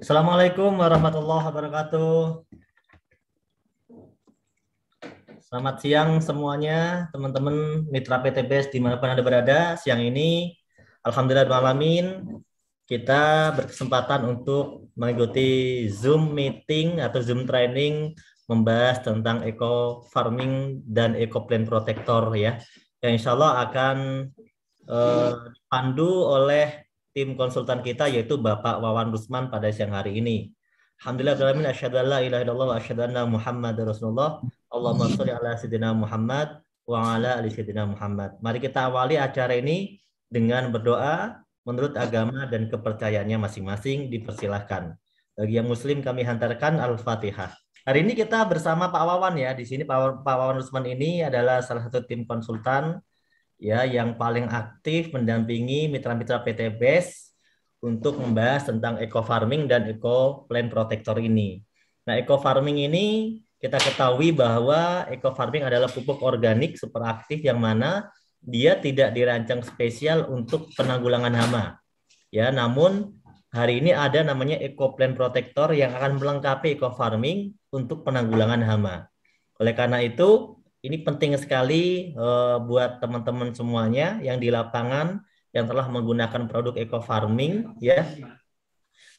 Assalamualaikum warahmatullahi wabarakatuh. Selamat siang semuanya, teman-teman mitra PTBS dimanapun Anda berada. Siang ini, alhamdulillahirrahmanirrahim, kita berkesempatan untuk mengikuti Zoom meeting atau Zoom training membahas tentang eco farming dan eco plant protector ya. Yang insya Allah akan dipandu oleh tim konsultan kita yaitu Bapak Wawan Rusman pada siang hari ini. Alhamdulillah, asyhadu an la ilaha illallah wa asyhadu anna Muhammadar Rasulullah. Allahumma sholli ala sayyidina Muhammad wa ala ali sayyidina Muhammad. Mari kita awali acara ini dengan berdoa menurut agama dan kepercayaannya masing-masing. Dipersilahkan. Bagi yang muslim kami hantarkan Al-Fatihah. Hari ini kita bersama Pak Wawan ya. Di sini Pak Wawan Rusman ini adalah salah satu tim konsultan ya yang paling aktif mendampingi mitra-mitra PTBS untuk membahas tentang eco farming dan eco plant protector ini. Nah, eco farming ini kita ketahui bahwa eco farming adalah pupuk organik super aktif yang mana dia tidak dirancang spesial untuk penanggulangan hama. Ya, namun hari ini ada namanya eco plant protector yang akan melengkapi eco farming untuk penanggulangan hama. Oleh karena itu, ini penting sekali buat teman-teman semuanya yang di lapangan yang telah menggunakan produk eco farming ya.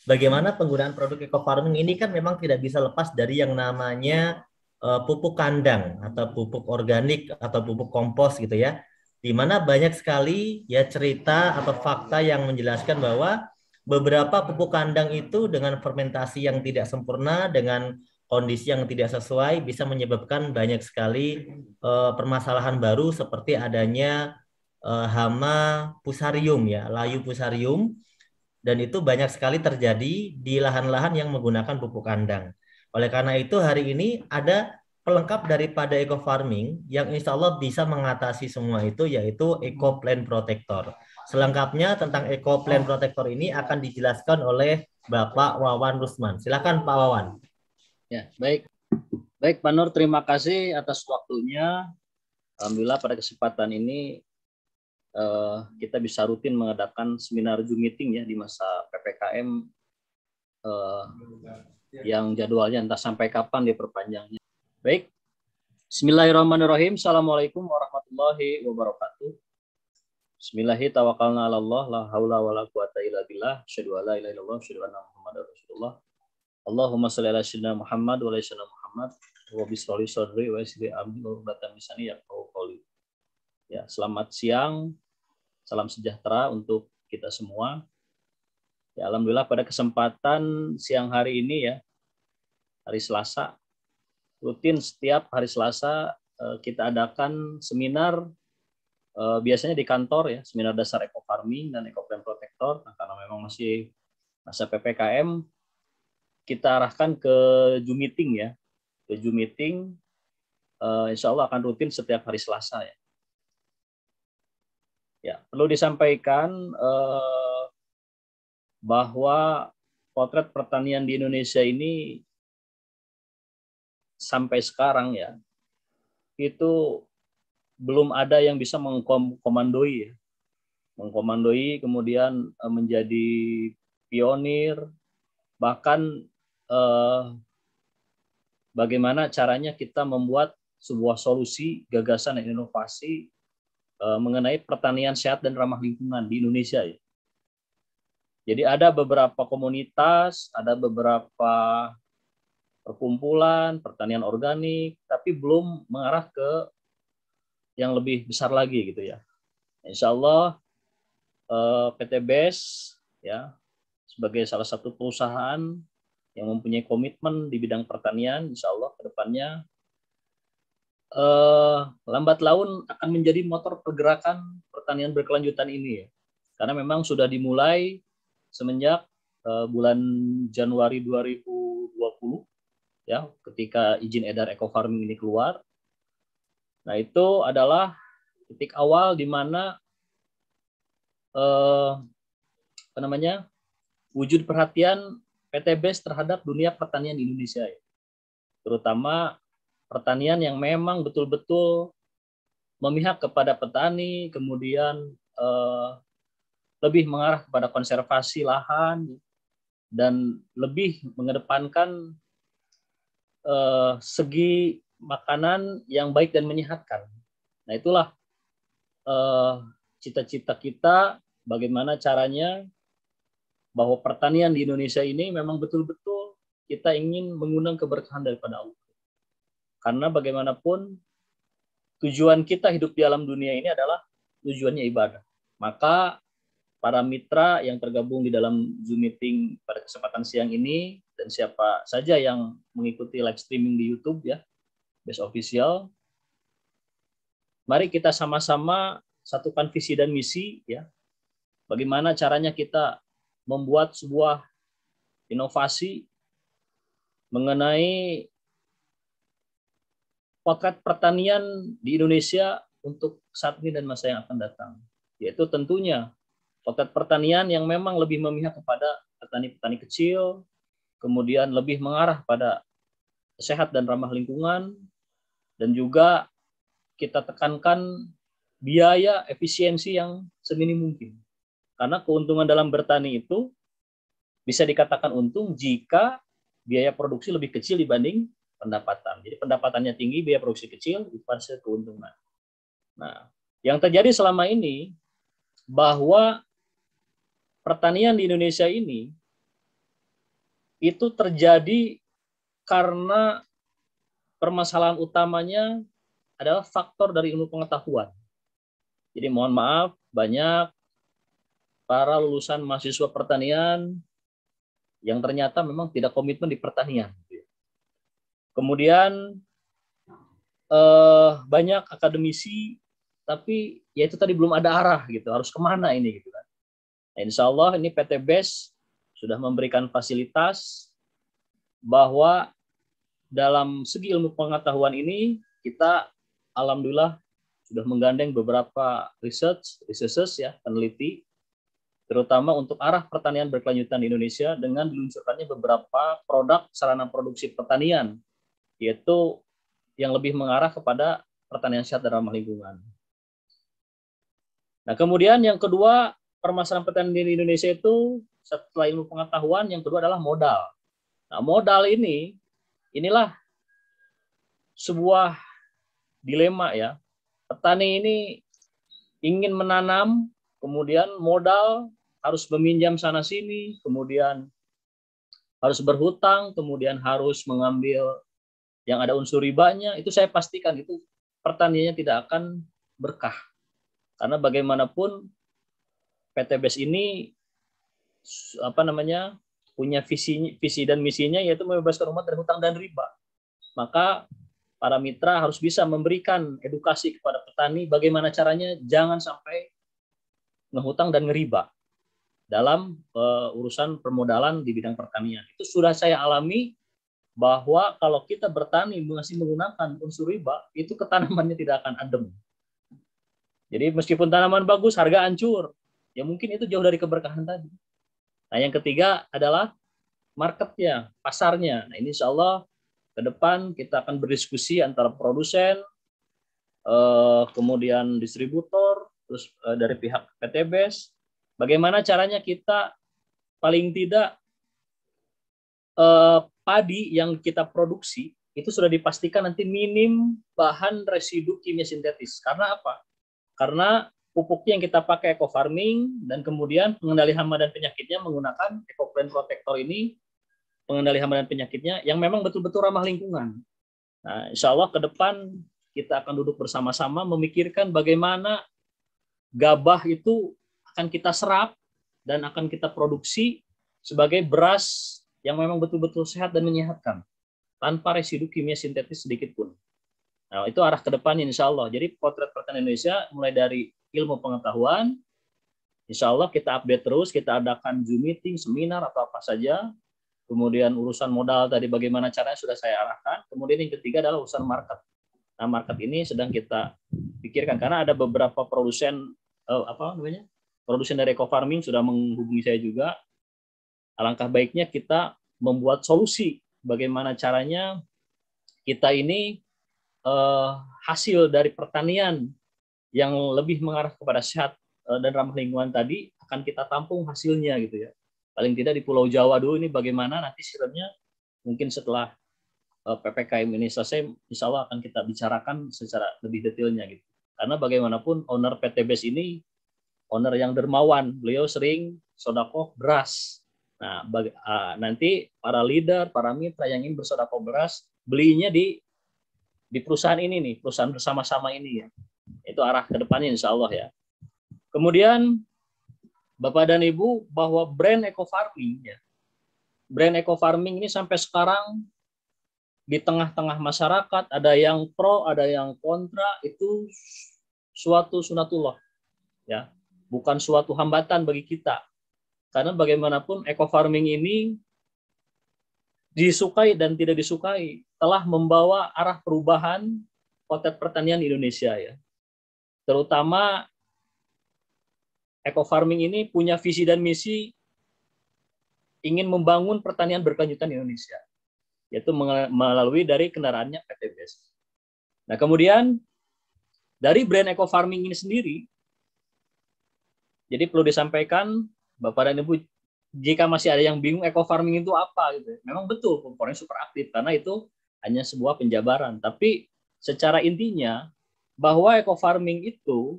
Bagaimana penggunaan produk eco farming ini kan memang tidak bisa lepas dari yang namanya pupuk kandang atau pupuk organik atau pupuk kompos gitu ya. Di mana banyak sekali ya cerita atau fakta yang menjelaskan bahwa beberapa pupuk kandang itu dengan fermentasi yang tidak sempurna, dengan kondisi yang tidak sesuai bisa menyebabkan banyak sekali permasalahan baru seperti adanya hama fusarium ya, layu fusarium, dan itu banyak sekali terjadi di lahan-lahan yang menggunakan pupuk kandang. Oleh karena itu hari ini ada pelengkap daripada eco farming yang insya Allah bisa mengatasi semua itu yaitu eco plant protector. Selengkapnya tentang eco plant protector ini akan dijelaskan oleh Bapak Wawan Rusman. Silakan Pak Wawan. Ya, baik. Baik Pak Nur, terima kasih atas waktunya. Alhamdulillah pada kesempatan ini kita bisa rutin mengadakan seminar Zoom meeting ya di masa PPKM yang jadwalnya entah sampai kapan diperpanjangnya. Baik. Bismillahirrahmanirrahim. Assalamualaikum warahmatullahi wabarakatuh. Bismillahirrahmanirrahim. Tawakkalna 'ala Allah, la haula wala quwata illa billah. Asyhadu an la ilaha illallah, asyhadu anna Muhammadar Rasulullah. Allahumma shalli ala sayyidina Muhammad wa ala sayyidina Muhammad wa bisholli sadri wa yassir amri wa hurmatan lisani yafqahu qawli. Ya, selamat siang. Salam sejahtera untuk kita semua. Ya, alhamdulillah pada kesempatan siang hari ini ya, hari Selasa, rutin setiap hari Selasa kita adakan seminar biasanya di kantor ya, seminar dasar eco farming dan eco plant protector. Nah, karena memang masih masa PPKM, kita arahkan ke Zoom meeting ya. Ke Zoom meeting insya Allah akan rutin setiap hari Selasa ya. Ya, perlu disampaikan bahwa potret pertanian di Indonesia ini sampai sekarang ya, itu belum ada yang bisa mengkomandoi ya. Mengkomandoi kemudian menjadi pionir, bahkan bagaimana caranya kita membuat sebuah solusi, gagasan dan inovasi mengenai pertanian sehat dan ramah lingkungan di Indonesia ya. Jadi ada beberapa komunitas, ada beberapa perkumpulan pertanian organik, tapi belum mengarah ke yang lebih besar lagi gitu ya. Insya Allah PTBS ya sebagai salah satu perusahaan yang mempunyai komitmen di bidang pertanian, insya Allah ke depannya lambat laun akan menjadi motor pergerakan pertanian berkelanjutan ini ya. Karena memang sudah dimulai semenjak bulan Januari 2020 ya, ketika izin edar eco farming ini keluar. Nah, itu adalah titik awal di mana wujud perhatian PTBS terhadap dunia pertanian di Indonesia ya. Terutama pertanian yang memang betul-betul memihak kepada petani, kemudian lebih mengarah kepada konservasi lahan, dan lebih mengedepankan segi makanan yang baik dan menyehatkan. Nah, itulah cita-cita kita, bagaimana caranya bahwa pertanian di Indonesia ini memang betul-betul kita ingin mengundang keberkahan daripada Allah. Karena bagaimanapun tujuan kita hidup di alam dunia ini adalah tujuannya ibadah. Maka para mitra yang tergabung di dalam Zoom meeting pada kesempatan siang ini, dan siapa saja yang mengikuti live streaming di YouTube ya, Best Official, mari kita sama-sama satukan visi dan misi ya. Bagaimana caranya kita membuat sebuah inovasi mengenai potret pertanian di Indonesia untuk saat ini dan masa yang akan datang. Yaitu tentunya potret pertanian yang memang lebih memihak kepada petani-petani kecil, kemudian lebih mengarah pada sehat dan ramah lingkungan, dan juga kita tekankan biaya efisiensi yang seminim mungkin. Karena keuntungan dalam bertani itu bisa dikatakan untung jika biaya produksi lebih kecil dibanding pendapatan. Jadi pendapatannya tinggi, biaya produksi kecil, itu hasil keuntungan. Nah, yang terjadi selama ini bahwa pertanian di Indonesia ini itu terjadi karena permasalahan utamanya adalah faktor dari ilmu pengetahuan. Jadi mohon maaf, banyak para lulusan mahasiswa pertanian yang ternyata memang tidak komitmen di pertanian. Kemudian banyak akademisi, tapi ya itu tadi belum ada arah gitu, harus kemana ini gitu kan. Nah, insya Allah ini PT BES sudah memberikan fasilitas bahwa dalam segi ilmu pengetahuan ini kita alhamdulillah sudah menggandeng beberapa researchers ya, peneliti, terutama untuk arah pertanian berkelanjutan di Indonesia dengan diluncurkannya beberapa produk sarana produksi pertanian, yaitu yang lebih mengarah kepada pertanian sehat dan ramah lingkungan. Nah, kemudian yang kedua, permasalahan pertanian di Indonesia itu setelah ilmu pengetahuan, yang kedua adalah modal. Nah, modal inilah sebuah dilema ya. Petani ini ingin menanam, kemudian modal harus meminjam sana sini, kemudian harus berhutang, kemudian harus mengambil yang ada unsur ribanya. Itu saya pastikan itu pertaniannya tidak akan berkah. Karena bagaimanapun PT BES ini punya visi dan misinya yaitu membebaskan umat dari hutang dan riba. Maka para mitra harus bisa memberikan edukasi kepada petani bagaimana caranya jangan sampai ngehutang dan ngeriba dalam urusan permodalan di bidang pertanian. Itu sudah saya alami bahwa kalau kita bertani masih menggunakan unsur riba, itu ketanamannya tidak akan adem. Jadi meskipun tanaman bagus, harga hancur. Ya mungkin itu jauh dari keberkahan tadi. Nah, yang ketiga adalah marketnya, pasarnya. Nah, ini insya Allah ke depan kita akan berdiskusi antara produsen, kemudian distributor, terus dari pihak PT BES, bagaimana caranya kita paling tidak padi yang kita produksi itu sudah dipastikan nanti minim bahan residu kimia sintetis. Karena apa? Karena pupuknya yang kita pakai eco farming dan kemudian pengendali hama dan penyakitnya menggunakan EcoPlant Protector ini, pengendali hama dan penyakitnya yang memang betul-betul ramah lingkungan. Nah, insya Allah ke depan kita akan duduk bersama-sama memikirkan bagaimana gabah itu akan kita serap dan akan kita produksi sebagai beras yang memang betul-betul sehat dan menyehatkan tanpa residu kimia sintetis sedikit pun. Nah, itu arah ke depannya insya Allah. Jadi potret pertanian Indonesia mulai dari ilmu pengetahuan, insya Allah kita update terus, kita adakan Zoom meeting, seminar atau apa saja. Kemudian urusan modal tadi bagaimana caranya sudah saya arahkan. Kemudian yang ketiga adalah urusan market. Nah, market ini sedang kita pikirkan karena ada beberapa produsen produsen dari eco farming sudah menghubungi saya juga. Alangkah baiknya kita membuat solusi bagaimana caranya kita ini hasil dari pertanian yang lebih mengarah kepada sehat dan ramah lingkungan tadi akan kita tampung hasilnya gitu ya. Paling tidak di Pulau Jawa dulu ini bagaimana, nanti filmnya mungkin setelah PPKM ini selesai, insya Allah akan kita bicarakan secara lebih detailnya gitu. Karena bagaimanapun owner PT BES ini owner yang dermawan, beliau sering sodakoh beras. Nah, nanti para leader, para mitra yang ingin bersodakoh beras, belinya di perusahaan ini nih, perusahaan bersama-sama ini ya. Itu arah ke depannya insya Allah ya. Kemudian Bapak dan Ibu, bahwa brand eco farming ya, brand eco farming ini sampai sekarang di tengah-tengah masyarakat ada yang pro, ada yang kontra, itu suatu sunatullah ya, bukan suatu hambatan bagi kita. Karena bagaimanapun eco farming ini disukai dan tidak disukai telah membawa arah perubahan potret pertanian di Indonesia ya. Terutama eco farming ini punya visi dan misi ingin membangun pertanian berkelanjutan di Indonesia, yaitu melalui dari kendaraannya PT BES. Nah, kemudian dari brand eco farming ini sendiri, jadi perlu disampaikan Bapak dan Ibu, jika masih ada yang bingung eco farming itu apa gitu. Memang betul komponen super aktif karena itu hanya sebuah penjabaran, tapi secara intinya bahwa eco farming itu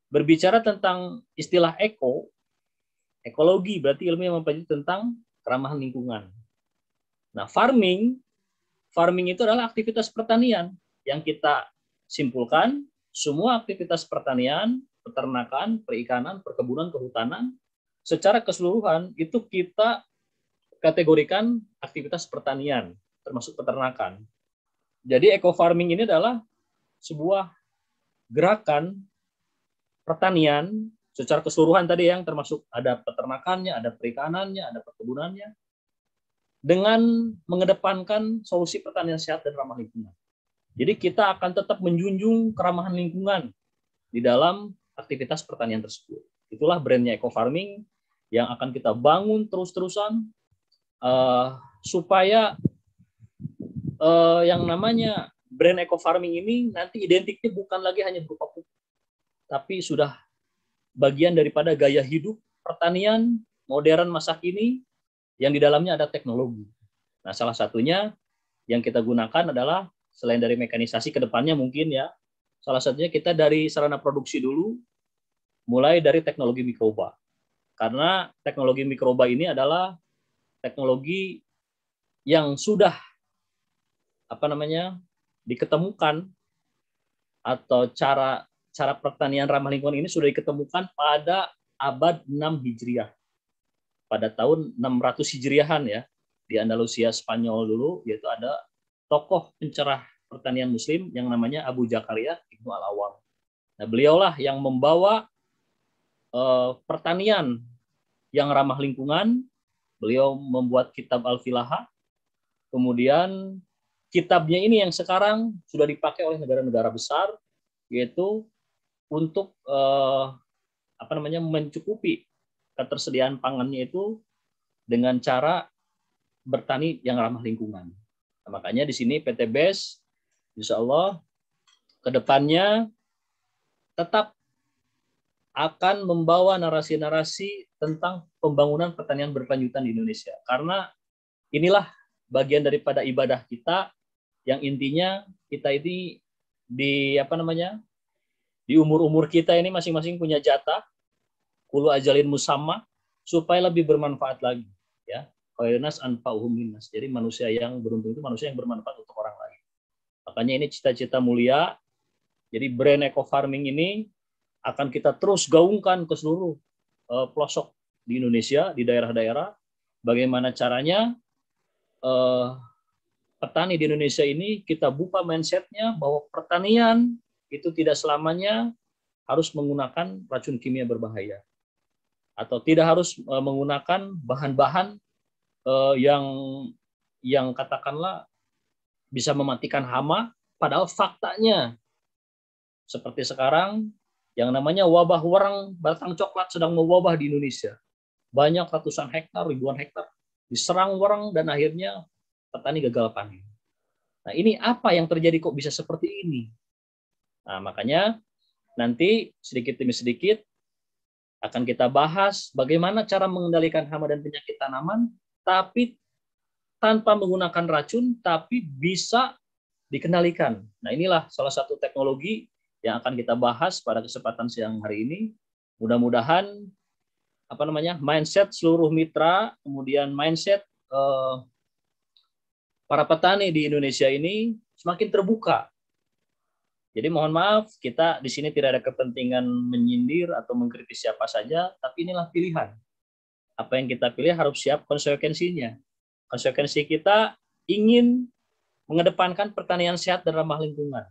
berbicara tentang istilah ekologi, berarti ilmu yang mempelajari tentang keramahan lingkungan. Nah, farming itu adalah aktivitas pertanian yang kita simpulkan semua aktivitas pertanian, peternakan, perikanan, perkebunan, kehutanan, secara keseluruhan itu kita kategorikan aktivitas pertanian, termasuk peternakan. Jadi eco farming ini adalah sebuah gerakan pertanian secara keseluruhan tadi yang termasuk ada peternakannya, ada perikanannya, ada perkebunannya, dengan mengedepankan solusi pertanian sehat dan ramah lingkungan. Jadi kita akan tetap menjunjung keramahan lingkungan di dalam aktivitas pertanian tersebut. Itulah brandnya eco farming yang akan kita bangun terus-terusan supaya yang namanya brand eco farming ini nanti identiknya bukan lagi hanya berupa pupuk, tapi sudah bagian daripada gaya hidup pertanian modern masa kini yang di dalamnya ada teknologi. Nah, salah satunya yang kita gunakan adalah selain dari mekanisasi ke depannya mungkin ya, salah satunya kita dari sarana produksi dulu, mulai dari teknologi mikroba. Karena teknologi mikroba ini adalah teknologi yang sudah diketemukan, atau cara pertanian ramah lingkungan ini sudah diketemukan pada abad 6 Hijriah. Pada tahun 600 Hijriahan ya, di Andalusia Spanyol dulu, yaitu ada tokoh pencerah pertanian muslim yang namanya Abu Zakaria Ibnu Al-Awwam. Nah, beliaulah yang membawa pertanian yang ramah lingkungan. Beliau membuat kitab Al-Filaha. Kemudian kitabnya ini yang sekarang sudah dipakai oleh negara-negara besar, yaitu untuk mencukupi ketersediaan pangannya itu dengan cara bertani yang ramah lingkungan. Nah, makanya di sini PT BES insya Allah ke depannya tetap akan membawa narasi-narasi tentang pembangunan pertanian berkelanjutan di Indonesia. Karena inilah bagian daripada ibadah kita yang intinya kita ini di umur-umur kita ini masing-masing punya jatah, kulu ajalin musamma, supaya lebih bermanfaat lagi ya. Khairunas anfa'uhum linnas. Jadi manusia yang beruntung itu manusia yang bermanfaat untuk orang lain. Makanya ini cita-cita mulia. Jadi brand eco farming ini akan kita terus gaungkan ke seluruh pelosok di Indonesia, di daerah-daerah. Bagaimana caranya petani di Indonesia ini kita buka mindset-nya bahwa pertanian itu tidak selamanya harus menggunakan racun kimia berbahaya, atau tidak harus menggunakan bahan-bahan yang katakanlah bisa mematikan hama, padahal faktanya seperti sekarang yang namanya wabah warang batang coklat sedang mewabah di Indonesia. Banyak ratusan hektar, ribuan hektar diserang warang dan akhirnya petani gagal panen. Nah, ini apa yang terjadi kok bisa seperti ini? Nah, makanya nanti sedikit demi sedikit Akan kita bahas bagaimana cara mengendalikan hama dan penyakit tanaman, tapi tanpa menggunakan racun, tapi bisa dikendalikan. Nah, inilah salah satu teknologi yang akan kita bahas pada kesempatan siang hari ini. Mudah-mudahan mindset seluruh mitra, kemudian mindset para petani di Indonesia ini semakin terbuka. Jadi mohon maaf, kita di sini tidak ada kepentingan menyindir atau mengkritis siapa saja, tapi inilah pilihan. Apa yang kita pilih harus siap konsekuensinya. Konsekuensi kita ingin mengedepankan pertanian sehat dan ramah lingkungan.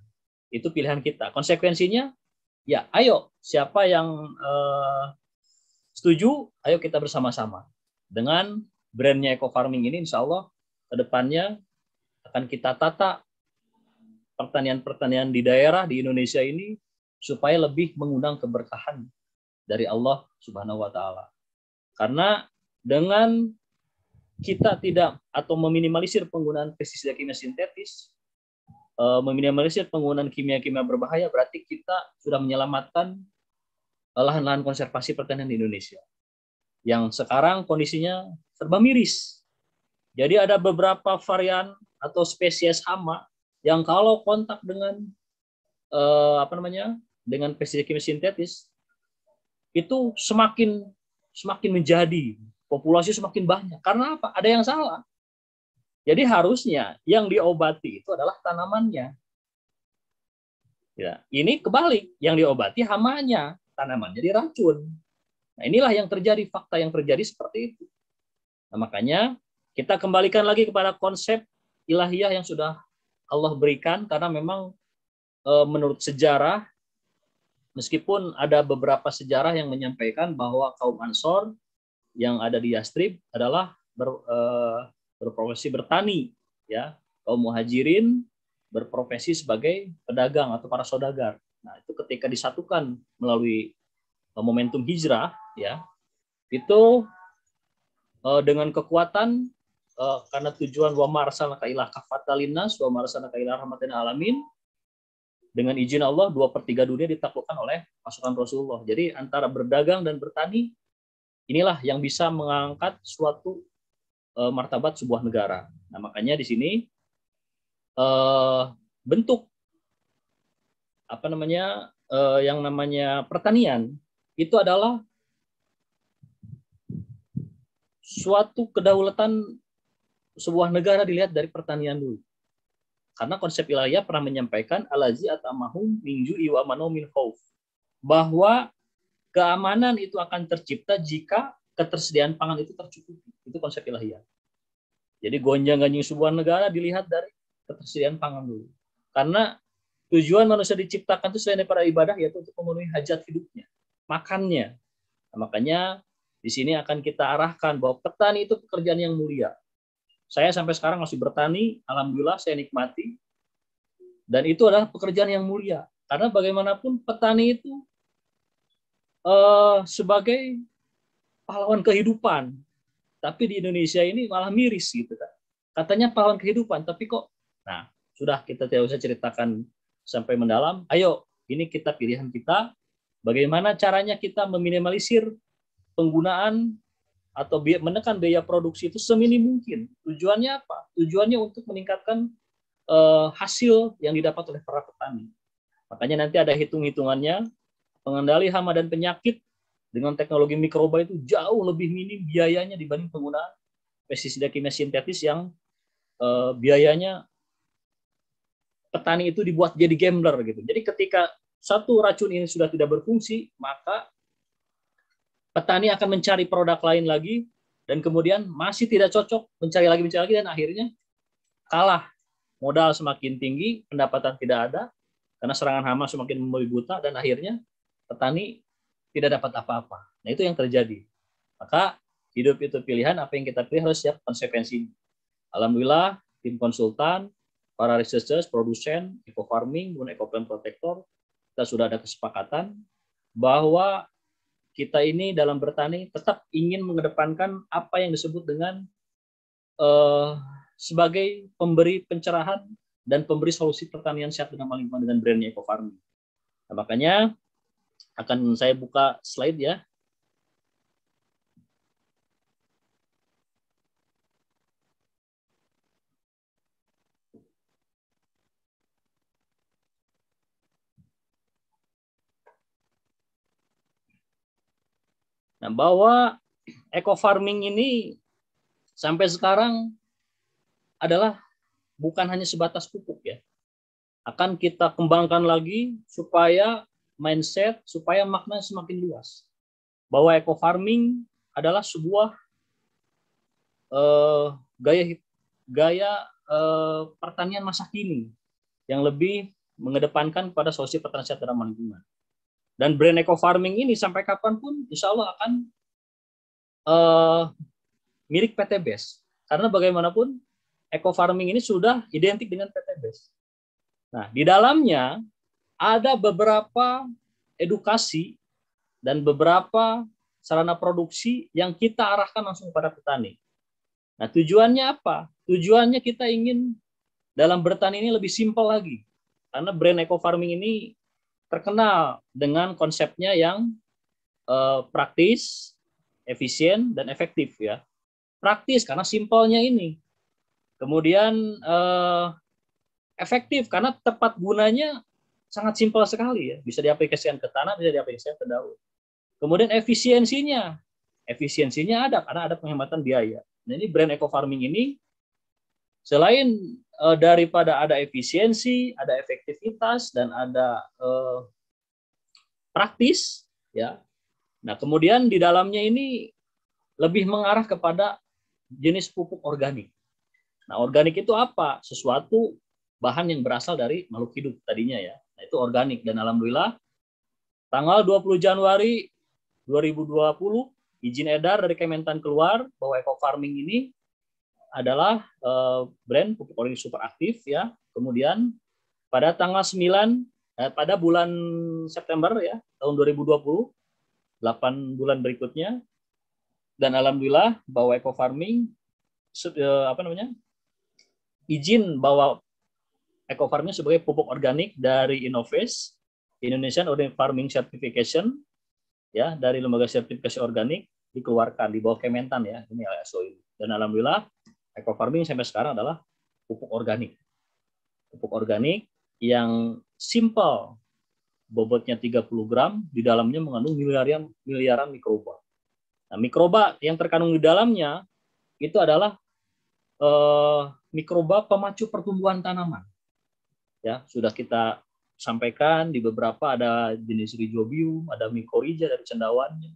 Itu pilihan kita. Konsekuensinya, ya ayo, siapa yang setuju, ayo kita bersama-sama. Dengan brandnya Eco Farming ini, insya Allah ke depannya akan kita tata pertanian-pertanian di daerah di Indonesia ini supaya lebih mengundang keberkahan dari Allah Subhanahu wa taala. Karena dengan kita tidak atau meminimalisir penggunaan pestisida kimia sintetis, meminimalisir penggunaan kimia-kimia berbahaya, berarti kita sudah menyelamatkan lahan-lahan konservasi pertanian di Indonesia. Yang sekarang kondisinya serba miris. Jadi ada beberapa varian atau spesies hama yang kalau kontak dengan dengan pestisida kimia sintetis itu semakin menjadi, populasi semakin banyak. Karena apa? Ada yang salah. Jadi harusnya yang diobati itu adalah tanamannya. Ya, ini kebalik, yang diobati hamanya, tanaman jadi racun. Nah, inilah yang terjadi, fakta yang terjadi seperti itu. Nah, makanya kita kembalikan lagi kepada konsep ilahiyah yang sudah Allah berikan, karena memang menurut sejarah, meskipun ada beberapa sejarah yang menyampaikan bahwa kaum Ansor yang ada di Yastrib adalah berprofesi bertani, ya. Kaum Muhajirin berprofesi sebagai pedagang atau para saudagar. Nah, itu ketika disatukan melalui momentum hijrah, ya, itu dengan kekuatan karena tujuan wa marsalnaka ila kafatan linnas wa marsalnaka ila rahmatan alamin, dengan izin Allah 2/3 dunia ditaklukkan oleh pasukan Rasulullah. Jadi antara berdagang dan bertani, inilah yang bisa mengangkat suatu martabat sebuah negara. Nah, makanya di sini bentuk yang namanya pertanian itu adalah suatu kedaulatan sebuah negara dilihat dari pertanian dulu. Karena konsep ilahiyah pernah menyampaikan alazi atamahum minju iwa manomin khauf, bahwa keamanan itu akan tercipta jika ketersediaan pangan itu tercukupi. Itu konsep ilahiyah. Jadi gonjang-ganjing sebuah negara dilihat dari ketersediaan pangan dulu. Karena tujuan manusia diciptakan itu selain daripada ibadah, yaitu untuk memenuhi hajat hidupnya, makannya. Nah, makanya di sini akan kita arahkan bahwa petani itu pekerjaan yang mulia. Saya sampai sekarang masih bertani, alhamdulillah saya nikmati. Dan itu adalah pekerjaan yang mulia. Karena bagaimanapun petani itu sebagai pahlawan kehidupan. Tapi di Indonesia ini malah miris gitu kan. Katanya pahlawan kehidupan, tapi kok, nah sudah kita tidak usah ceritakan sampai mendalam. Ayo, ini kita pilihan kita. Bagaimana caranya kita meminimalisir penggunaan atau menekan biaya produksi itu seminim mungkin. Tujuannya apa? Tujuannya untuk meningkatkan hasil yang didapat oleh para petani. Makanya nanti ada hitung-hitungannya, pengendali hama dan penyakit dengan teknologi mikroba itu jauh lebih minim biayanya dibanding penggunaan pestisida kimia sintetis yang biayanya petani itu dibuat jadi gambler gitu. Jadi ketika satu racun ini sudah tidak berfungsi, maka petani akan mencari produk lain lagi, dan kemudian masih tidak cocok, mencari lagi, dan akhirnya kalah. Modal semakin tinggi, pendapatan tidak ada, karena serangan hama semakin membabi buta, dan akhirnya petani tidak dapat apa-apa. Nah, itu yang terjadi. Maka hidup itu pilihan, apa yang kita pilih harus siap konsekuensinya. Alhamdulillah, tim konsultan, para researchers, produsen, eco farming, dan eco plant protector, kita sudah ada kesepakatan bahwa kita ini dalam bertani tetap ingin mengedepankan apa yang disebut dengan sebagai pemberi pencerahan dan pemberi solusi pertanian sehat dan ramah lingkungan dengan brandnya Eco Farming. Nah, makanya akan saya buka slide ya. Nah, bahwa eco farming ini sampai sekarang adalah bukan hanya sebatas pupuk ya. Akan kita kembangkan lagi supaya mindset, supaya makna semakin luas. Bahwa eco farming adalah sebuah gaya pertanian masa kini yang lebih mengedepankan pada solusi pertanian sehat dan ramah lingkungan. Dan brand eco farming ini sampai kapanpun insya Allah akan milik PT BES. Karena bagaimanapun eco farming ini sudah identik dengan PT BES. Nah, di dalamnya ada beberapa edukasi dan beberapa sarana produksi yang kita arahkan langsung pada petani. Nah, tujuannya apa? Tujuannya kita ingin dalam bertani ini lebih simpel lagi. Karena brand eco farming ini terkenal dengan konsepnya yang praktis, efisien, dan efektif ya. Praktis karena simpelnya ini. Kemudian efektif karena tepat gunanya sangat simpel sekali ya. Bisa diaplikasikan ke tanah, bisa diaplikasikan ke daun. Kemudian efisiensinya ada karena ada penghematan biaya. Nah, ini brand eco farming ini selain daripada ada efisiensi, ada efektivitas dan ada praktis ya. Nah, kemudian di dalamnya ini lebih mengarah kepada jenis pupuk organik. Nah, organik itu apa? Sesuatu bahan yang berasal dari makhluk hidup tadinya ya. Nah, itu organik dan alhamdulillah tanggal 20 Januari 2020 izin edar dari Kementan keluar bahwa eco farming ini adalah brand pupuk organik super aktif ya. Kemudian pada tanggal 9 pada bulan September ya tahun 2020 8 bulan berikutnya dan alhamdulillah bahwa eco farming izin bahwa eco farming sebagai pupuk organik dari Innovis Indonesian Organic Farming Certification ya dari lembaga sertifikasi organik dikeluarkan di bawah Kementan ya ini LSO ini dan alhamdulillah eco farming sampai sekarang adalah pupuk organik yang simple bobotnya 30 gram di dalamnya mengandung miliaran mikroba. Nah, mikroba yang terkandung di dalamnya itu adalah mikroba pemacu pertumbuhan tanaman ya sudah kita sampaikan di beberapa ada jenis Rhizobium, ada Mycorrhiza dari cendawannya,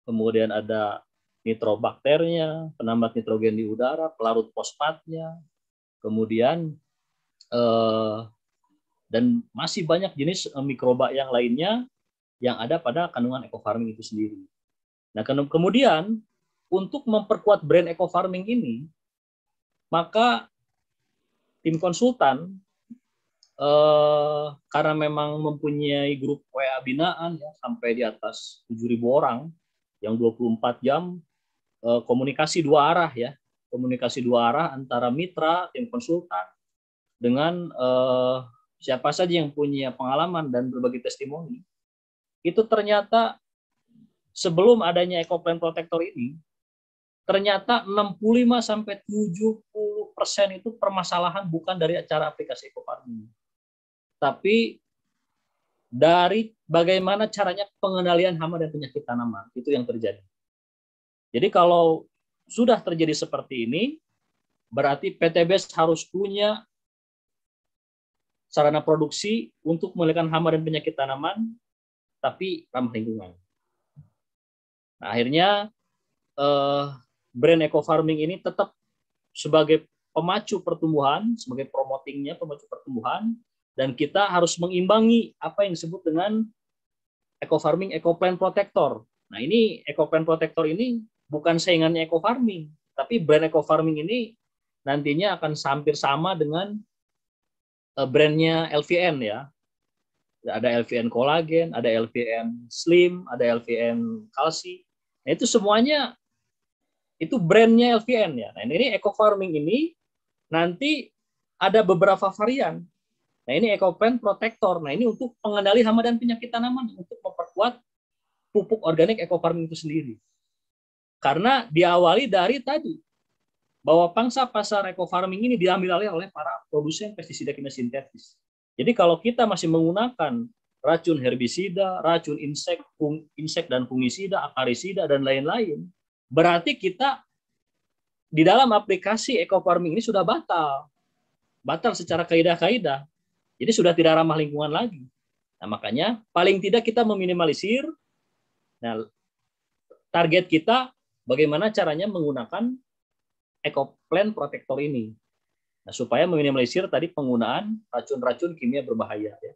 kemudian ada nitrobakternya, penambat nitrogen di udara, pelarut fosfatnya, kemudian dan masih banyak jenis mikroba yang lainnya yang ada pada kandungan eco farming itu sendiri. Nah, kemudian untuk memperkuat brand eco farming ini, maka tim konsultan karena memang mempunyai grup WA binaan ya sampai di atas 7.000 orang yang 24 jam komunikasi dua arah ya. Komunikasi dua arah antara mitra, tim konsultan dengan siapa saja yang punya pengalaman dan berbagi testimoni. Itu ternyata sebelum adanya EcoPlant Protector ini ternyata 65-70% itu permasalahan bukan dari acara aplikasi eco farming. Tapi dari bagaimana caranya pengendalian hama dan penyakit tanaman itu yang terjadi. Jadi kalau sudah terjadi seperti ini, berarti PT BES harus punya sarana produksi untuk mengendalikan hama dan penyakit tanaman, tapi ramah lingkungan. Nah, akhirnya brand eco farming ini tetap sebagai pemacu pertumbuhan, sebagai promotingnya pemacu pertumbuhan. Dan kita harus mengimbangi apa yang disebut dengan eco farming, eco plant protector. Nah, ini eco plant protector ini bukan saingannya eco farming, tapi brand eco farming ini nantinya akan hampir sama dengan brandnya LVN ya. Ada LVN kolagen, ada LVN slim, ada LVN kalsi. Nah, itu semuanya itu brandnya LVN ya. Nah, ini eco farming ini nanti ada beberapa varian. Nah, ini EcoPlant Protector. Nah, ini untuk pengendali hama dan penyakit tanaman untuk memperkuat pupuk organik eco farming itu sendiri. Karena diawali dari tadi bahwa pangsa pasar eco farming ini diambil alih oleh para produsen pestisida kimia sintetis. Jadi kalau kita masih menggunakan racun herbisida, racun insek dan fungisida, akarisida, dan lain-lain, berarti kita di dalam aplikasi eco farming ini sudah batal secara kaidah-kaidah. Jadi sudah tidak ramah lingkungan lagi. Nah, makanya paling tidak kita meminimalisir. Nah, target kita bagaimana caranya menggunakan eco plant protector ini. Nah, supaya meminimalisir tadi penggunaan racun-racun kimia berbahaya. Ya.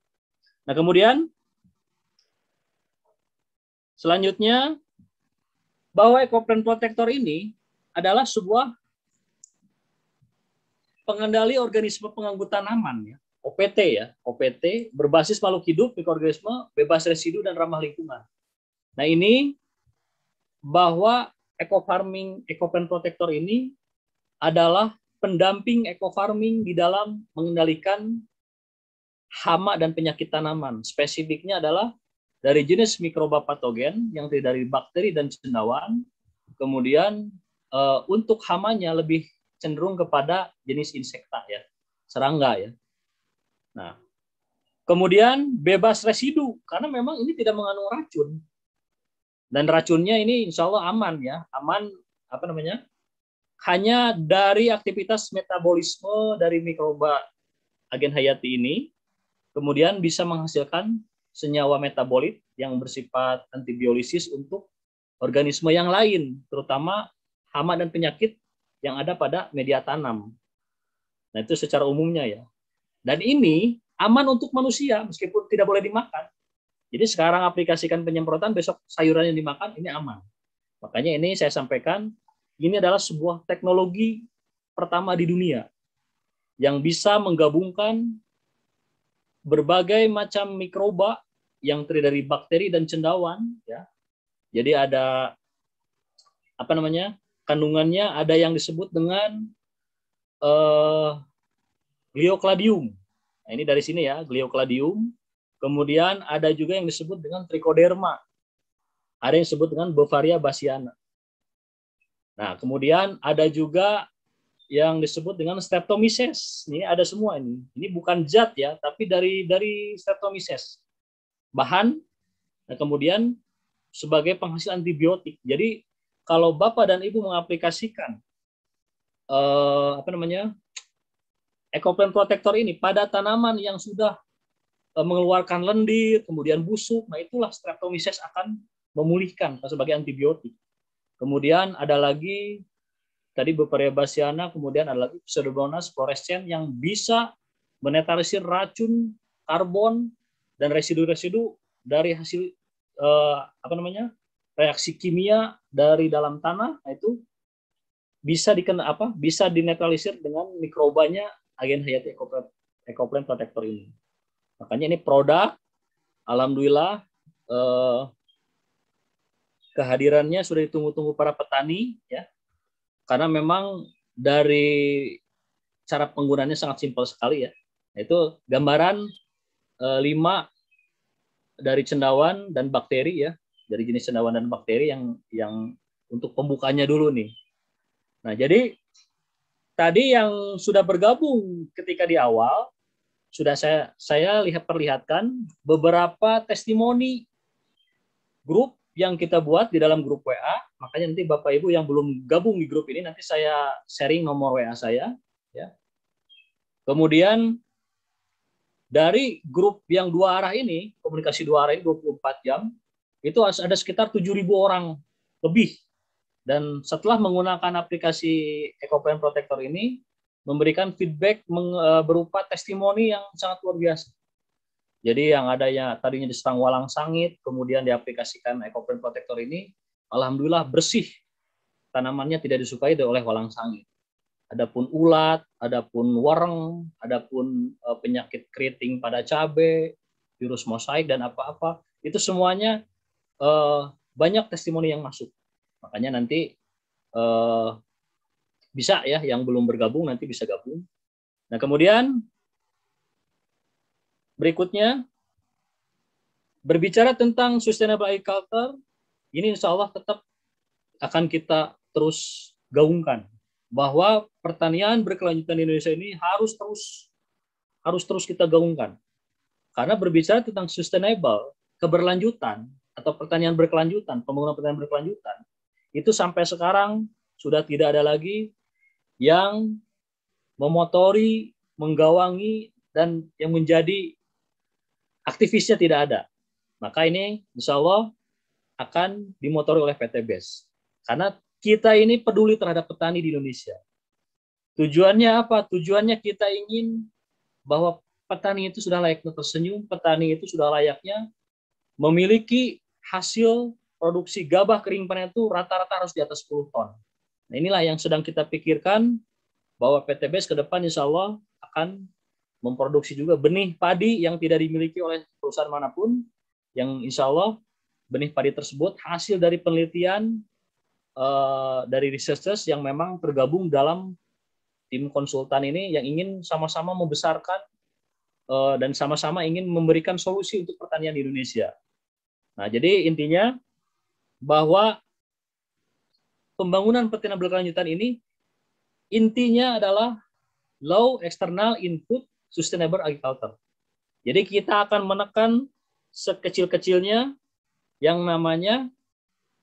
Nah, kemudian selanjutnya bahwa eco plant protector ini adalah sebuah pengendali organisme pengganggu tanaman, ya. OPT, ya. OPT berbasis makhluk hidup, mikroorganisme, bebas residu dan ramah lingkungan. Nah, ini bahwa eco farming, eco plant protector ini adalah pendamping eco farming di dalam mengendalikan hama dan penyakit tanaman. Spesifiknya adalah dari jenis mikroba patogen yang terdiri dari bakteri dan cendawan. Kemudian untuk hamanya lebih cenderung kepada jenis insekta, ya, serangga, ya. Nah, kemudian bebas residu karena memang ini tidak mengandung racun dan racunnya ini insya Allah aman, ya, aman hanya dari aktivitas metabolisme dari mikroba agen hayati ini, kemudian bisa menghasilkan senyawa metabolit yang bersifat antibiolisis untuk organisme yang lain, terutama hama dan penyakit yang ada pada media tanam. Nah, itu secara umumnya, ya. Dan ini aman untuk manusia meskipun tidak boleh dimakan. Jadi sekarang aplikasikan penyemprotan, besok sayuran yang dimakan ini aman. Makanya ini saya sampaikan, ini adalah sebuah teknologi pertama di dunia yang bisa menggabungkan berbagai macam mikroba yang terdiri dari bakteri dan cendawan, ya. Jadi ada kandungannya ada yang disebut dengan Gliocladium. Nah, ini dari sini, ya, Gliocladium. Kemudian ada juga yang disebut dengan Trichoderma. Ada yang disebut dengan Beauveria bassiana. Nah, kemudian ada juga yang disebut dengan Streptomyces. Ini ada semua ini. Ini bukan zat, ya, tapi dari Streptomyces. Bahan, nah, kemudian sebagai penghasil antibiotik. Jadi kalau Bapak dan Ibu mengaplikasikan eco plant protector ini pada tanaman yang sudah mengeluarkan lendir, kemudian busuk, nah itulah Streptomyces akan memulihkan sebagai antibiotik. Kemudian ada lagi tadi Beauveria bassiana, kemudian ada lagi Pseudomonas fluorescens yang bisa menetralisir racun, karbon, dan residu-residu dari hasil reaksi kimia dari dalam tanah. Nah, itu bisa bisa dinetralisir dengan mikrobanya agen hayati eco plant protector ini. Makanya ini produk, alhamdulillah kehadirannya sudah ditunggu-tunggu para petani, ya. Karena memang dari cara penggunaannya sangat simpel sekali, ya. Itu gambaran 5 dari cendawan dan bakteri, ya. Dari jenis cendawan dan bakteri yang untuk pembukanya dulu nih. Nah, jadi tadi yang sudah bergabung ketika di awal sudah saya perlihatkan beberapa testimoni grup yang kita buat di dalam grup WA. Makanya nanti Bapak Ibu yang belum gabung di grup ini, nanti saya sharing nomor WA saya, ya. Kemudian dari grup yang 2 arah ini, komunikasi 2 arah ini 24 jam, itu ada sekitar 7.000 orang lebih. Dan setelah menggunakan aplikasi Eco Plant Protector ini, memberikan feedback berupa testimoni yang sangat luar biasa. Jadi yang adanya tadinya diserang walang sangit, kemudian diaplikasikan Eco Plant Protector ini, alhamdulillah bersih. Tanamannya tidak disukai oleh walang sangit. Adapun ulat, adapun wereng, adapun penyakit keriting pada cabai, virus mosaik dan apa-apa, itu semuanya banyak testimoni yang masuk. Makanya nanti bisa, ya, yang belum bergabung nanti bisa gabung. Nah, kemudian berikutnya berbicara tentang sustainable agriculture, ini insya Allah tetap akan kita terus gaungkan bahwa pertanian berkelanjutan di Indonesia ini harus terus kita gaungkan. Karena berbicara tentang sustainable, keberlanjutan, atau pertanian berkelanjutan, pembangunan pertanian berkelanjutan, itu sampai sekarang sudah tidak ada lagi yang memotori, menggawangi, dan yang menjadi aktivisnya tidak ada. Maka ini insya Allah akan dimotori oleh PT BES. Karena kita ini peduli terhadap petani di Indonesia. Tujuannya apa? Tujuannya kita ingin bahwa petani itu sudah layaknya tersenyum, petani itu sudah layaknya memiliki hasil produksi gabah kering panen itu rata-rata harus di atas 10 ton. Nah, inilah yang sedang kita pikirkan bahwa PT BES ke depan insya Allah akan memproduksi juga benih padi yang tidak dimiliki oleh perusahaan manapun, yang insya Allah benih padi tersebut hasil dari penelitian dari researchers yang memang tergabung dalam tim konsultan ini yang ingin sama-sama membesarkan dan sama-sama ingin memberikan solusi untuk pertanian di Indonesia. Nah, jadi intinya bahwa pembangunan pertanian berkelanjutan ini intinya adalah low external input sustainable agriculture. Jadi kita akan menekan sekecil-kecilnya yang namanya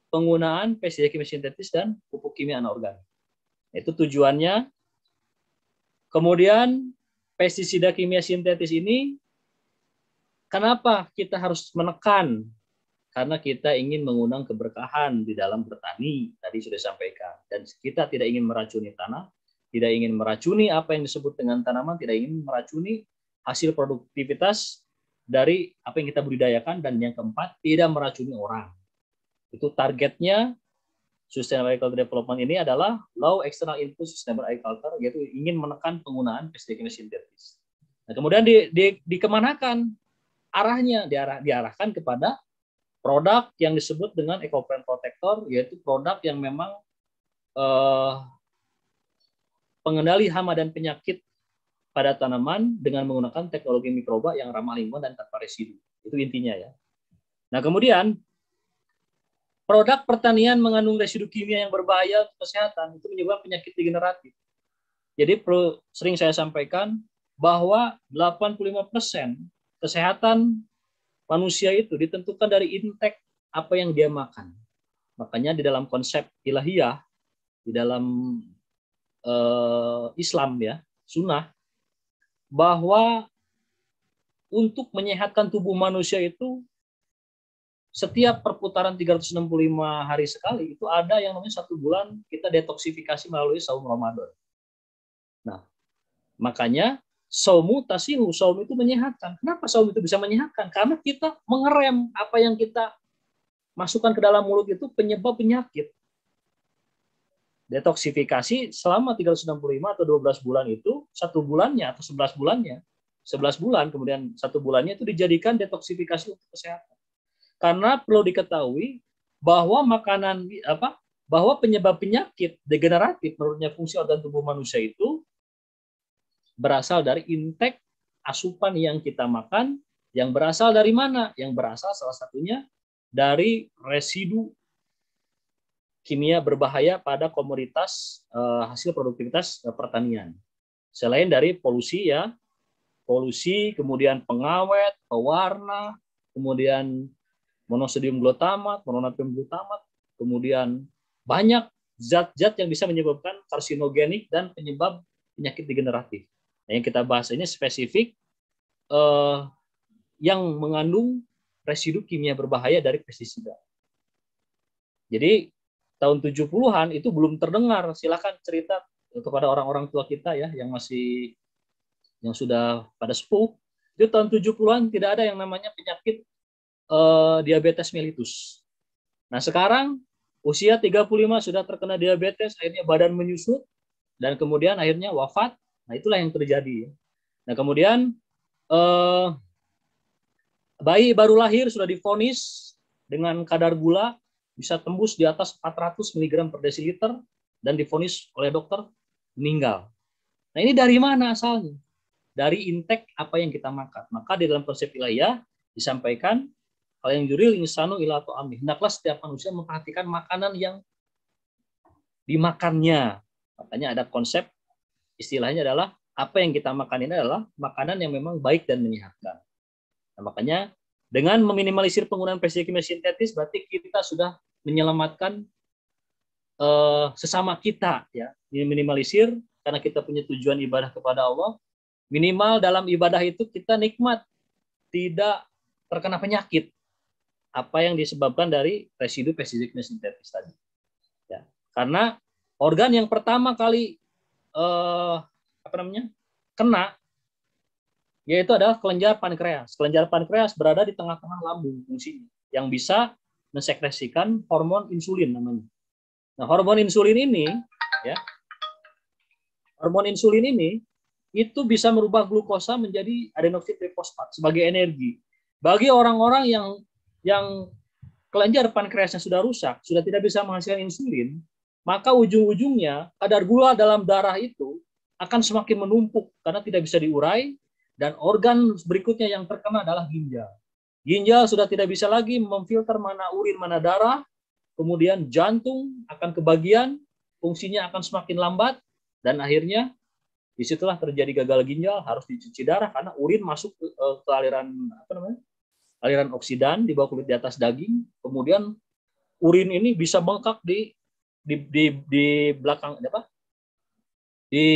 penggunaan pestisida kimia sintetis dan pupuk kimia anorganik. Itu tujuannya. Kemudian pestisida kimia sintetis ini kenapa kita harus menekan? Karena kita ingin mengundang keberkahan di dalam bertani, tadi sudah sampaikan. Dan kita tidak ingin meracuni tanah, tidak ingin meracuni apa yang disebut dengan tanaman, tidak ingin meracuni hasil produktivitas dari apa yang kita budidayakan, dan yang keempat, tidak meracuni orang. Itu targetnya Sustainable Agriculture Development ini adalah low external input sustainable agriculture, yaitu ingin menekan penggunaan pestisida kimia sintetis. Nah, kemudian dikemanakan arahnya? Diarahkan kepada produk yang disebut dengan eco-friendly protector, yaitu produk yang memang pengendali hama dan penyakit pada tanaman dengan menggunakan teknologi mikroba yang ramah lingkungan dan tanpa residu. Itu intinya ya. Nah, kemudian produk pertanian mengandung residu kimia yang berbahaya untuk kesehatan, itu menyebabkan penyakit degeneratif. Jadi sering saya sampaikan bahwa 85% kesehatan manusia itu ditentukan dari intake apa yang dia makan. Makanya di dalam konsep ilahiyah, di dalam Islam ya, sunnah, bahwa untuk menyehatkan tubuh manusia itu setiap perputaran 365 hari sekali itu ada yang namanya 1 bulan kita detoksifikasi melalui saum Ramadan. Nah, makanya saumu tasihu, saum itu menyehatkan. Kenapa saum itu bisa menyehatkan? Karena kita mengerem apa yang kita masukkan ke dalam mulut itu penyebab penyakit. Detoksifikasi selama 365 atau 12 bulan itu 1 bulannya atau 11 bulannya. 11 bulan, kemudian 1 bulannya itu dijadikan detoksifikasi untuk kesehatan. Karena perlu diketahui bahwa bahwa penyebab penyakit degeneratif menurutnya fungsi organ tubuh manusia itu berasal dari intake asupan yang kita makan, yang berasal dari mana? Yang berasal salah satunya dari residu kimia berbahaya pada komoditas hasil produktivitas pertanian. Selain dari polusi ya, polusi, kemudian pengawet, pewarna, kemudian monosodium glutamat, mononatrium glutamat, kemudian banyak zat-zat yang bisa menyebabkan karsinogenik dan penyebab penyakit degeneratif. Nah, yang kita bahas ini spesifik yang mengandung residu kimia berbahaya dari pestisida. Jadi tahun 70-an itu belum terdengar. Silakan cerita kepada orang-orang tua kita ya yang sudah pada sepuh. Itu tahun 70-an tidak ada yang namanya penyakit diabetes mellitus. Nah, sekarang usia 35 sudah terkena diabetes, akhirnya badan menyusut dan kemudian akhirnya wafat. Nah, itulah yang terjadi. Nah, kemudian bayi baru lahir sudah divonis dengan kadar gula bisa tembus di atas 400 mg per desiliter dan divonis oleh dokter meninggal. Nah, ini dari mana asalnya? Dari intake apa yang kita makan. Maka di dalam konsep ilahiyah disampaikan hal yang juril insanu ila ta'amih. Hendaklah setiap manusia memperhatikan makanan yang dimakannya. Makanya ada konsep istilahnya adalah apa yang kita makan ini adalah makanan yang memang baik dan menyehatkan. Nah, makanya dengan meminimalisir penggunaan pestisida kimia sintetis berarti kita sudah menyelamatkan sesama kita, ya. Minimalisir karena kita punya tujuan ibadah kepada Allah. Minimal dalam ibadah itu kita nikmat, tidak terkena penyakit apa yang disebabkan dari residu pestisida kimia sintetis tadi. Ya. Karena organ yang pertama kali kena yaitu adalah kelenjar pankreas. Kelenjar pankreas berada di tengah-tengah lambung fungsinya yang bisa mensekresikan hormon insulin namanya. Nah, hormon insulin ini, ya, hormon insulin ini itu bisa merubah glukosa menjadi adenosin trifosfat sebagai energi. Bagi orang-orang yang kelenjar pankreasnya sudah rusak, sudah tidak bisa menghasilkan insulin, maka ujung-ujungnya kadar gula dalam darah itu akan semakin menumpuk karena tidak bisa diurai, dan organ berikutnya yang terkena adalah ginjal. Ginjal sudah tidak bisa lagi memfilter mana urin, mana darah, kemudian jantung akan kebagian, fungsinya akan semakin lambat, dan akhirnya disitulah terjadi gagal ginjal, harus dicuci darah karena urin masuk ke aliran aliran oksidan di bawah kulit di atas daging, kemudian urin ini bisa bengkak di belakang di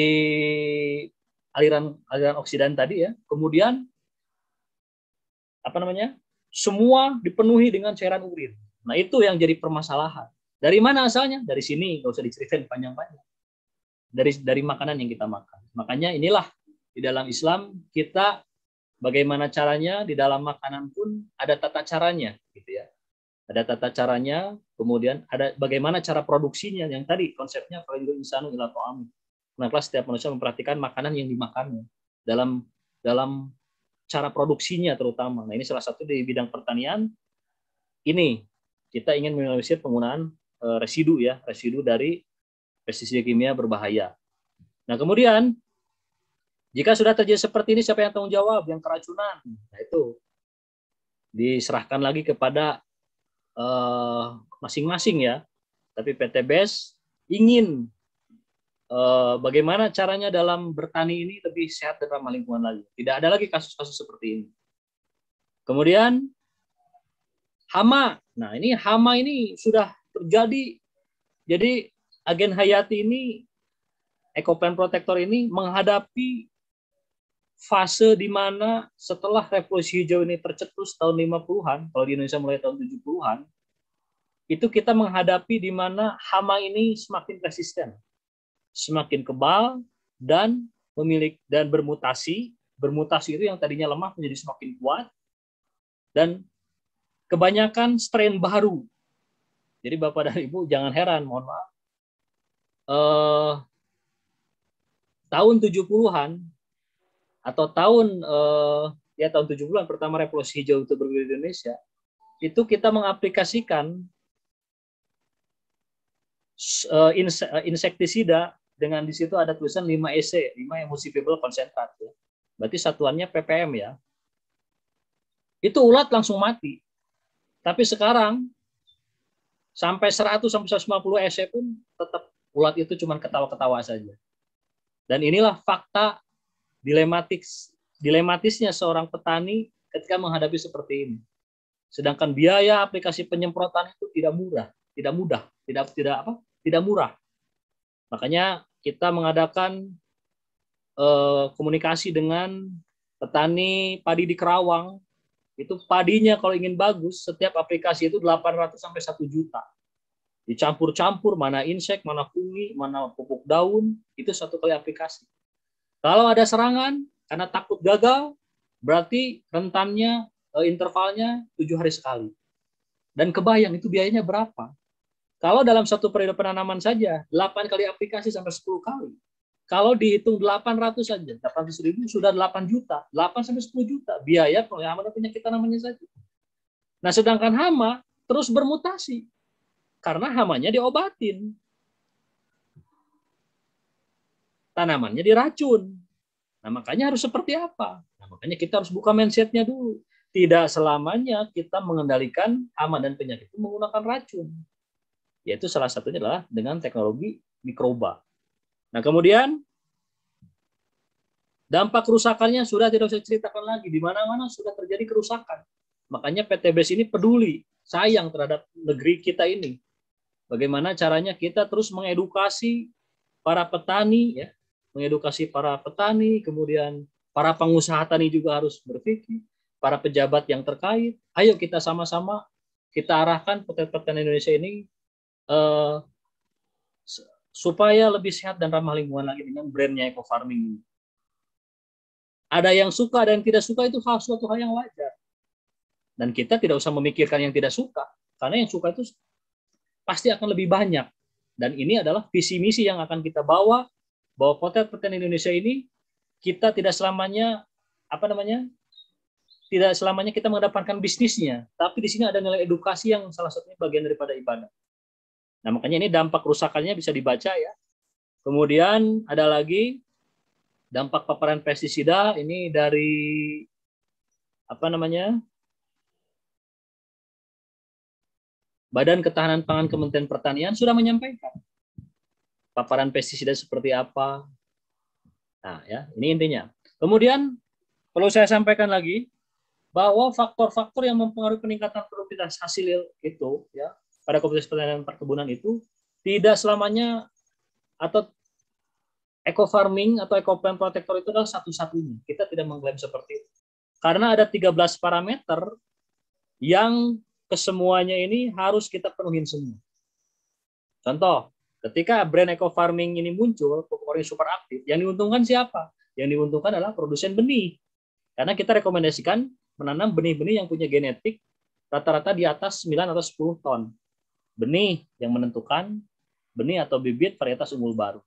aliran oksidan tadi, ya. Kemudian semua dipenuhi dengan cairan urin. Nah, itu yang jadi permasalahan. Dari mana asalnya? Dari sini, nggak usah diceritain panjang-panjang. Dari makanan yang kita makan. Makanya inilah di dalam Islam kita bagaimana caranya, di dalam makanan pun ada tata caranya, gitu ya. Ada tata caranya, kemudian ada bagaimana cara produksinya, yang tadi konsepnya falilul insanu ila ta'ami. Maka setiap manusia memperhatikan makanan yang dimakannya dalam cara produksinya terutama. Nah, ini salah satu di bidang pertanian. Ini kita ingin meminimalisir penggunaan residu dari pestisida kimia berbahaya. Nah, kemudian jika sudah terjadi seperti ini, siapa yang tanggung jawab? Yang keracunan. Nah, itu diserahkan lagi kepada masing-masing, ya. Tapi PT BES ingin bagaimana caranya dalam bertani ini lebih sehat dan ramah lingkungan lagi. Tidak ada lagi kasus-kasus seperti ini. Kemudian hama. Nah, ini hama ini sudah terjadi. Jadi agen hayati ini, Ecoplant Protector ini menghadapi fase di mana setelah revolusi hijau ini tercetus tahun 50-an, kalau di Indonesia mulai tahun 70-an, itu kita menghadapi di mana hama ini semakin resisten, semakin kebal, dan bermutasi. Bermutasi itu yang tadinya lemah menjadi semakin kuat, dan kebanyakan strain baru. Jadi Bapak dan Ibu jangan heran, mohon maaf. Tahun 70-an atau tahun 70-an pertama revolusi hijau itu bergulir di Indonesia, itu kita mengaplikasikan insektisida dengan di situ ada tulisan 5 EC, 5 emulsifiable concentrat, ya. Berarti satuannya ppm, ya. Itu ulat langsung mati. Tapi sekarang sampai 100 sampai 150 EC pun tetap ulat itu cuma ketawa-ketawa saja. Dan inilah fakta dilematisnya seorang petani ketika menghadapi seperti ini. Sedangkan biaya aplikasi penyemprotan itu tidak murah. Makanya kita mengadakan komunikasi dengan petani padi di Kerawang. Itu padinya kalau ingin bagus, setiap aplikasi itu 800 sampai 1 juta. Dicampur-campur mana insek, mana fungi, mana pupuk daun, itu 1 kali aplikasi. Kalau ada serangan karena takut gagal, berarti rentannya, intervalnya 7 hari sekali. Dan kebayang itu biayanya berapa? Kalau dalam satu periode penanaman saja, 8 kali aplikasi sampai 10 kali. Kalau dihitung 800 saja, 800.000 sudah 8 juta, 8 sampai 10 juta biaya pengamatan penyakit tanamannya saja. Nah, sedangkan hama terus bermutasi karena hamanya diobatin, tanamannya diracun. Nah, makanya harus seperti apa? Nah, makanya kita harus buka mindset-nya dulu. Tidak selamanya kita mengendalikan hama dan penyakit itu menggunakan racun. Yaitu salah satunya adalah dengan teknologi mikroba. Nah, kemudian Dampak kerusakannya sudah tidak usah ceritakan lagi, di mana-mana sudah terjadi kerusakan. Makanya PT BES ini peduli, sayang terhadap negeri kita ini. Bagaimana caranya kita terus mengedukasi para petani, ya, mengedukasi para petani, kemudian para pengusaha tani juga harus berpikir, para pejabat yang terkait, ayo kita sama-sama kita arahkan petani Indonesia ini supaya lebih sehat dan ramah lingkungan lagi dengan brandnya eco farming ini. Ada yang suka, ada yang tidak suka, itu suatu hal yang wajar. Dan kita tidak usah memikirkan yang tidak suka, karena yang suka itu pasti akan lebih banyak. Dan ini adalah visi misi yang akan kita bawa, bahwa potret petani Indonesia ini kita tidak selamanya tidak selamanya kita mengedepankan bisnisnya, tapi di sini ada nilai edukasi yang salah satunya bagian daripada ibadah. Nah, makanya ini dampak kerusakannya bisa dibaca ya. Kemudian ada lagi dampak paparan pestisida, ini dari Badan Ketahanan Pangan Kementerian Pertanian sudah menyampaikan paparan pestisida seperti apa. Nah, ya, ini intinya. Kemudian perlu saya sampaikan lagi bahwa faktor-faktor yang mempengaruhi peningkatan produktivitas hasil itu, ya, pada komoditas pertanian dan perkebunan itu tidak selamanya, atau eco farming atau eco plant protector itu adalah satu-satunya. Kita tidak mengklaim seperti itu. Karena ada 13 parameter yang kesemuanya ini harus kita penuhin semua. Contoh, ketika brand eco farming ini muncul, pupuk organik super aktif, yang diuntungkan siapa? Yang diuntungkan adalah produsen benih. Karena kita rekomendasikan menanam benih-benih yang punya genetik rata-rata di atas 9 atau 10 ton. Benih yang menentukan, benih atau bibit varietas unggul baru.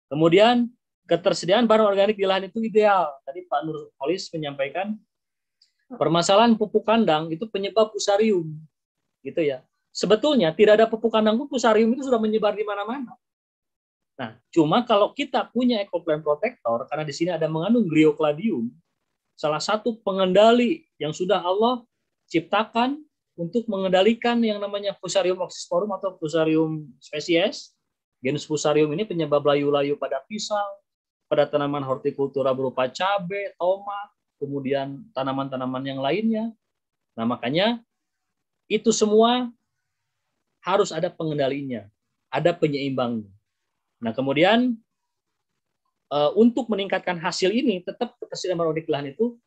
Kemudian, ketersediaan bahan organik di lahan itu ideal. Tadi Pak Nurholis menyampaikan, permasalahan pupuk kandang itu penyebab fusarium, gitu ya. Sebetulnya tidak ada pupuk kandang pun fusarium itu sudah menyebar di mana-mana. Nah, cuma kalau kita punya eco plant protector, karena di sini ada mengandung Griocladium, salah satu pengendali yang sudah Allah ciptakan untuk mengendalikan yang namanya Fusarium oxysporum atau Fusarium species. Genus Fusarium ini penyebab layu-layu pada pisang, pada tanaman hortikultura berupa cabai, tomat, kemudian tanaman-tanaman yang lainnya. Nah, makanya itu semua harus ada pengendalinya, ada penyeimbangnya. Nah, kemudian untuk meningkatkan hasil ini, tetap ketersediaan bahan organik lahan itu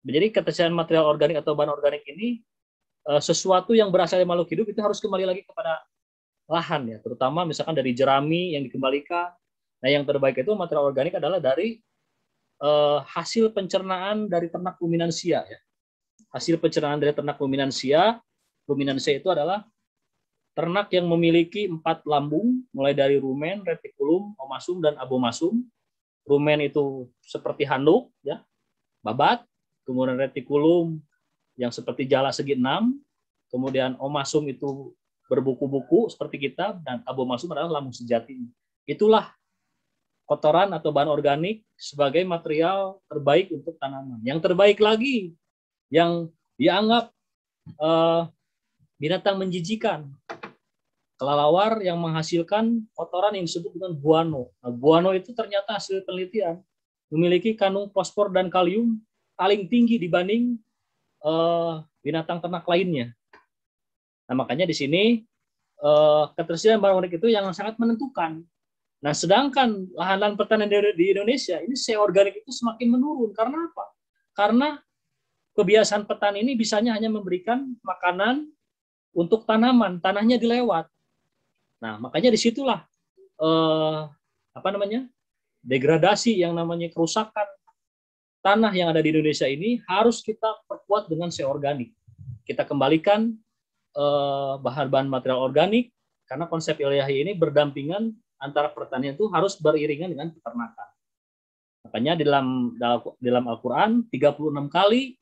menjadi ketersediaan material organik atau bahan organik ini sesuatu yang berasal dari makhluk hidup itu harus kembali lagi kepada lahan ya, terutama misalkan dari jerami yang dikembalikan. Nah, yang terbaik itu material organik adalah dari hasil pencernaan dari ternak ruminansia ya. Hasil pencernaan dari ternak ruminansia itu adalah ternak yang memiliki 4 lambung, mulai dari rumen, retikulum, omasum, dan abomasum. Rumen itu seperti handuk, ya, babat. Kemudian retikulum yang seperti jala segi 6. Kemudian omasum itu berbuku-buku seperti kita, dan abomasum adalah lambung sejati. Itulah kotoran atau bahan organik sebagai material terbaik untuk tanaman. Yang terbaik lagi, yang dianggap binatang menjijikan, kelelawar yang menghasilkan kotoran yang disebut dengan guano. Nah, guano itu ternyata hasil penelitian memiliki kandungan fosfor dan kalium paling tinggi dibanding binatang ternak lainnya. Nah, makanya di sini ketersediaan bahan organik itu yang sangat menentukan. Nah, sedangkan lahan-lahan pertanian di Indonesia ini CO organik itu semakin menurun. Karena apa? Karena kebiasaan petani ini bisanya hanya memberikan makanan untuk tanaman, tanahnya dilewat. Nah, makanya disitulah degradasi yang namanya kerusakan tanah yang ada di Indonesia ini harus kita perkuat dengan CO organik. Kita kembalikan bahan-bahan material organik, karena konsep ilahi ini berdampingan antara pertanian itu harus beriringan dengan peternakan. Makanya dalam Al-Quran 36 kali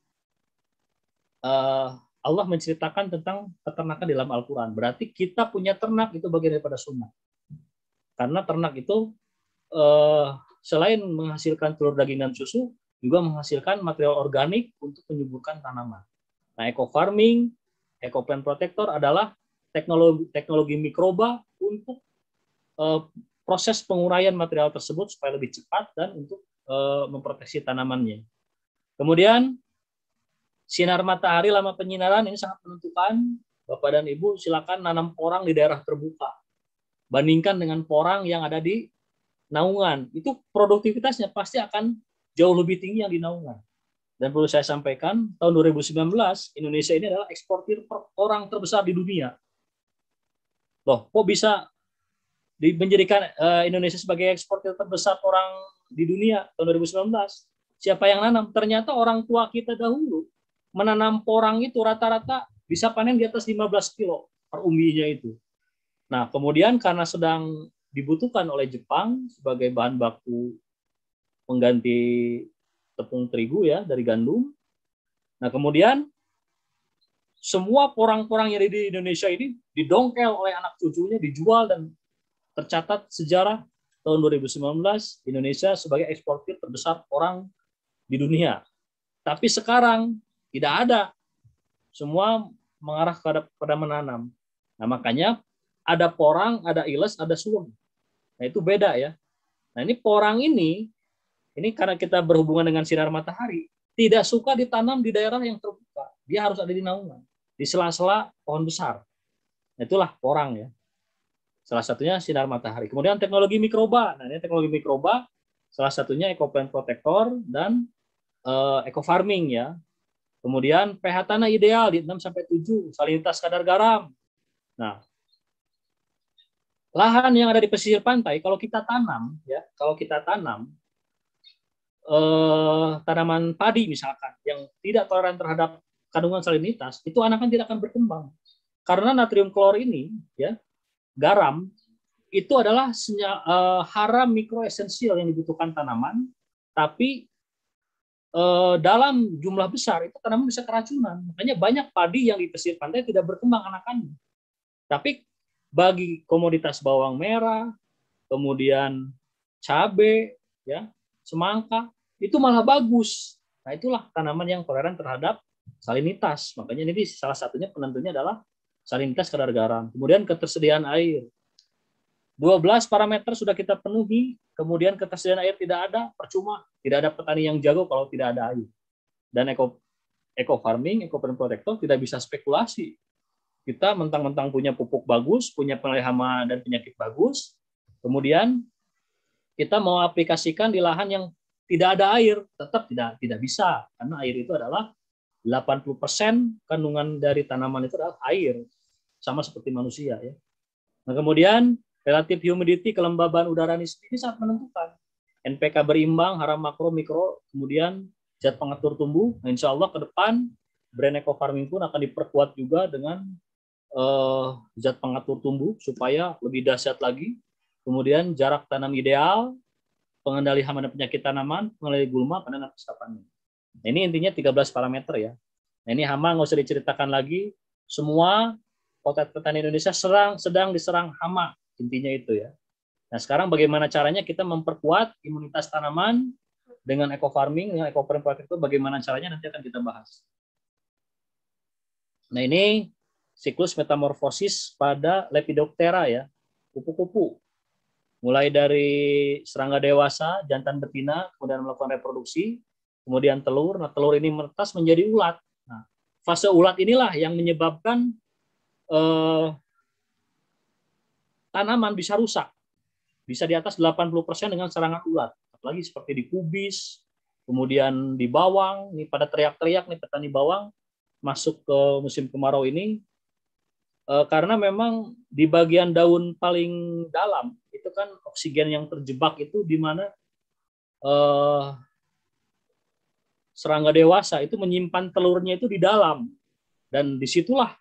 Allah menceritakan tentang peternakan dalam Al-Quran. Berarti kita punya ternak itu bagian daripada sunnah. Karena ternak itu selain menghasilkan telur, daging, dan susu, juga menghasilkan material organik untuk menyuburkan tanaman. Nah, eco farming, eco plant protector adalah teknologi mikroba untuk proses penguraian material tersebut supaya lebih cepat dan untuk memproteksi tanamannya. Kemudian sinar matahari, lama penyinaran ini sangat menentukan. Bapak dan Ibu silakan nanam porang di daerah terbuka. Bandingkan dengan porang yang ada di naungan. Itu produktivitasnya pasti akan jauh lebih tinggi yang di naungan. Dan perlu saya sampaikan, tahun 2019 Indonesia ini adalah eksportir porang terbesar di dunia. Loh, kok bisa menjadikan Indonesia sebagai eksportir terbesar porang di dunia tahun 2019? Siapa yang nanam? Ternyata orang tua kita dahulu menanam porang itu rata-rata bisa panen di atas 15 kilo per umbinya itu. Nah, kemudian karena sedang dibutuhkan oleh Jepang sebagai bahan baku pengganti tepung terigu ya dari gandum. Nah, kemudian semua porang-porang yang ada di Indonesia ini didongkel oleh anak cucunya, dijual, dan tercatat sejarah tahun 2019 Indonesia sebagai eksportir terbesar porang di dunia. Tapi sekarang tidak ada. Semua mengarah kepada menanam. Nah, makanya ada porang, ada iles, ada suweng. Nah, itu beda ya. Nah, ini porang ini karena kita berhubungan dengan sinar matahari, tidak suka ditanam di daerah yang terbuka. Dia harus ada di naungan, di sela-sela pohon besar. Nah, itulah porang ya. Salah satunya sinar matahari. Kemudian teknologi mikroba. Nah, ini teknologi mikroba, salah satunya ekoplant protector dan eco farming ya. Kemudian pH tanah ideal di 6-7, salinitas kadar garam. Nah, lahan yang ada di pesisir pantai kalau kita tanam tanaman padi misalkan yang tidak toleran terhadap kandungan salinitas, itu anakan tidak akan berkembang. Karena natrium klor ini ya, garam itu adalah hara mikroesensial yang dibutuhkan tanaman, tapi dalam jumlah besar itu tanaman bisa keracunan. Makanya banyak padi yang di pesisir pantai tidak berkembang anakannya. Tapi bagi komoditas bawang merah, kemudian cabai, ya, semangka, itu malah bagus. Nah, itulah tanaman yang toleran terhadap salinitas. Makanya ini salah satunya penentunya adalah salinitas kadar garam. Kemudian ketersediaan air. 12 parameter sudah kita penuhi, kemudian ketersediaan air tidak ada, percuma. Tidak ada petani yang jago kalau tidak ada air. Dan eco farming, eco protector tidak bisa spekulasi. Kita mentang-mentang punya pupuk bagus, punya pengendali hama dan penyakit bagus, kemudian kita mau aplikasikan di lahan yang tidak ada air, tetap tidak bisa, karena air itu adalah 80% kandungan dari tanaman itu adalah air, sama seperti manusia ya. Nah, kemudian relatif humidity, kelembaban udara nisbi ini sangat menentukan. NPK berimbang, hara makro, mikro, kemudian zat pengatur tumbuh. Nah, insya Allah ke depan brand eco farming pun akan diperkuat juga dengan zat pengatur tumbuh supaya lebih dahsyat lagi. Kemudian jarak tanam ideal, pengendali hama dan penyakit tanaman, pengendali gulma, panen dan panen. Nah, ini intinya 13 parameter ya. Nah, ini hama nggak usah diceritakan lagi. Semua petani Indonesia sedang diserang hama, intinya itu ya. Nah, sekarang bagaimana caranya kita memperkuat imunitas tanaman dengan eco farming, dengan eco protector, bagaimana caranya nanti akan kita bahas. Nah, ini siklus metamorfosis pada Lepidoptera ya, kupu-kupu. Mulai dari serangga dewasa, jantan betina, kemudian melakukan reproduksi, kemudian telur. Nah, telur ini menetas menjadi ulat. Nah, fase ulat inilah yang menyebabkan tanaman bisa rusak. Bisa di atas 80% dengan serangan ulat. Apalagi seperti di kubis, kemudian di bawang. Ini pada teriak-teriak nih petani bawang masuk ke musim kemarau ini. Karena memang di bagian daun paling dalam itu kan oksigen yang terjebak itu di mana serangga dewasa itu menyimpan telurnya itu di dalam, dan disitulah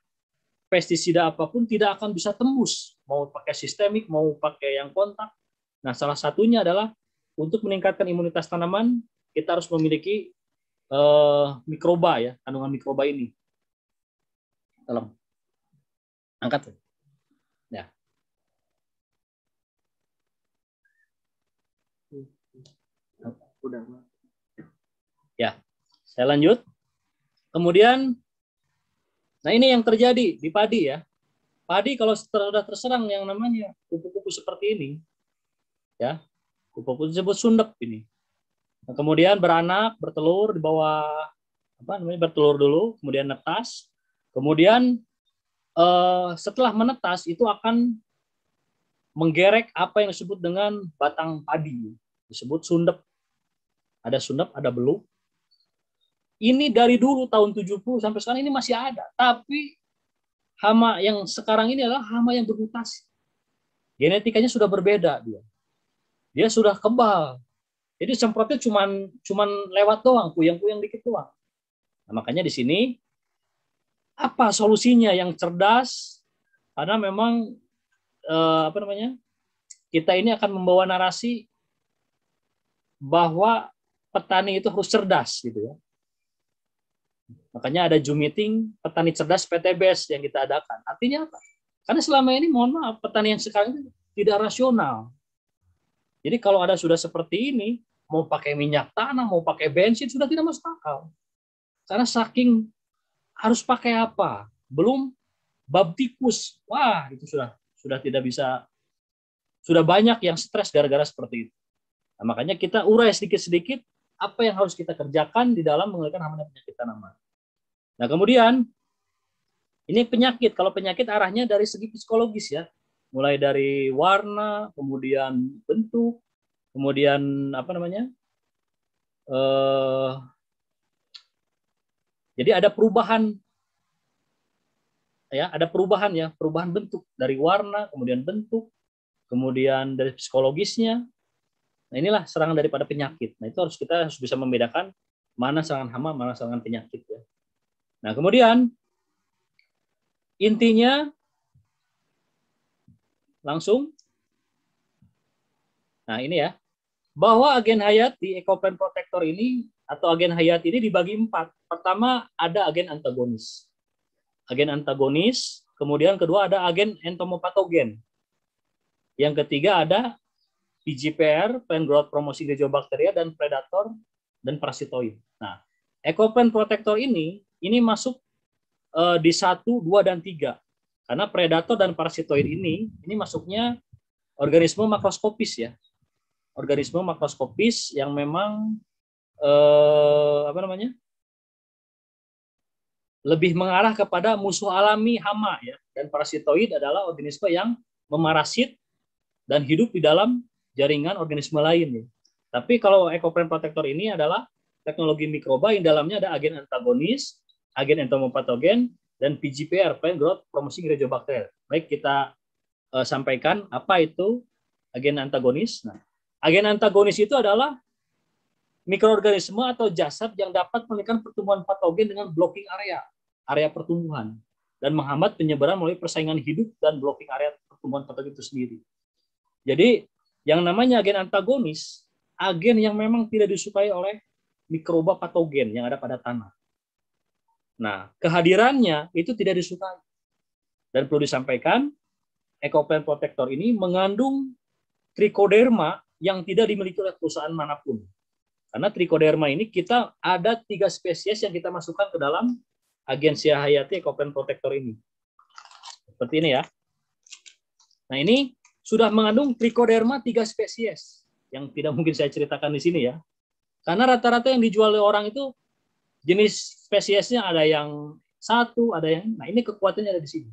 pestisida apapun tidak akan bisa tembus, mau pakai sistemik mau pakai yang kontak. Nah, salah satunya adalah untuk meningkatkan imunitas tanaman kita harus memiliki mikroba ya, kandungan mikroba ini. Tolong angkat ya. Ya, saya lanjut. Kemudian, nah ini yang terjadi di padi ya. Padi kalau sudah terserang yang namanya kupu-kupu seperti ini, ya, kupu-kupu disebut sundep ini. Nah, kemudian beranak, bertelur di bawah bertelur dulu, kemudian netas. Kemudian setelah menetas itu akan menggerek apa yang disebut dengan batang padi, disebut sundep. Ada sundep, ada beluk. Ini dari dulu tahun 70 sampai sekarang ini masih ada. Tapi hama yang sekarang ini adalah hama yang bermutasi. Genetikanya sudah berbeda dia. Dia sudah kebal. Jadi semprotnya cuman lewat doang, kuyang-kuyang dikit doang. Nah, makanya di sini apa solusinya yang cerdas? Karena memang kita ini akan membawa narasi bahwa petani itu harus cerdas gitu ya. Makanya ada Zoom meeting petani cerdas PTBS yang kita adakan. Artinya apa? Karena selama ini mohon maaf petani yang sekarang itu tidak rasional. Jadi kalau ada sudah seperti ini, mau pakai minyak tanah, mau pakai bensin sudah tidak masuk akal. Karena saking harus pakai apa? Belum bab tikus. Wah, itu sudah tidak bisa, sudah banyak yang stres gara-gara seperti itu. Nah, makanya kita urai sedikit-sedikit apa yang harus kita kerjakan di dalam mengendalikan hama dan penyakit tanaman. Nah, kemudian ini penyakit. Kalau penyakit arahnya dari segi psikologis ya. Mulai dari warna, kemudian bentuk, kemudian jadi ada perubahan ya, perubahan bentuk dari warna, kemudian bentuk, kemudian dari psikologisnya. Nah, inilah serangan daripada penyakit. Nah, itu kita harus bisa membedakan mana serangan hama, mana serangan penyakit ya. Nah, kemudian intinya langsung. Nah, ini ya. Bahwa agen hayati Ecoplant Protector ini atau agen hayati ini dibagi 4. Pertama ada agen antagonis. Agen antagonis, kemudian kedua ada agen entomopatogen. Yang ketiga ada PGPR, plant growth promoting Rhizobacteria, dan predator dan parasitoid. Nah, Ecoplant Protector ini masuk di 1, 2, dan 3. Karena predator dan parasitoid ini masuknya organisme makroskopis ya. Organisme makroskopis yang memang lebih mengarah kepada musuh alami hama ya. Dan parasitoid adalah organisme yang memarasit dan hidup di dalam jaringan organisme lain ya. Tapi kalau Ecoplant Protector ini adalah teknologi mikroba yang dalamnya ada agen antagonis, agen entomopatogen, dan PGPR, plant growth promoting Rhizobacteria. Baik, kita sampaikan apa itu agen antagonis. Nah, agen antagonis itu adalah mikroorganisme atau jasad yang dapat menekan pertumbuhan patogen dengan blocking area pertumbuhan, dan menghambat penyebaran melalui persaingan hidup dan blocking area pertumbuhan patogen itu sendiri. Jadi, yang namanya agen antagonis, agen yang memang tidak disukai oleh mikroba patogen yang ada pada tanah. Nah, kehadirannya itu tidak disukai. Dan perlu disampaikan, Ecoplant Protector ini mengandung trichoderma yang tidak dimiliki oleh perusahaan manapun. Karena trichoderma ini kita ada 3 spesies yang kita masukkan ke dalam agensia hayati Ecoplant Protector ini. Seperti ini ya. Nah, ini sudah mengandung trichoderma 3 spesies yang tidak mungkin saya ceritakan di sini ya. Karena rata-rata yang dijual oleh orang itu jenis spesiesnya ada yang 1, ada yang, nah ini kekuatannya ada di sini.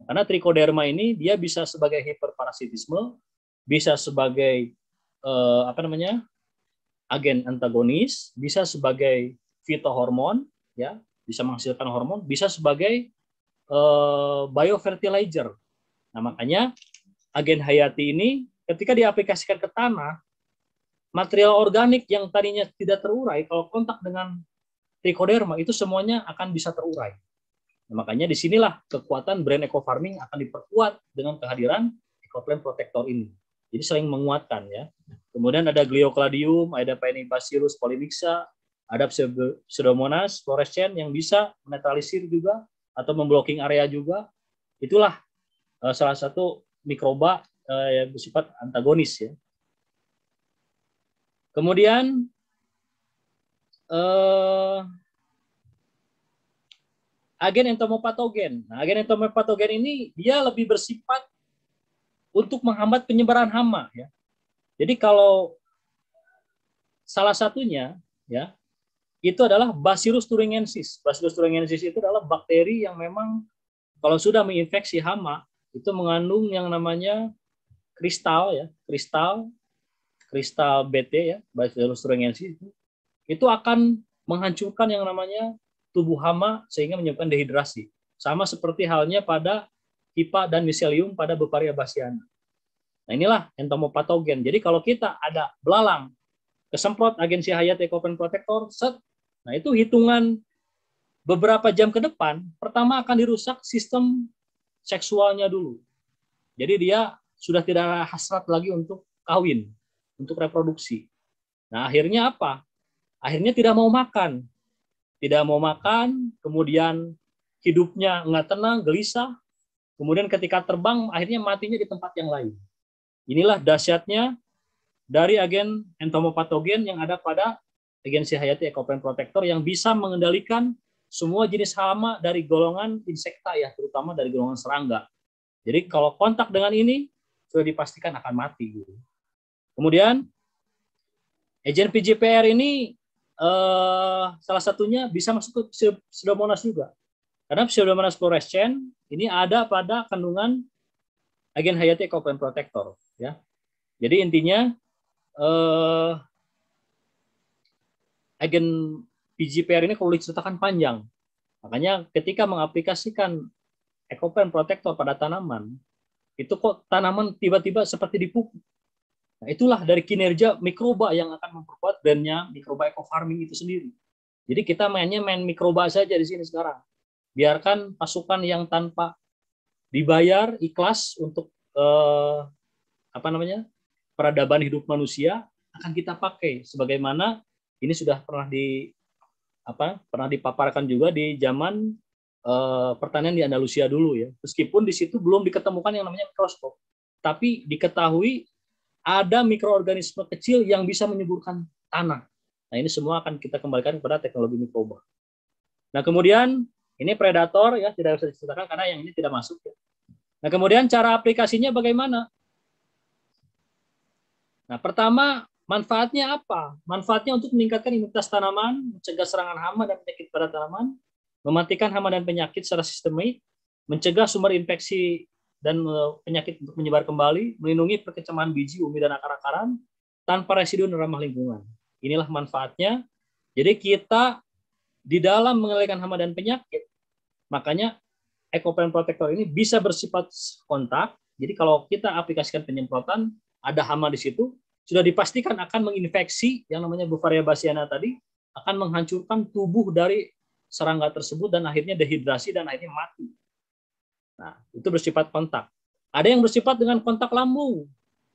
Karena trichoderma ini dia bisa sebagai hiperparasitisme, bisa sebagai agen antagonis, bisa sebagai fitohormon, ya, bisa menghasilkan hormon, bisa sebagai biofertilizer. Nah, makanya agen hayati ini ketika diaplikasikan ke tanah, material organik yang tadinya tidak terurai, kalau kontak dengan trichoderma itu semuanya akan bisa terurai. Nah, makanya disinilah kekuatan brand eco farming akan diperkuat dengan kehadiran Ecoplant Protector ini. Jadi saling menguatkan ya. Kemudian ada Gliocladium, ada Paenibacillus polymixa, ada Pseudomonas fluorescens yang bisa menetralisir juga atau memblocking area juga. Itulah salah satu mikroba yang bersifat antagonis ya. Kemudian agen entomopatogen. Nah, agen entomopatogen ini dia lebih bersifat untuk menghambat penyebaran hama ya. Jadi kalau salah satunya ya itu adalah Bacillus thuringiensis. Bacillus thuringiensis itu adalah bakteri yang memang kalau sudah menginfeksi hama itu mengandung yang namanya kristal ya, kristal BT ya, Bacillus thuringiensis itu akan menghancurkan yang namanya tubuh hama sehingga menyebabkan dehidrasi. Sama seperti halnya pada Hipa dan Mycelium pada Befaria bassiana. Nah, inilah entomopatogen. Jadi kalau kita ada belalang kesemprot agensi hayati Ecopen Protector, set, nah itu hitungan beberapa jam ke depan, pertama akan dirusak sistem seksualnya dulu. Jadi dia sudah tidak hasrat lagi untuk kawin, untuk reproduksi. Nah akhirnya apa? Akhirnya tidak mau makan. Tidak mau makan, kemudian hidupnya nggak tenang, gelisah. Kemudian ketika terbang, akhirnya matinya di tempat yang lain. Inilah dahsyatnya dari agen entomopatogen yang ada pada agensi hayati Ecopen Protector yang bisa mengendalikan semua jenis hama dari golongan insekta ya, terutama dari golongan serangga. Jadi kalau kontak dengan ini sudah dipastikan akan mati. Kemudian agen PGPR ini salah satunya bisa masuk ke Pseudomonas juga. Karena Pseudomonas fluorescens ini ada pada kandungan agen hayati Ecopen Protector ya. Jadi intinya agen PGPR ini kalau diceritakan panjang. Makanya ketika mengaplikasikan Ecopen Protector pada tanaman, itu kok tanaman tiba-tiba seperti dipupuk. Nah, itulah dari kinerja mikroba yang akan memperkuat brandnya mikroba ecofarming itu sendiri. Jadi kita main mikroba saja di sini sekarang. Biarkan pasukan yang tanpa dibayar ikhlas untuk peradaban hidup manusia akan kita pakai sebagaimana ini sudah pernah dipaparkan juga di zaman pertanian di Andalusia dulu ya. Meskipun di situ belum diketemukan yang namanya mikroskop, tapi diketahui ada mikroorganisme kecil yang bisa menyuburkan tanah. Nah, ini semua akan kita kembalikan kepada teknologi mikroba. Nah, kemudian ini predator ya, tidak bisa diceritakan karena yang ini tidak masuk ya. Nah, kemudian cara aplikasinya bagaimana? Nah, pertama, manfaatnya apa? Manfaatnya untuk meningkatkan imunitas tanaman, mencegah serangan hama dan penyakit pada tanaman, mematikan hama dan penyakit secara sistemik, mencegah sumber infeksi dan penyakit untuk menyebar kembali, melindungi perkecambahan biji, umbi, dan akar-akaran, tanpa residu dan ramah lingkungan. Inilah manfaatnya. Jadi kita di dalam mengendalikan hama dan penyakit, makanya Ecopen Protector ini bisa bersifat kontak. Jadi kalau kita aplikasikan penyemprotan, ada hama di situ, sudah dipastikan akan menginfeksi yang namanya Befaria bassiana tadi, akan menghancurkan tubuh dari serangga tersebut dan akhirnya dehidrasi dan akhirnya mati. Nah, itu bersifat kontak. Ada yang bersifat dengan kontak lambung.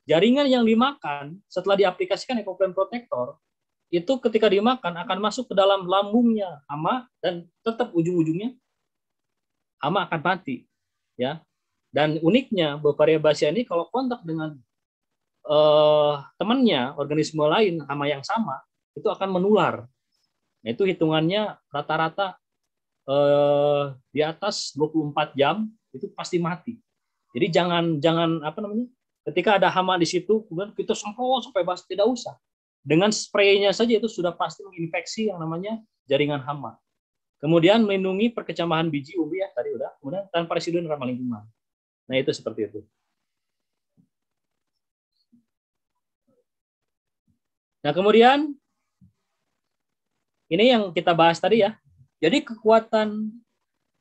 Jaringan yang dimakan setelah diaplikasikan Ecopen Protector, itu ketika dimakan akan masuk ke dalam lambungnya hama dan tetap ujung-ujungnya hama akan mati. Ya. Dan uniknya Befaria bassiana ini kalau kontak dengan temannya, organisme lain, hama yang sama, itu akan menular. Nah, itu hitungannya rata-rata di atas 24 jam itu pasti mati. Jadi jangan ketika ada hama di situ kemudian kita semprot sampai bas, tidak usah. Dengan spraynya saja itu sudah pasti menginfeksi yang namanya jaringan hama. Kemudian melindungi perkecambahan biji umbi ya tadi udah, kemudian tanpa residu dan ramah lingkungan. Nah, itu seperti itu. Nah, kemudian ini yang kita bahas tadi ya. Jadi kekuatan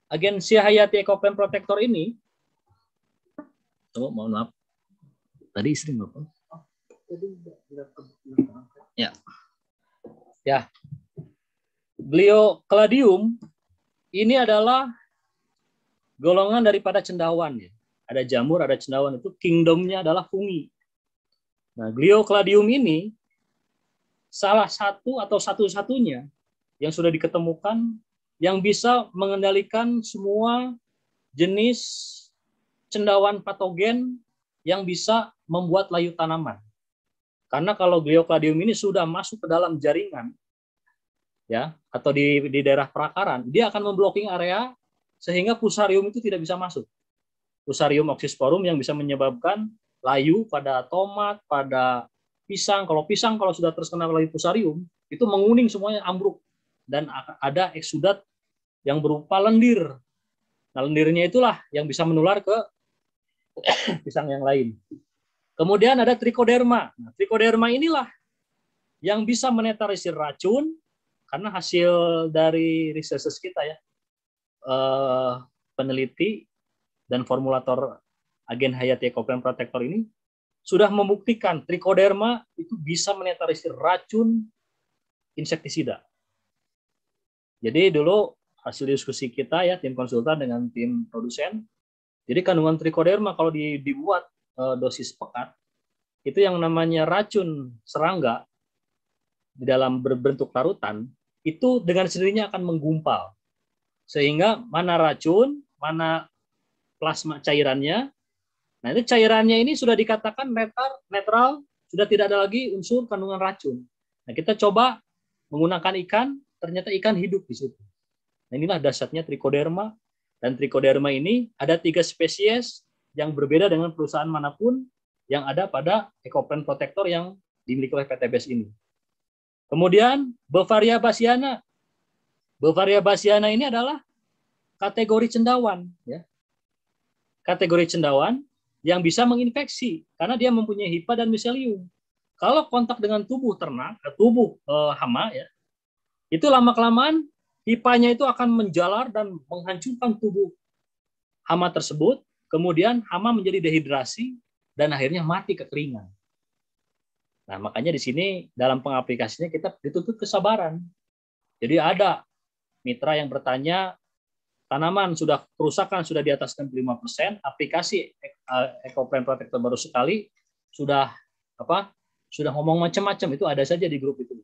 agensi hayati Ecopen Protector ini, mohon maaf, tadi istri apa? Ya, Gliocladium ini adalah golongan daripada cendawan ya. Ada jamur, ada cendawan, itu kingdomnya adalah fungi. Nah, Gliocladium ini salah satu atau satu-satunya yang sudah diketemukan yang bisa mengendalikan semua jenis cendawan patogen yang bisa membuat layu tanaman. Karena kalau Gliocladium ini sudah masuk ke dalam jaringan ya atau di daerah perakaran, dia akan memblocking area sehingga Fusarium itu tidak bisa masuk. Fusarium oxysporum yang bisa menyebabkan layu pada tomat, pada pisang. Kalau sudah terkena lagi fusarium, itu menguning semuanya, ambruk. Dan ada eksudat yang berupa lendir. Nah, lendirnya itulah yang bisa menular ke pisang yang lain. Kemudian ada trichoderma. Nah, trichoderma inilah yang bisa menetralisir racun, karena hasil dari research kita ya, peneliti dan formulator agen hayati Ecopen Protector ini sudah membuktikan trichoderma itu bisa menetralisir racun insektisida. Jadi dulu hasil diskusi kita ya, tim konsultan dengan tim produsen, jadi kandungan trichoderma kalau dibuat dosis pekat, itu yang namanya racun serangga di dalam berbentuk larutan, itu dengan sendirinya akan menggumpal. Sehingga mana racun, mana plasma cairannya, nah itu cairannya ini sudah dikatakan netral, sudah tidak ada lagi unsur kandungan racun. Nah kita coba menggunakan ikan, ternyata ikan hidup di situ. Nah inilah dasarnya trichoderma, dan trichoderma ini ada 3 spesies yang berbeda dengan perusahaan manapun yang ada pada Ecopen Protector yang dimiliki oleh PTBS ini. Kemudian Beauvaria bassiana. Beauvaria bassiana ini adalah kategori cendawan, ya. Kategori cendawan yang bisa menginfeksi karena dia mempunyai HIPA dan miselium. Kalau kontak dengan tubuh ternak, tubuh hama ya, itu lama-kelamaan HIPA-nya itu akan menjalar dan menghancurkan tubuh hama tersebut, kemudian hama menjadi dehidrasi dan akhirnya mati kekeringan. Nah, makanya di sini dalam pengaplikasinya kita dituntut kesabaran. Jadi ada mitra yang bertanya, tanaman sudah kerusakan sudah di atas 65%, aplikasi Ecopen Protector baru sekali sudah ngomong macam-macam, itu ada saja di grup itu.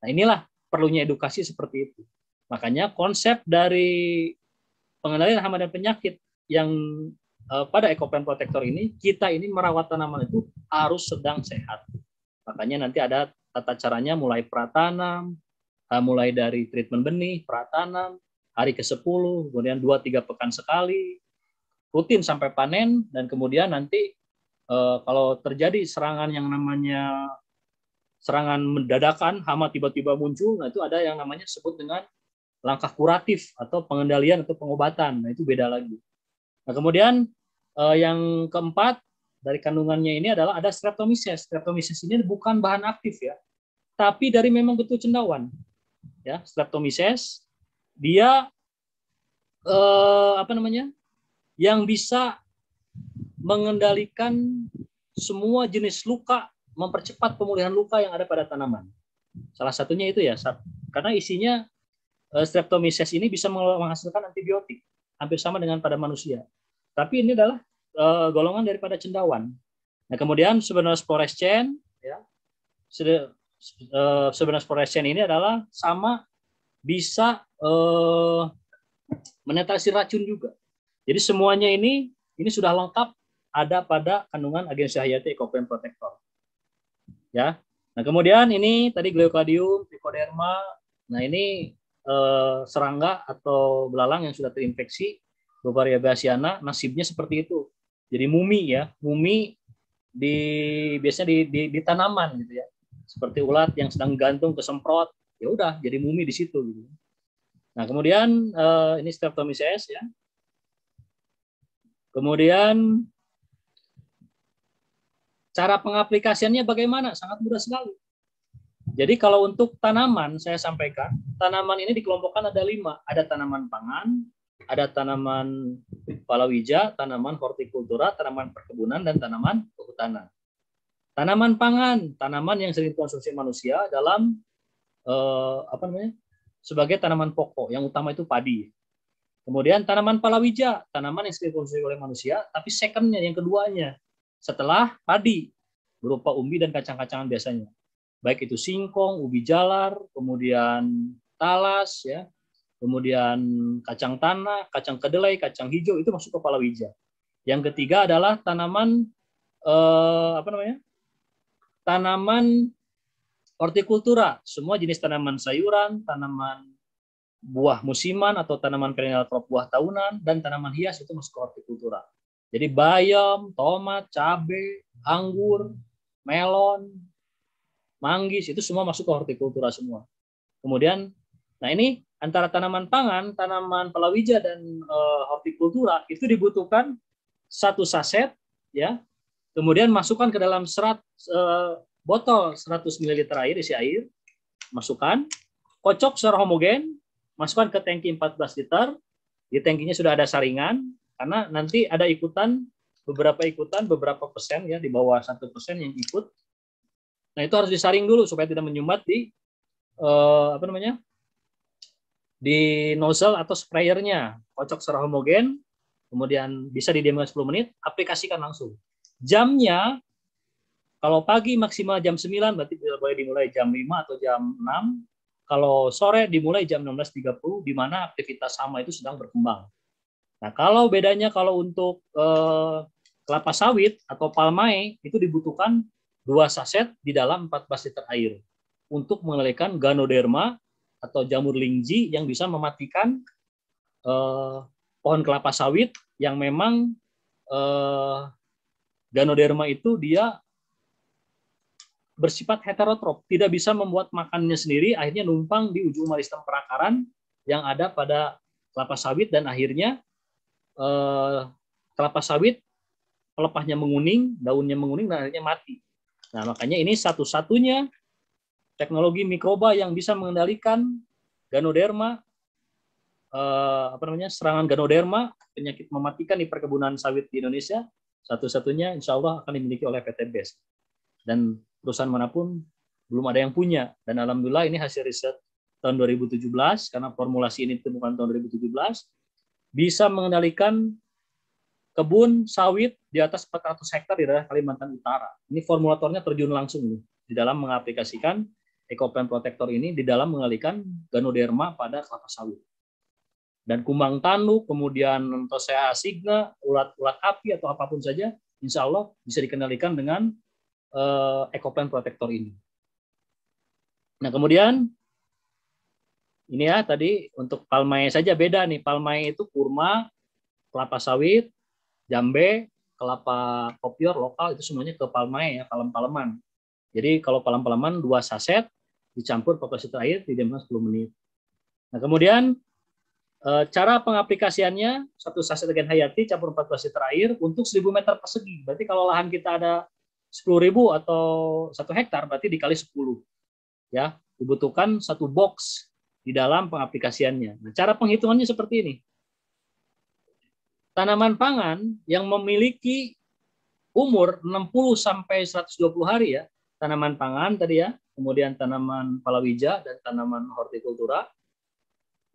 Nah, inilah perlunya edukasi seperti itu. Makanya konsep dari pengendalian hama dan penyakit yang pada Ecopen Protector ini, kita ini merawat tanaman itu harus sedang sehat. Makanya nanti ada tata caranya mulai pratanam, mulai dari treatment benih, pratanam, hari ke-10, kemudian 2-3 pekan sekali, rutin sampai panen, dan kemudian nanti kalau terjadi serangan yang namanya serangan mendadakan, hama tiba-tiba muncul, nah itu ada yang namanya sebut dengan langkah kuratif atau pengendalian atau pengobatan. Nah itu beda lagi. Nah kemudian yang keempat dari kandungannya ini adalah ada Streptomyces. Streptomyces ini bukan bahan aktif ya, tapi dari memang betul cendawan. Ya, Streptomyces dia yang bisa mengendalikan semua jenis luka, mempercepat pemulihan luka yang ada pada tanaman. Salah satunya itu ya, karena isinya Streptomyces ini bisa menghasilkan antibiotik, hampir sama dengan pada manusia. Tapi ini adalah golongan daripada cendawan. Nah, kemudian Pseudomonas fluorescens, ya, Pseudomonas fluorescens ini adalah sama bisa menetralisir racun juga. Jadi semuanya ini sudah lengkap ada pada kandungan agensi hayati Ecopen Protector. Ya. Nah, kemudian ini tadi Glycodium, Trichoderma. Nah, ini serangga atau belalang yang sudah terinfeksi Beauvaria bassiana, nasibnya seperti itu. Jadi mumi ya, mumi biasanya di tanaman gitu ya. Seperti ulat yang sedang gantung kesemprot, ya udah jadi mumi di situ gitu. Nah, kemudian ini Streptomyces ya. Kemudian cara pengaplikasiannya bagaimana? Sangat mudah sekali. Jadi kalau untuk tanaman, saya sampaikan, tanaman ini dikelompokkan ada 5. Ada tanaman pangan, ada tanaman palawija, tanaman hortikultura, tanaman perkebunan, dan tanaman kehutanan. Tanaman pangan, tanaman yang sering dikonsumsi manusia dalam sebagai tanaman pokok. Yang utama itu padi. Kemudian tanaman palawija, tanaman yang sering dikonsumsi oleh manusia, tapi secondnya, yang keduanya, setelah padi, berupa umbi dan kacang-kacangan biasanya. Baik itu singkong, ubi jalar, kemudian talas, ya, kemudian kacang tanah, kacang kedelai, kacang hijau, itu masuk ke palawija. Yang ketiga adalah tanaman tanaman hortikultura, semua jenis tanaman sayuran, tanaman buah musiman atau tanaman perennial crop buah tahunan, dan tanaman hias itu masuk ke hortikultura. Jadi bayam, tomat, cabai, anggur, melon, manggis, itu semua masuk ke hortikultura semua. Kemudian, nah ini antara tanaman pangan, tanaman palawija dan hortikultura itu dibutuhkan 1 saset, ya. Kemudian masukkan ke dalam botol 100 ml air, isi air, masukkan, kocok secara homogen, masukkan ke tangki 14 liter. Di tangkinya sudah ada saringan, karena nanti ada beberapa persen ya, di bawah 1% yang ikut. Nah itu harus disaring dulu supaya tidak menyumbat di di nozzle atau sprayernya. Kocok secara homogen, kemudian bisa didiamkan 10 menit, aplikasikan langsung. Jamnya, kalau pagi maksimal jam 9, berarti boleh dimulai jam 5 atau jam 6. Kalau sore dimulai jam 16.30, di mana aktivitas hama itu sedang berkembang. Nah, kalau bedanya kalau untuk kelapa sawit atau palmae, itu dibutuhkan 2 saset di dalam 14 liter air untuk mengendalikan Ganoderma atau jamur lingji yang bisa mematikan pohon kelapa sawit yang memang Ganoderma itu dia bersifat heterotrof, tidak bisa membuat makannya sendiri, akhirnya numpang di ujung meristem perakaran yang ada pada kelapa sawit, dan akhirnya kelapa sawit pelepahnya menguning, daunnya menguning, dan akhirnya mati. Nah, makanya ini satu-satunya teknologi mikroba yang bisa mengendalikan Ganoderma, serangan Ganoderma, penyakit mematikan di perkebunan sawit di Indonesia, satu-satunya insya Allah akan dimiliki oleh PT BES. Dan perusahaan manapun belum ada yang punya. Dan alhamdulillah ini hasil riset tahun 2017, karena formulasi ini ditemukan tahun 2017, bisa mengendalikan kebun sawit di atas 400 hektar di daerah Kalimantan Utara. Ini formulatornya terjun langsung nih, di dalam mengaplikasikan EcoPlant Protector ini di dalam mengendalikan Ganoderma pada kelapa sawit. Dan kumbang tanduk, kemudian Tosea asigna, ulat api atau apapun saja, insya Allah bisa dikendalikan dengan EcoPlant Protector ini. Nah, kemudian ini ya tadi untuk palmae saja beda nih. Palmae itu kurma, kelapa sawit, jambe, kelapa kopior lokal, itu semuanya ke palmae ya, palem-paleman. Jadi kalau palem-paleman 2 saset dicampur 14 liter air, didiamkan 10 menit. Nah, kemudian cara pengaplikasiannya, 1 saset Gen Hayati campur 14 liter air untuk 1000 meter persegi. Berarti kalau lahan kita ada 10.000 atau 1 hektar, berarti dikali 10. Ya, dibutuhkan 1 box di dalam pengaplikasiannya. Nah, cara penghitungannya seperti ini. Tanaman pangan yang memiliki umur 60 sampai 120 hari ya, tanaman pangan tadi ya, kemudian tanaman palawija dan tanaman hortikultura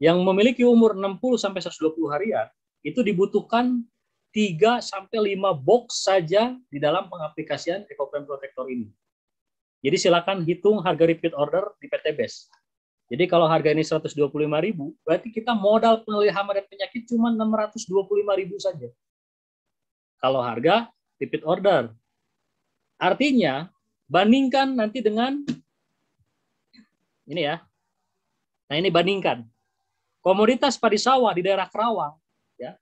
yang memiliki umur 60 sampai 120 harian, itu dibutuhkan 3 sampai 5 box saja di dalam pengaplikasian EcoPlant Protector ini. Jadi silakan hitung harga repeat order di PT BES. Jadi kalau harga ini 125.000, berarti kita modal pengendali hama dan penyakit cuma 625.000 saja. Kalau harga repeat order. Artinya, bandingkan nanti dengan ini ya. Nah, ini bandingkan. Komoditas padi sawah di daerah Kerawang ya.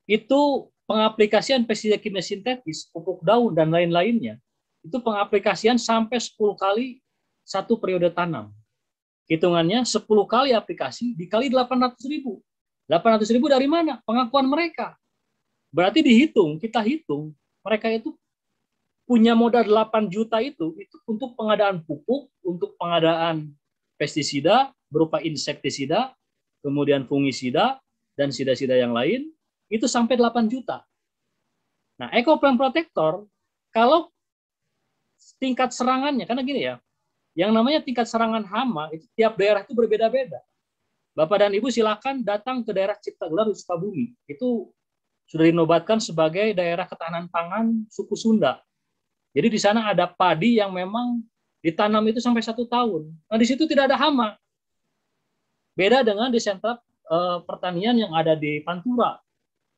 Itu pengaplikasian pestisida kimia sintetis, pupuk daun dan lain-lainnya. Itu pengaplikasian sampai 10 kali 1 periode tanam. Hitungannya 10 kali aplikasi dikali 800.000. 800.000 dari mana? Pengakuan mereka. Berarti kita hitung, mereka itu punya modal 8 juta itu untuk pengadaan pupuk, untuk pengadaan pestisida berupa insektisida, kemudian fungisida, dan sida-sida yang lain, itu sampai 8 juta. Nah, EcoPlant Protector, kalau tingkat serangannya, karena gini ya, yang namanya tingkat serangan hama, itu tiap daerah itu berbeda-beda. Bapak dan Ibu silakan datang ke daerah Ciptagelar di Sukabumi. Itu sudah dinobatkan sebagai daerah ketahanan pangan suku Sunda. Jadi di sana ada padi yang memang ditanam itu sampai 1 tahun. Nah, di situ tidak ada hama. Beda dengan di sentra pertanian yang ada di Pantura,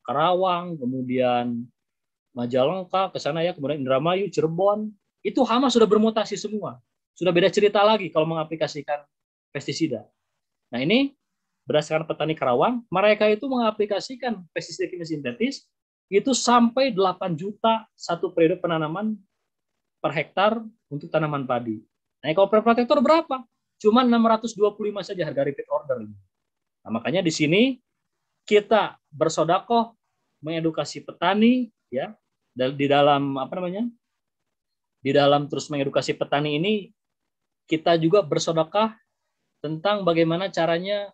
Karawang, kemudian Majalengka, ke sana ya, kemudian Indramayu, Cirebon, itu hama sudah bermutasi semua. Sudah beda cerita lagi kalau mengaplikasikan pestisida. Nah, ini berdasarkan petani Karawang, mereka itu mengaplikasikan pestisida kimia sintetis itu sampai 8 juta 1 periode penanaman per hektar untuk tanaman padi. Nah, EcoPrint Protector berapa? Cuma 625 saja harga repeat order. Nah, makanya di sini kita bersodakoh mengedukasi petani ya, di dalam apa namanya? Di dalam terus mengedukasi petani ini kita juga bersedekah tentang bagaimana caranya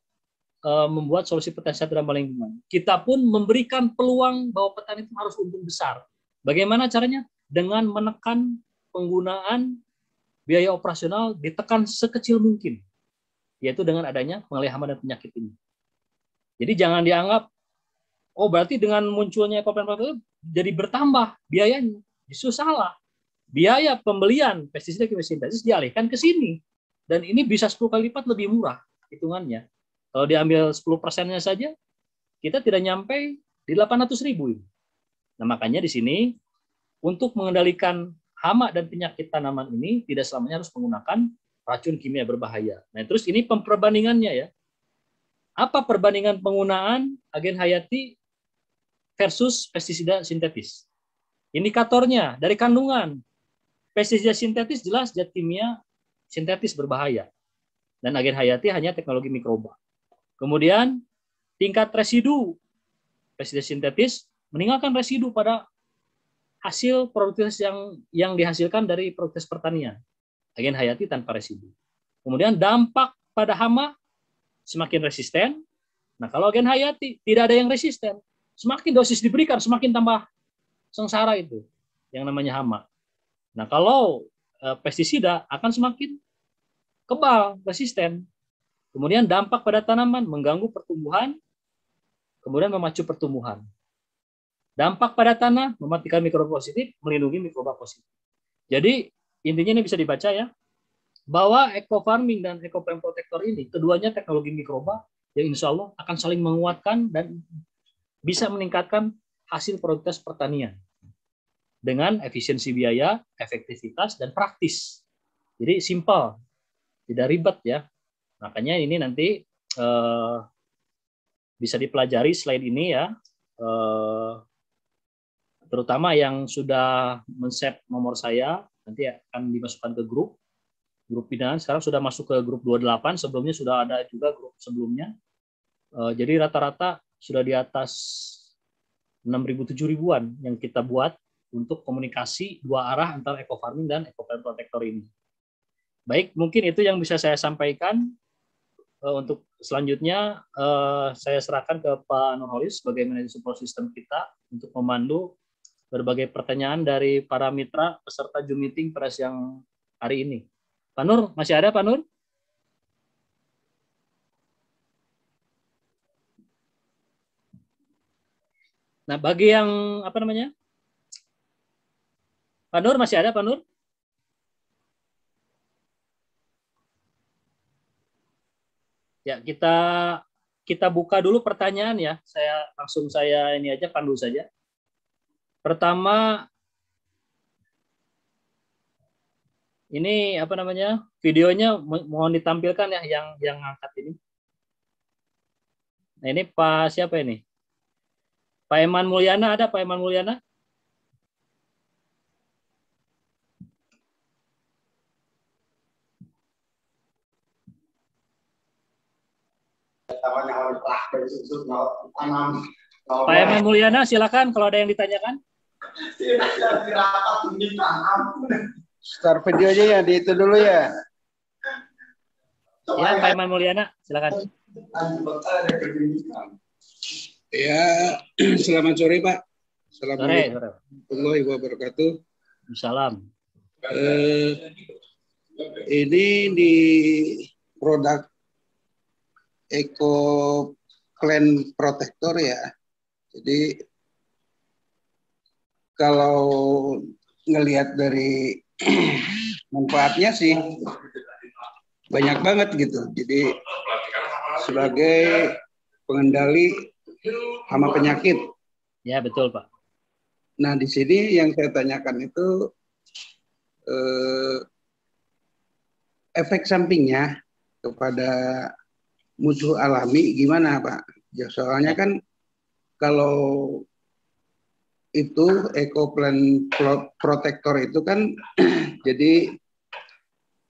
membuat solusi petani sehat ramah lingkungan. Kita pun memberikan peluang bahwa petani itu harus untung besar. Bagaimana caranya? Dengan menekan penggunaan biaya operasional, ditekan sekecil mungkin, yaitu dengan adanya pengendalian hama dan penyakit ini. Jadi jangan dianggap, oh berarti dengan munculnya EcoPrint jadi bertambah biayanya. Justru salah. Biaya pembelian pestisida kimia sintetis dialihkan ke sini. Dan ini bisa 10 kali lipat lebih murah hitungannya. Kalau diambil 10%-nya saja, kita tidak nyampe di 800.000. Nah, makanya di sini untuk mengendalikan hama dan penyakit tanaman ini tidak selamanya harus menggunakan racun kimia berbahaya. Nah, terus ini perbandingannya ya. Apa perbandingan penggunaan agen hayati versus pestisida sintetis? Indikatornya dari kandungan. Pestisida sintetis jelas zat kimia sintetis berbahaya. Dan agen hayati hanya teknologi mikroba. Kemudian tingkat residu pestisida sintetis meninggalkan residu pada hasil produktivitas yang dihasilkan dari produktivitas pertanian. Agen hayati tanpa residu. Kemudian dampak pada hama semakin resisten. Nah, kalau agen hayati tidak ada yang resisten, semakin dosis diberikan semakin tambah sengsara itu yang namanya hama. Nah, kalau pestisida akan semakin kebal, resisten. Kemudian dampak pada tanaman mengganggu pertumbuhan, kemudian memacu pertumbuhan. Dampak pada tanah mematikan mikroba positif, melindungi mikroba positif. Jadi intinya ini bisa dibaca ya, bahwa eco farming dan EcoPrint Protector ini keduanya teknologi mikroba yang insya Allah akan saling menguatkan dan bisa meningkatkan hasil produktivitas pertanian dengan efisiensi biaya, efektivitas, dan praktis. Jadi simpel, tidak ribet ya. Makanya ini nanti bisa dipelajari slide ini ya, terutama yang sudah men-save nomor saya, nanti akan dimasukkan ke grup binaan. Sekarang sudah masuk ke grup 28, sebelumnya sudah ada juga grup sebelumnya. Jadi rata-rata sudah di atas 6.000-7.000-an yang kita buat untuk komunikasi dua arah antara eco farming dan EcoPrint Protector ini. Baik, mungkin itu yang bisa saya sampaikan. Untuk selanjutnya saya serahkan ke Pak Nurholis sebagai manajer support system kita untuk memandu berbagai pertanyaan dari para mitra peserta Zoom meeting pada siang hari ini. Pak Nur, masih ada Pak Nur? Nah, bagi yang apa namanya? Pak Nur masih ada Pak Nur? Ya, kita buka dulu pertanyaan ya. Saya ini aja pandu saja. Pertama, ini apa namanya? Videonya mohon ditampilkan ya yang ngangkat ini. Nah, ini Pak siapa ini? Pak Eman Mulyana, ada Pak Eman Mulyana? Pak Eman Mulyana, silakan kalau ada yang ditanyakan. Start videonya ya di itu dulu ya. Ya, Pak Eman Mulyana, silakan. Ya, selamat sore Pak. Assalamualaikum warahmatullahi wabarakatuh. Salam. Ini di produk EcoPrint Protector ya. Jadi kalau ngelihat dari manfaatnya sih banyak banget gitu. Jadi sebagai pengendali hama penyakit. Ya, betul Pak. Nah, di sini yang saya tanyakan itu efek sampingnya kepada musuh alami gimana Pak? Ya, soalnya kan kalau itu EcoPrint Protector itu kan jadi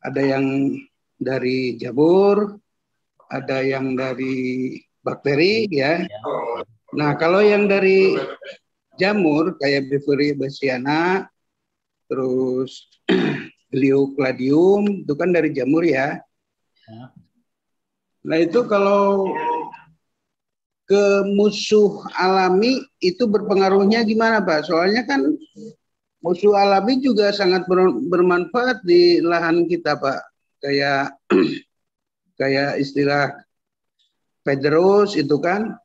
ada yang dari jamur, ada yang dari bakteri ya. Nah, kalau yang dari jamur kayak Beverly bassiana, terus Liocladium itu kan dari jamur ya. Nah, itu kalau ke musuh alami itu berpengaruhnya gimana, Pak? Soalnya kan musuh alami juga sangat bermanfaat di lahan kita, Pak. Kayak kayak istilah Pedros itu kan.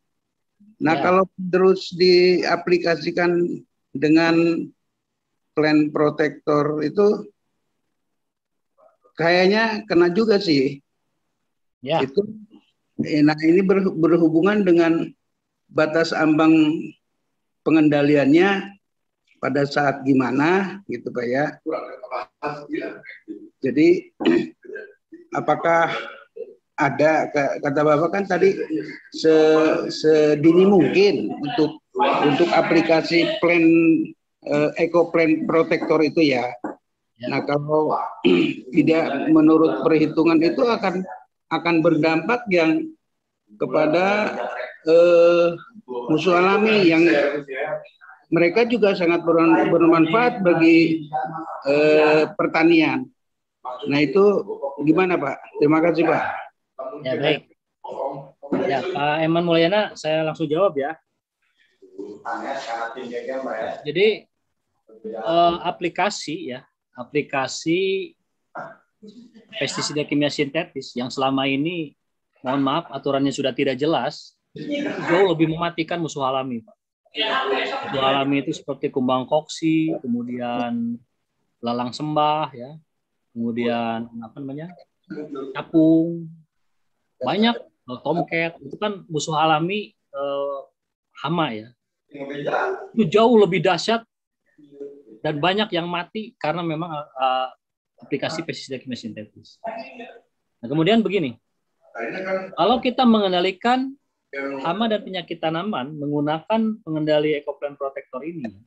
Nah, Ya. kalau terus diaplikasikan dengan plant protector itu kayaknya kena juga sih. Ya. Itu nah ini berhubungan dengan batas ambang pengendaliannya pada saat gimana gitu Pak ya. Jadi apakah ada kata Bapak kan tadi sedini mungkin untuk aplikasi plan eco plan protector itu ya. Nah, kalau tidak menurut perhitungan itu akan berdampak yang kepada musuh alami yang mereka juga sangat bermanfaat bagi pertanian. Nah, itu gimana Pak? Terima kasih Pak. Ya, baik. Ya, Pak Eman Mulyana, saya langsung jawab ya. Jadi aplikasi pestisida kimia sintetis yang selama ini, mohon maaf, aturannya sudah tidak jelas, jauh lebih mematikan musuh alami, Pak. Musuh alami itu seperti kumbang koksi, kemudian lalang sembah, ya, kemudian apa namanya, capung, banyak, tomcat, itu kan musuh alami hama ya. Itu jauh lebih dahsyat dan banyak yang mati karena memang aplikasi pestisida kimia sintetis. Nah, kemudian begini, kalau kita mengendalikan hama dan penyakit tanaman menggunakan pengendali EcoPlant Protector ini,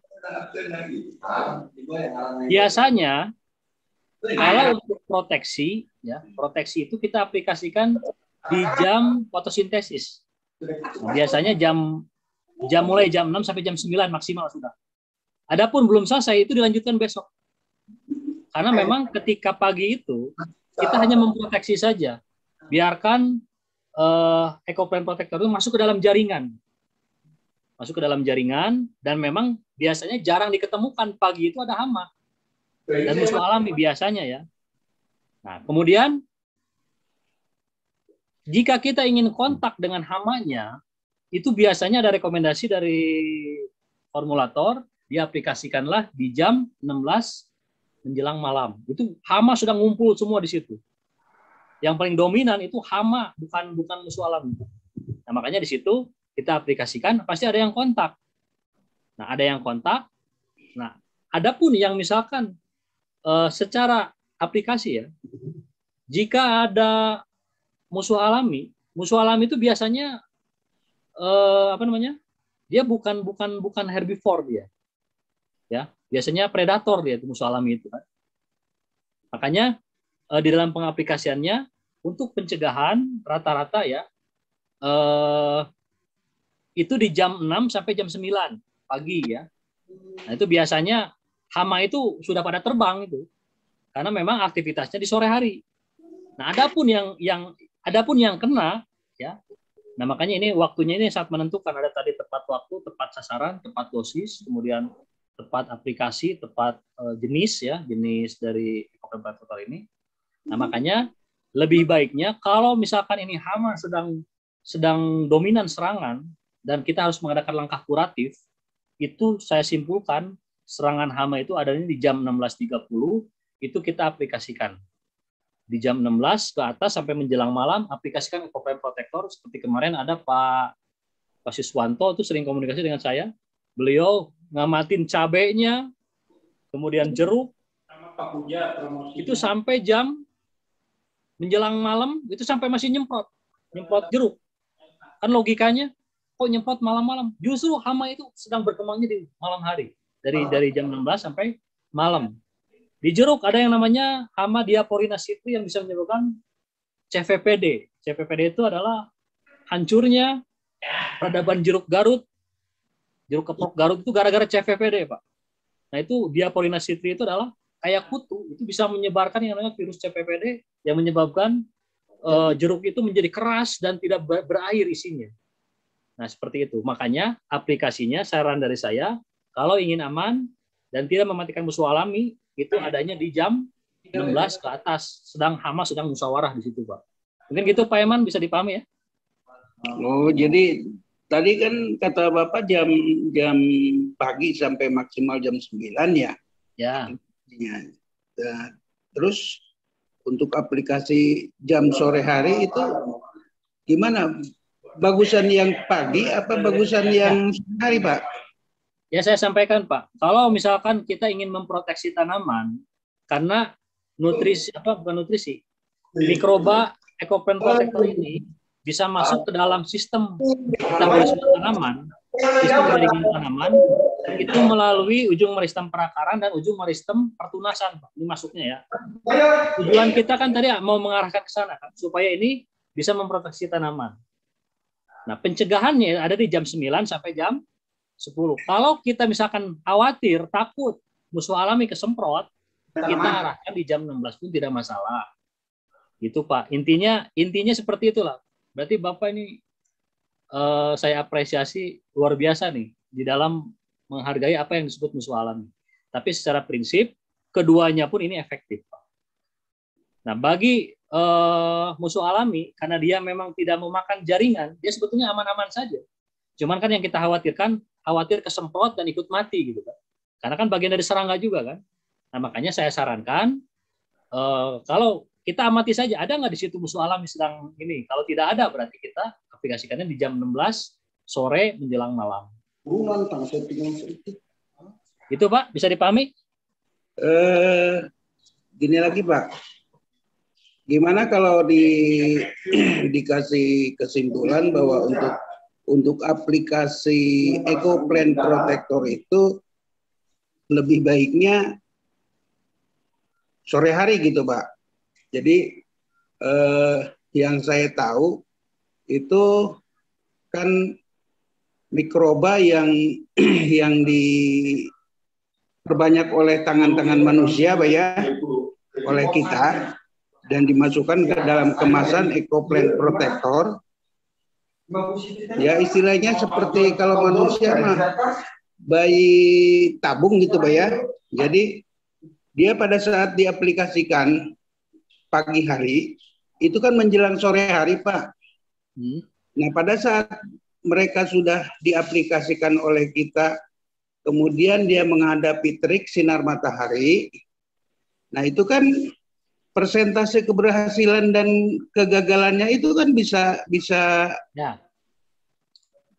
biasanya kalau untuk proteksi, ya, proteksi itu kita aplikasikan di jam fotosintesis. Nah, biasanya mulai jam 6 sampai jam 9 maksimal sudah. Adapun belum selesai itu dilanjutkan besok. Karena memang ketika pagi itu kita hanya memproteksi saja. Biarkan EcoPlant Protector itu masuk ke dalam jaringan. Masuk ke dalam jaringan dan memang biasanya jarang diketemukan pagi itu ada hama. Dan musuh alami biasanya ya. Nah, kemudian jika kita ingin kontak dengan hamanya, itu biasanya ada rekomendasi dari formulator, diaplikasikanlah di jam 16 menjelang malam. Itu hama sudah ngumpul semua di situ. Yang paling dominan itu hama, bukan musuh alami. Nah, makanya di situ kita aplikasikan, pasti ada yang kontak. Nah, ada yang kontak. Nah, adapun yang misalkan secara aplikasi ya, jika ada musuh alami itu biasanya apa namanya? Dia bukan herbivore dia. Ya, biasanya predator dia, musuh alami itu kan. Makanya di dalam pengaplikasiannya untuk pencegahan rata-rata ya itu di jam 6 sampai jam 9 pagi ya. Nah, itu biasanya hama itu sudah pada terbang itu. Karena memang aktivitasnya di sore hari. Nah, adapun yang kena ya. Nah, makanya ini waktunya ini sangat menentukan. Ada tadi tepat waktu, tepat sasaran, tepat dosis, kemudian tepat aplikasi, tepat jenis ya, jenis dari EcoPlant Protector ini. Nah, makanya lebih baiknya kalau misalkan ini hama sedang dominan serangan dan kita harus mengadakan langkah kuratif, itu saya simpulkan serangan hama itu adanya di jam 16.30, itu kita aplikasikan. Di jam 16 ke atas sampai menjelang malam aplikasikan EcoPlant Protector. Seperti kemarin ada Pak Siswanto itu sering komunikasi dengan saya. Beliau ngamatin cabenya, kemudian jeruk, itu sampai jam menjelang malam itu sampai masih nyemprot jeruk. Kan logikanya kok nyemprot malam-malam? Justru hama itu sedang berkembangnya di malam hari. Dari jam 16 sampai malam. Di jeruk ada yang namanya hama diaporina citri yang bisa menyebabkan CVPD. CVPD itu adalah hancurnya peradaban jeruk Garut. Jeruk keprok Garut itu gara-gara CVPD, Pak. Nah, itu diaporina citri itu adalah kayak kutu, itu bisa menyebarkan yang namanya virus CVPD yang menyebabkan jeruk itu menjadi keras dan tidak berair isinya. Nah, seperti itu. Makanya aplikasinya, saran dari saya, kalau ingin aman dan tidak mematikan musuh alami, itu adanya di jam 16 ke atas. Sedang hama, sedang musyawarah di situ, Pak. Mungkin gitu, Pak Eman, bisa dipahami ya? Oh, jadi tadi kan kata Bapak jam pagi sampai maksimal jam 9 ya? Ya. Nah, terus untuk aplikasi jam sore hari itu gimana? Bagusan yang pagi apa bagusan yang sore hari, Pak? Ya, saya sampaikan, Pak. Kalau misalkan kita ingin memproteksi tanaman, karena nutrisi, bukan nutrisi, mikroba ekoplant protector ini bisa masuk ke dalam sistem metabolisme tanaman, sistem jaringan tanaman, itu melalui ujung meristem perakaran dan ujung meristem pertunasan, Pak. Ini masuknya ya. Tujuan kita kan tadi mau mengarahkan ke sana, kan, supaya ini bisa memproteksi tanaman. Nah, pencegahannya ada di jam 9 sampai jam 10. Kalau kita misalkan khawatir, takut musuh alami kesemprot, kita arahkan di jam 16 pun tidak masalah. Gitu, Pak. Intinya seperti itulah. Berarti Bapak ini saya apresiasi luar biasa nih di dalam menghargai apa yang disebut musuh alami. Tapi secara prinsip keduanya pun ini efektif, Pak. Nah, bagi musuh alami, karena dia memang tidak memakan jaringan, dia sebetulnya aman-aman saja. Cuman kan yang kita khawatir kesemprot dan ikut mati gitu kan. Karena kan bagian dari serangga juga kan. Nah, makanya saya sarankan kalau kita amati saja, ada nggak di situ musuh alami sedang ini? Kalau tidak ada, berarti kita aplikasikannya di jam 16 sore menjelang malam. Itu, Pak, bisa dipahami? Gini lagi, Pak. Gimana kalau dikasih kesimpulan bahwa untuk aplikasi ekoplant protector itu lebih baiknya sore hari gitu, Pak. Jadi yang saya tahu itu kan mikroba yang diperbanyak oleh tangan-tangan manusia, Pak ya, oleh kita, dan dimasukkan ke dalam kemasan ekoplant protector. Ya, istilahnya seperti kalau manusia mah bayi tabung gitu, Pak ya. Jadi dia pada saat diaplikasikan pagi hari itu kan menjelang sore hari, Pak. Nah, pada saat mereka sudah diaplikasikan oleh kita, kemudian dia menghadapi terik sinar matahari. Nah, itu kan persentase keberhasilan dan kegagalannya itu kan bisa ya.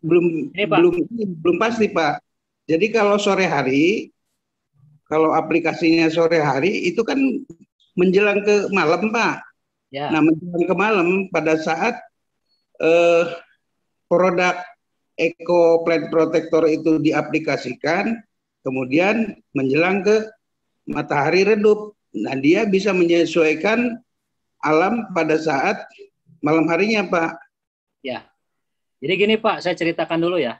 belum pasti, Pak. Jadi kalau sore hari, kalau aplikasinya sore hari itu kan menjelang ke malam, Pak. Ya. Nah, menjelang ke malam pada saat produk ekoplant protector itu diaplikasikan, kemudian menjelang ke matahari redup. Nah, dia bisa menyesuaikan alam pada saat malam harinya, Pak. Ya. Jadi gini, Pak, saya ceritakan dulu ya.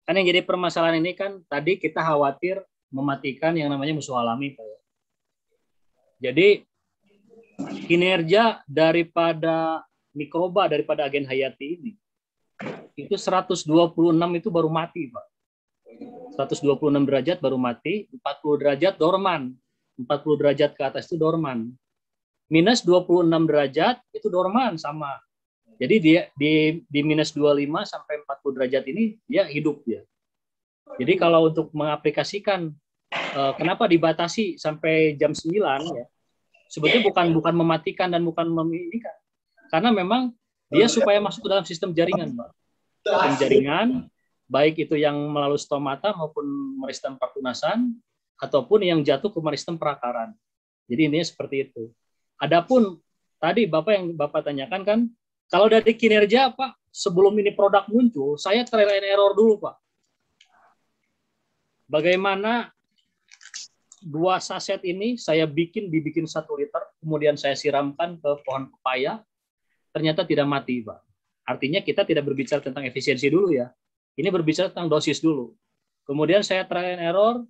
Kan yang jadi permasalahan ini kan tadi kita khawatir mematikan yang namanya musuh alami, Pak. Jadi kinerja daripada mikroba, daripada agen hayati ini, itu 126 itu baru mati, Pak. 126 derajat baru mati, 40 derajat dorman. 40 derajat ke atas itu dorman. Minus 26 derajat itu dorman sama. Jadi dia di minus 25 sampai 40 derajat ini dia hidup ya. Jadi kalau untuk mengaplikasikan kenapa dibatasi sampai jam 9 ya. Sebetulnya bukan mematikan dan bukan meminikan. Karena memang dia supaya masuk ke dalam sistem jaringan, Pak. Sistem jaringan baik itu yang melalui stomata maupun meristem pertunasan ataupun yang jatuh ke meristem perakaran. Jadi intinya seperti itu. Adapun tadi yang Bapak tanyakan kan, kalau dari kinerja Pak, sebelum ini produk muncul, saya trial and error dulu, Pak. Bagaimana 2 saset ini saya dibikin 1 liter, kemudian saya siramkan ke pohon pepaya, ternyata tidak mati, Pak. Artinya kita tidak berbicara tentang efisiensi dulu ya. Ini berbicara tentang dosis dulu. Kemudian saya trial and error,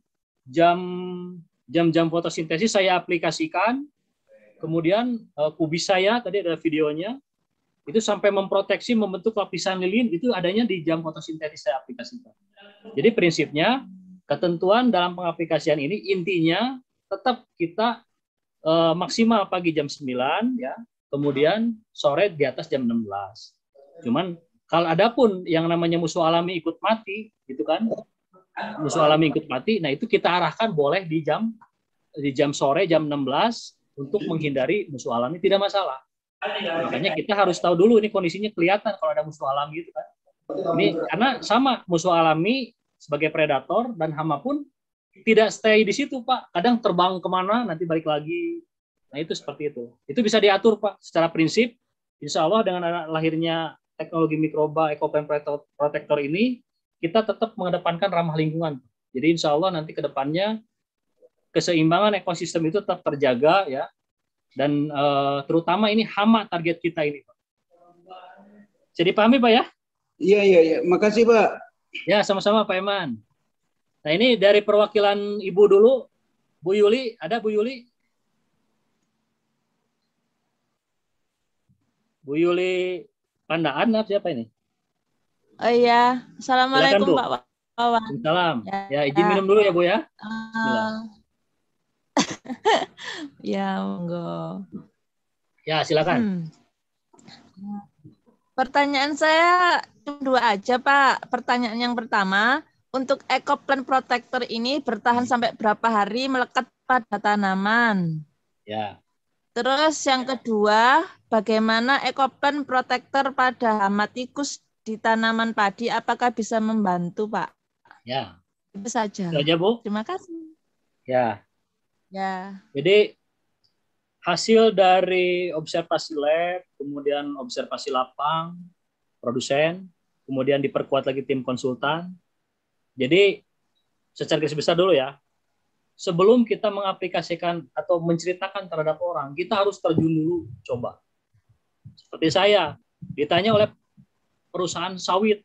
jam fotosintesis saya aplikasikan, kemudian kubis saya, tadi ada videonya, itu sampai memproteksi, membentuk lapisan lilin, itu adanya di jam fotosintesis saya aplikasikan. Jadi prinsipnya, ketentuan dalam pengaplikasian ini intinya tetap kita maksimal pagi jam 9 ya, kemudian sore di atas jam 16. Cuman kalau ada pun yang namanya musuh alami ikut mati gitu kan, musuh alami ikut mati, nah itu kita arahkan boleh di jam sore jam 16 untuk menghindari musuh alami, tidak masalah. Makanya kita harus tahu dulu ini kondisinya kelihatan kalau ada musuh alami gitu kan. Ini karena sama musuh alami sebagai predator dan hama pun tidak stay di situ, Pak. Kadang terbang kemana, nanti balik lagi. Nah, itu seperti itu. Itu bisa diatur, Pak. Secara prinsip, insya Allah dengan lahirnya teknologi mikroba EcoPen Protector ini, kita tetap mengedepankan ramah lingkungan. Jadi insya Allah nanti ke depannya keseimbangan ekosistem itu tetap terjaga, ya. Dan terutama ini hama target kita ini, Pak. Jadi pahami, Pak, ya? Iya. Makasih, Pak. Ya, sama-sama Pak Eman. Nah, ini dari perwakilan Ibu dulu. Bu Yuli, ada Bu Yuli? Bu Yuli Pandaan, siapa ini? Oh iya, Assalamualaikum Silakan, Pak Wawan. Salam. Ya, Ya, izin minum dulu ya Bu ya. Ya, monggo. Ya, silakan. Pertanyaan saya cuma 2 aja, Pak. Pertanyaan yang pertama, untuk EcoPen Protector ini bertahan sampai berapa hari melekat pada tanaman? Ya. Terus yang kedua, bagaimana EcoPen Protector pada hama tikus di tanaman padi? Apakah bisa membantu, Pak? Ya. Itu saja. Itu aja, Bu. Terima kasih. Ya. Ya. Jadi hasil dari observasi lab, kemudian observasi lapang, produsen, kemudian diperkuat lagi tim konsultan. Jadi secara garis besar dulu ya, sebelum kita mengaplikasikan atau menceritakan terhadap orang, kita harus terjun dulu, coba. Seperti saya, ditanya oleh perusahaan sawit,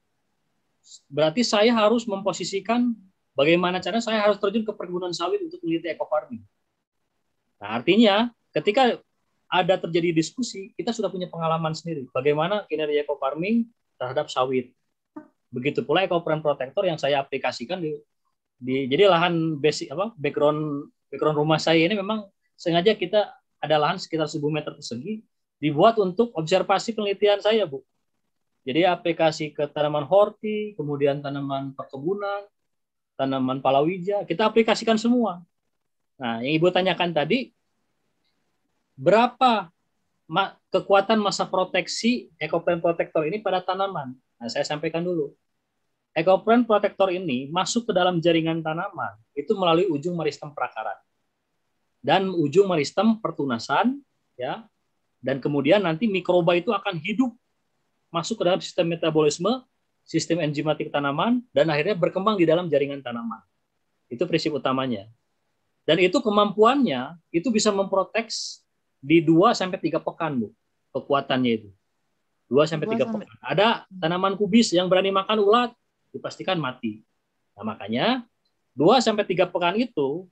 berarti saya harus memposisikan bagaimana caranya saya harus terjun ke perkebunan sawit untuk meneliti eco-farming. Nah, artinya ketika ada terjadi diskusi, kita sudah punya pengalaman sendiri bagaimana kinerja eco-farming terhadap sawit. Begitu pula EcoPen Protector yang saya aplikasikan jadi lahan basic background rumah saya ini memang sengaja kita ada lahan sekitar 1000 meter persegi dibuat untuk observasi penelitian saya, Bu. Jadi aplikasi ke tanaman horti, kemudian tanaman perkebunan, tanaman palawija, kita aplikasikan semua. Nah, yang Ibu tanyakan tadi, berapa kekuatan masa proteksi EcoPen Protector ini pada tanaman? Nah, saya sampaikan dulu. EcoPen Protector ini masuk ke dalam jaringan tanaman itu melalui ujung meristem perakaran dan ujung meristem pertunasan, ya. Dan kemudian nanti mikroba itu akan hidup masuk ke dalam sistem metabolisme, sistem enzimatik tanaman, dan akhirnya berkembang di dalam jaringan tanaman. Itu prinsip utamanya. Dan itu kemampuannya itu bisa memprotek di 2-3 pekan, Bu. Kekuatannya itu. 2-3 pekan. Ada tanaman kubis yang berani makan ulat, dipastikan mati. Nah, makanya 2-3 pekan itu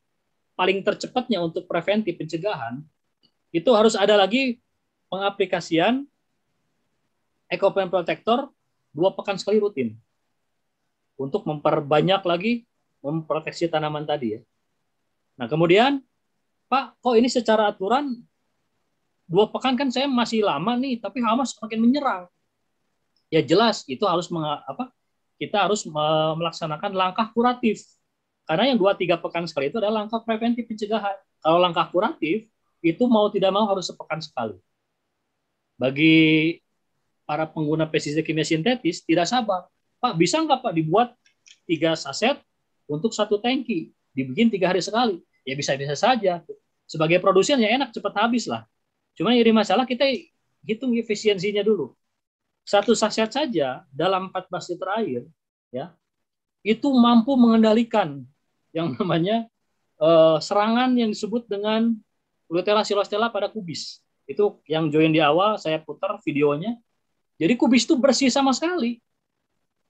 paling tercepatnya untuk preventif pencegahan itu harus ada lagi pengaplikasian EcoPen Protector 2 pekan sekali rutin untuk memperbanyak lagi memproteksi tanaman tadi, ya. Nah, kemudian Pak, kok ini secara aturan 2 pekan kan saya masih lama nih, tapi hama semakin menyerang. Ya jelas itu harus kita harus melaksanakan langkah kuratif. Karena yang 2-3 pekan sekali itu adalah langkah preventif pencegahan. Kalau langkah kuratif itu mau tidak mau harus sepekan sekali. Bagi para pengguna pestisida kimia sintetis tidak sabar. Pak, bisa nggak Pak dibuat 3 saset untuk 1 tangki, dibikin 3 hari sekali? Ya bisa-bisa saja. Sebagai produsen ya enak, cepat habis lah. Cuma yang jadi masalah kita hitung efisiensinya dulu. 1 saset saja dalam 14 liter air, ya, itu mampu mengendalikan yang namanya serangan yang disebut dengan Luteola xylostella pada kubis. Itu yang join di awal, saya putar videonya. Jadi kubis itu bersih sama sekali.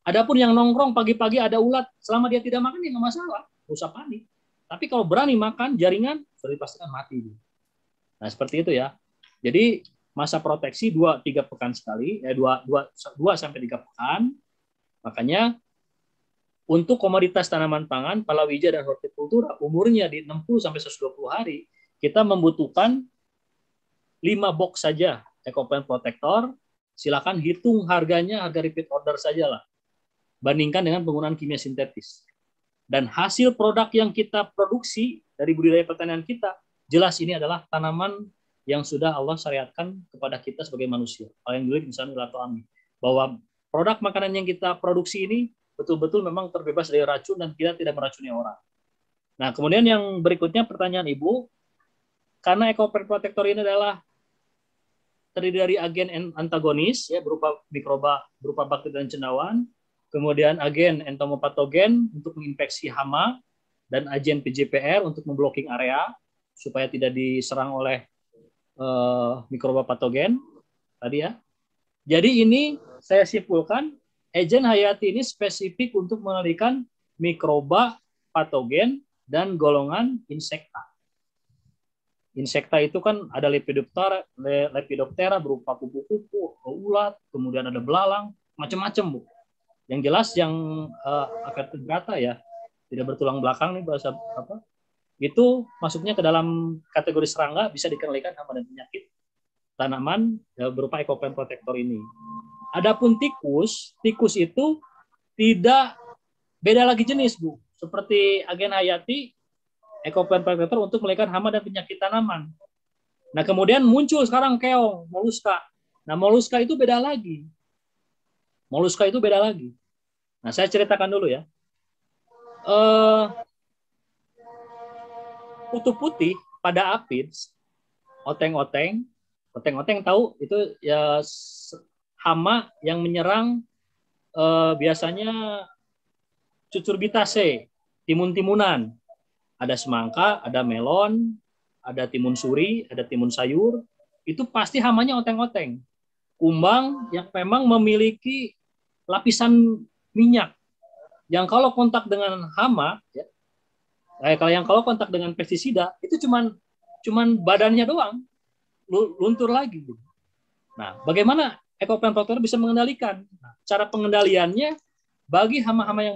Adapun yang nongkrong pagi-pagi ada ulat, selama dia tidak makan ya nggak masalah, nggak usah panik. Tapi kalau berani makan jaringan, sudah dipastikan mati. Nah seperti itu ya. Jadi masa proteksi 2-3 pekan sekali, 2-3 pekan. Makanya untuk komoditas tanaman pangan, palawija dan hortikultura umurnya di 60-120 hari, kita membutuhkan 5 box saja EcoPlant Protector. Silakan hitung harganya, harga repeat order saja lah. Bandingkan dengan penggunaan kimia sintetis. Dan hasil produk yang kita produksi dari budidaya pertanian kita, jelas ini adalah tanaman yang sudah Allah syariatkan kepada kita sebagai manusia. Paling dulu misalnya bahwa produk makanan yang kita produksi ini betul-betul memang terbebas dari racun dan kita tidak meracuni orang. Nah, kemudian yang berikutnya pertanyaan Ibu, karena EcoPlant Protector ini adalah terdiri dari agen antagonis ya berupa mikroba, berupa bakteri dan cendawan, kemudian agen entomopatogen untuk menginfeksi hama dan agen PJPR untuk memblocking area supaya tidak diserang oleh mikroba patogen tadi ya. Jadi ini saya simpulkan agen hayati ini spesifik untuk mengendalikan mikroba patogen dan golongan insekta. Insekta itu kan ada Lepidoptera berupa kupu-kupu, ulat, kemudian ada belalang, macam-macam Bu. Yang jelas yang vertebrata ya, tidak bertulang belakang nih bahasa apa? Itu masuknya ke dalam kategori serangga, bisa dikendalikan hama dan penyakit tanaman berupa EcoPlant Protector ini. Adapun tikus itu tidak beda lagi jenis Bu. Seperti agen hayati, EcoPlant Protector untuk mengendalikan hama dan penyakit tanaman. Nah kemudian muncul sekarang keong, moluska. Nah moluska itu beda lagi. Nah saya ceritakan dulu ya. Kutu putih pada aphids, oteng-oteng tahu itu ya hama yang menyerang biasanya cucurbitaceae, timun-timunan. Ada semangka, ada melon, ada timun suri, ada timun sayur. Itu pasti hamanya oteng-oteng. Kumbang yang memang memiliki lapisan minyak. Yang kalau kontak dengan hama, ya, kalau kontak dengan pestisida, itu cuman badannya doang, luntur lagi. Nah, bagaimana EcoPlant Protector bisa mengendalikan? Nah, cara pengendaliannya bagi hama-hama yang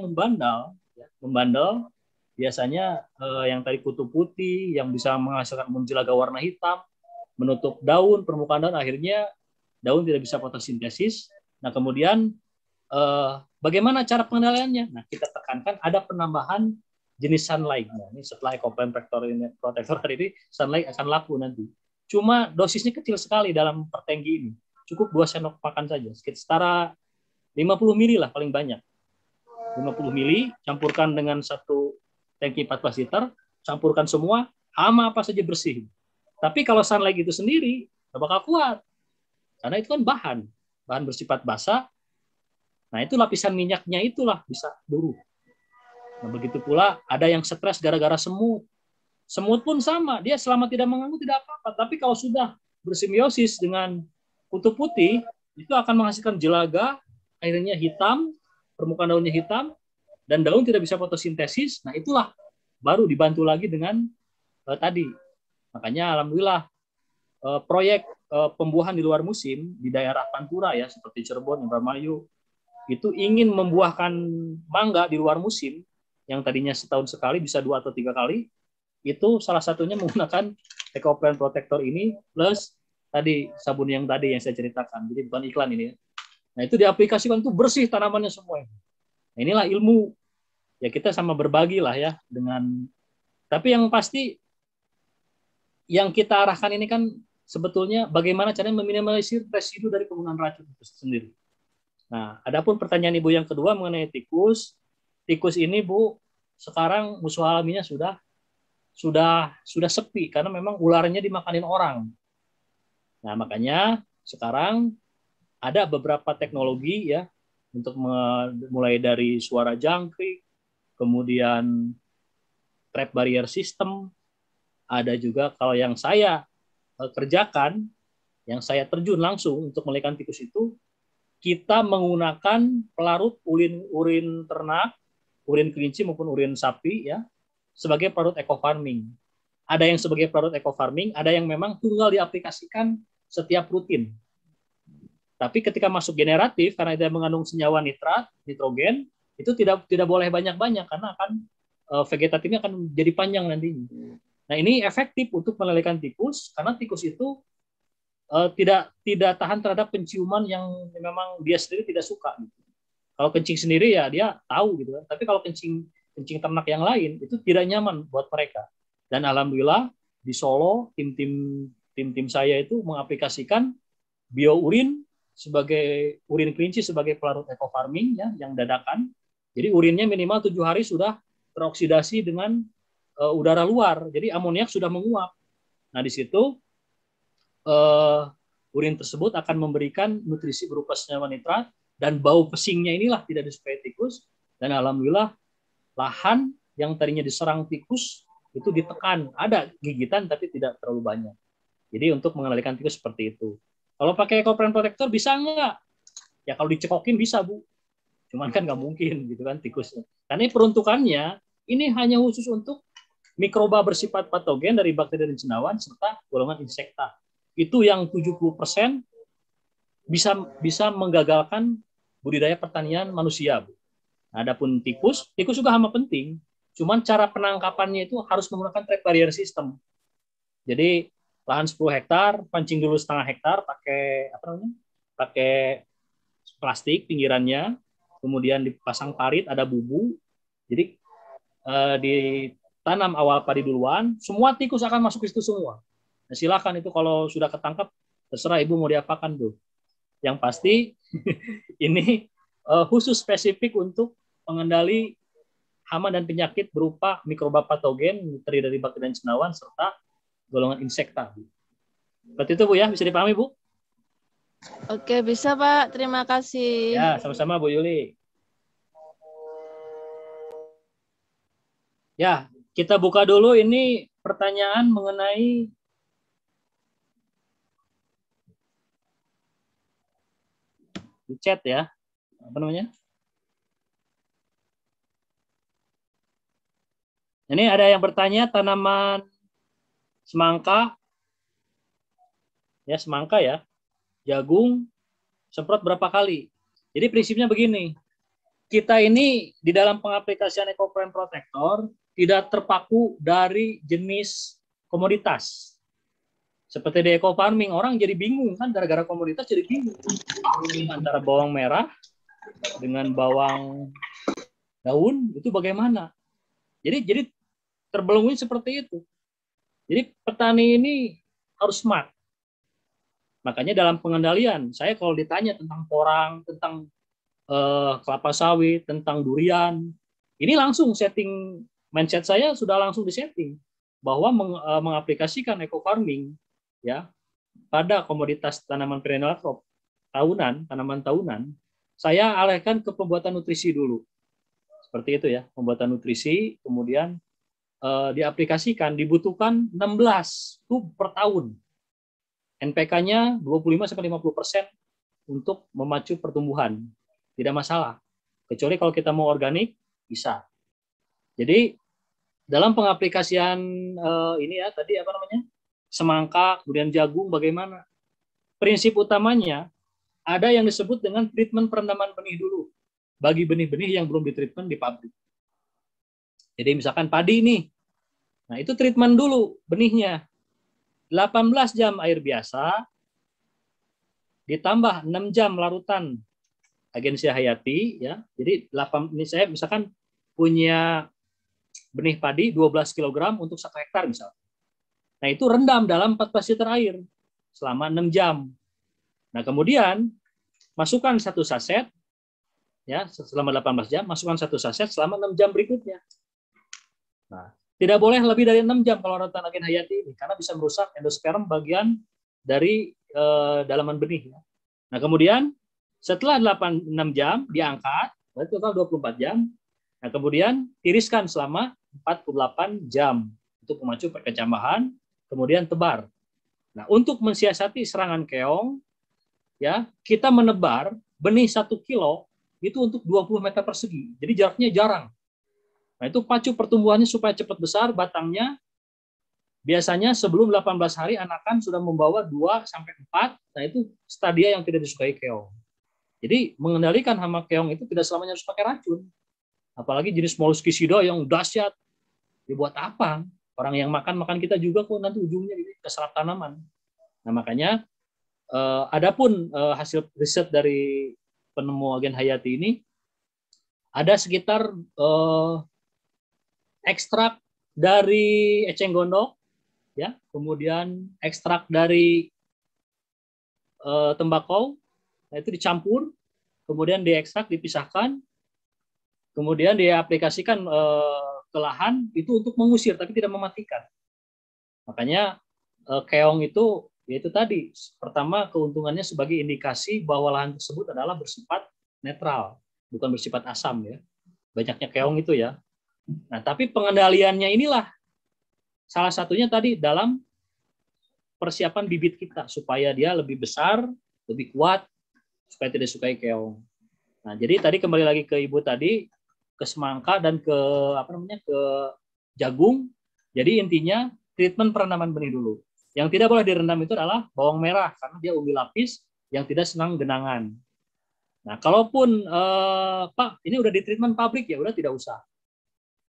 membandel, biasanya yang tadi kutu putih yang bisa menghasilkan munjelaga warna hitam, menutup daun, permukaan daun, akhirnya daun tidak bisa fotosintesis. Nah kemudian bagaimana cara pengendaliannya? Nah kita tekankan ada penambahan jenis sunlight. Nah, ini setelah EcoPlant Protector ini sunlight akan laku nanti. Cuma dosisnya kecil sekali dalam per tangki ini. Cukup 2 sendok makan saja, setara 50 mili lah paling banyak. 50 mili, campurkan dengan 1 tangki 14 liter, campurkan semua, hama apa saja bersih. Tapi kalau sunlight itu sendiri, nggak bakal kuat. Karena itu kan bahan bersifat basah. Nah itu lapisan minyaknya itulah bisa luruh. Nah begitu pula ada yang stres gara-gara semut. Semut pun sama, dia selama tidak mengganggu tidak apa-apa. Tapi kalau sudah bersimbiosis dengan kutu putih, itu akan menghasilkan jelaga, akhirnya hitam, permukaan daunnya hitam, dan daun tidak bisa fotosintesis. Nah itulah baru dibantu lagi dengan tadi. Makanya alhamdulillah proyek pembuahan di luar musim di daerah Pantura ya seperti Cirebon, Indramayu itu ingin membuahkan mangga di luar musim yang tadinya setahun sekali bisa 2 atau 3 kali. Itu salah satunya menggunakan EcoPlant Protector ini plus tadi sabun yang tadi yang saya ceritakan. Jadi bukan iklan ini ya. Nah itu diaplikasikan tuh bersih tanamannya semua. Nah, inilah ilmu ya kita sama berbagi lah ya dengan. Tapi yang pasti yang kita arahkan ini kan sebetulnya bagaimana caranya meminimalisir residu dari penggunaan racun itu sendiri. Nah, adapun pertanyaan Ibu yang kedua mengenai tikus. Tikus ini Bu sekarang musuh alaminya sudah sepi karena memang ularnya dimakanin orang. Nah, makanya sekarang ada beberapa teknologi ya untuk mulai dari suara jangkrik, kemudian trap barrier system, ada juga kalau yang saya kerjakan, yang saya terjun langsung untuk melahirkan tikus itu, kita menggunakan pelarut urin ternak, urin kelinci maupun urin sapi ya, sebagai pelarut eco farming. Ada yang sebagai pelarut eco farming, ada yang memang tunggal diaplikasikan setiap rutin. Tapi ketika masuk generatif, karena dia mengandung senyawa nitrat, nitrogen, itu tidak boleh banyak-banyak karena akan vegetatifnya akan jadi panjang nantinya. Nah, ini efektif untuk melelehkan tikus karena tikus itu tidak tahan terhadap penciuman yang memang dia sendiri tidak suka. Kalau kencing sendiri ya dia tahu gitu kan. Tapi kalau kencing ternak yang lain itu tidak nyaman buat mereka. Dan alhamdulillah di Solo tim saya itu mengaplikasikan biourin sebagai urin kelinci sebagai pelarut eco farming ya yang dadakan. Jadi urinnya minimal 7 hari sudah teroksidasi dengan udara luar. Jadi amoniak sudah menguap. Nah, di situ urin tersebut akan memberikan nutrisi berupa senyawa nitrat dan bau pesingnya inilah tidak disukai tikus. Dan alhamdulillah lahan yang tadinya diserang tikus itu ditekan. Ada gigitan tapi tidak terlalu banyak. Jadi untuk mengendalikan tikus seperti itu. Kalau pakai ecoplant protector bisa nggak? Ya kalau dicekokin bisa, Bu. Cuman kan nggak mungkin gitu kan tikusnya. Karena peruntukannya ini hanya khusus untuk mikroba bersifat patogen dari bakteri dan cendawan serta golongan insekta. Itu yang 70% bisa menggagalkan budidaya pertanian manusia, Bu. Adapun tikus juga hama penting. Cuman cara penangkapannya itu harus menggunakan trap barrier system. Jadi lahan 10 hektar, pancing dulu setengah hektar pakai plastik pinggirannya, kemudian dipasang parit, ada bubu. Jadi ditanam awal padi duluan, semua tikus akan masuk ke situ semua. Nah, silakan itu kalau sudah ketangkap, terserah ibu mau diapakan tuh. Yang pasti ini khusus spesifik untuk pengendali hama dan penyakit berupa mikroba patogen terdiri dari bakteri dan cendawan serta golongan insekta. Seperti itu Bu ya, bisa dipahami Bu? Oke, bisa Pak. Terima kasih. Ya, sama-sama Bu Yuli. Ya, kita buka dulu ini pertanyaan mengenai di chat ya. Apa namanya? Ini ada yang bertanya tanaman semangka. Ya, semangka ya. Jagung semprot berapa kali? Jadi prinsipnya begini. Kita ini di dalam pengaplikasian ecoplant protector tidak terpaku dari jenis komoditas. Seperti di eco farming, orang jadi bingung kan gara-gara komoditas jadi bingung. Antara bawang merah dengan bawang daun itu bagaimana? Jadi terbelenggu seperti itu. Jadi petani ini harus smart. Makanya dalam pengendalian, saya kalau ditanya tentang porang, tentang kelapa sawit, tentang durian, ini langsung setting mindset saya sudah langsung disetting bahwa mengaplikasikan eco farming ya pada komoditas tanaman perennial crop tanaman tahunan, saya alihkan ke pembuatan nutrisi dulu. Seperti itu ya, pembuatan nutrisi, kemudian diaplikasikan dibutuhkan 16 tub per tahun. NPK-nya 25-50% untuk memacu pertumbuhan. Tidak masalah. Kecuali kalau kita mau organik, bisa. Jadi dalam pengaplikasian ini ya tadi apa namanya? Semangka, kemudian jagung bagaimana? Prinsip utamanya ada yang disebut dengan treatment perendaman benih dulu bagi benih-benih yang belum ditreatment di pabrik. Jadi misalkan padi nih. Nah, itu treatment dulu benihnya. 18 jam air biasa ditambah 6 jam larutan agensia hayati ya. Jadi ini saya misalkan punya benih padi 12 kg untuk 1 hektar misalnya. Nah, itu rendam dalam 14 liter air selama 6 jam. Nah, kemudian masukkan 1 saset ya selama 18 jam, masukkan 1 saset selama 6 jam berikutnya. Nah, tidak boleh lebih dari 6 jam kalau larutan agen hayati ini karena bisa merusak endosperm bagian dari dalaman benih ya. Nah, kemudian setelah 6 jam diangkat, berarti total 24 jam. Nah, kemudian tiriskan selama 48 jam. Itu pemacu perkecambahan, kemudian tebar. Nah, untuk mensiasati serangan keong, ya, kita menebar benih 1 kilo itu untuk 20 meter persegi. Jadi jaraknya jarang. Nah, itu pacu pertumbuhannya supaya cepat besar batangnya. Biasanya sebelum 18 hari anakan sudah membawa 2 sampai 4. Nah, itu stadia yang tidak disukai keong. Jadi mengendalikan hama keong itu tidak selamanya harus pakai racun. Apalagi jenis Molluscicido yang dahsyat. Dibuat apa? Orang yang makan kita juga kok nanti ujungnya keserap tanaman. Nah, makanya adapun hasil riset dari penemu agen hayati ini ada sekitar ekstrak dari eceng gondok, ya, kemudian ekstrak dari tembakau, nah itu dicampur, kemudian diekstrak, dipisahkan, kemudian diaplikasikan ke lahan itu untuk mengusir tapi tidak mematikan. Makanya keong itu yaitu tadi, pertama keuntungannya sebagai indikasi bahwa lahan tersebut adalah bersifat netral, bukan bersifat asam, ya. Banyaknya keong itu, ya. Nah, tapi pengendaliannya inilah salah satunya tadi dalam persiapan bibit kita supaya dia lebih besar, lebih kuat, supaya tidak sukai keong. Nah, jadi tadi kembali lagi ke Ibu tadi, ke semangka dan ke ke jagung. Jadi intinya treatment perendaman benih dulu. Yang tidak boleh direndam itu adalah bawang merah karena dia umbi lapis yang tidak senang genangan. Nah, kalaupun Pak, ini udah di treatment pabrik, ya udah tidak usah.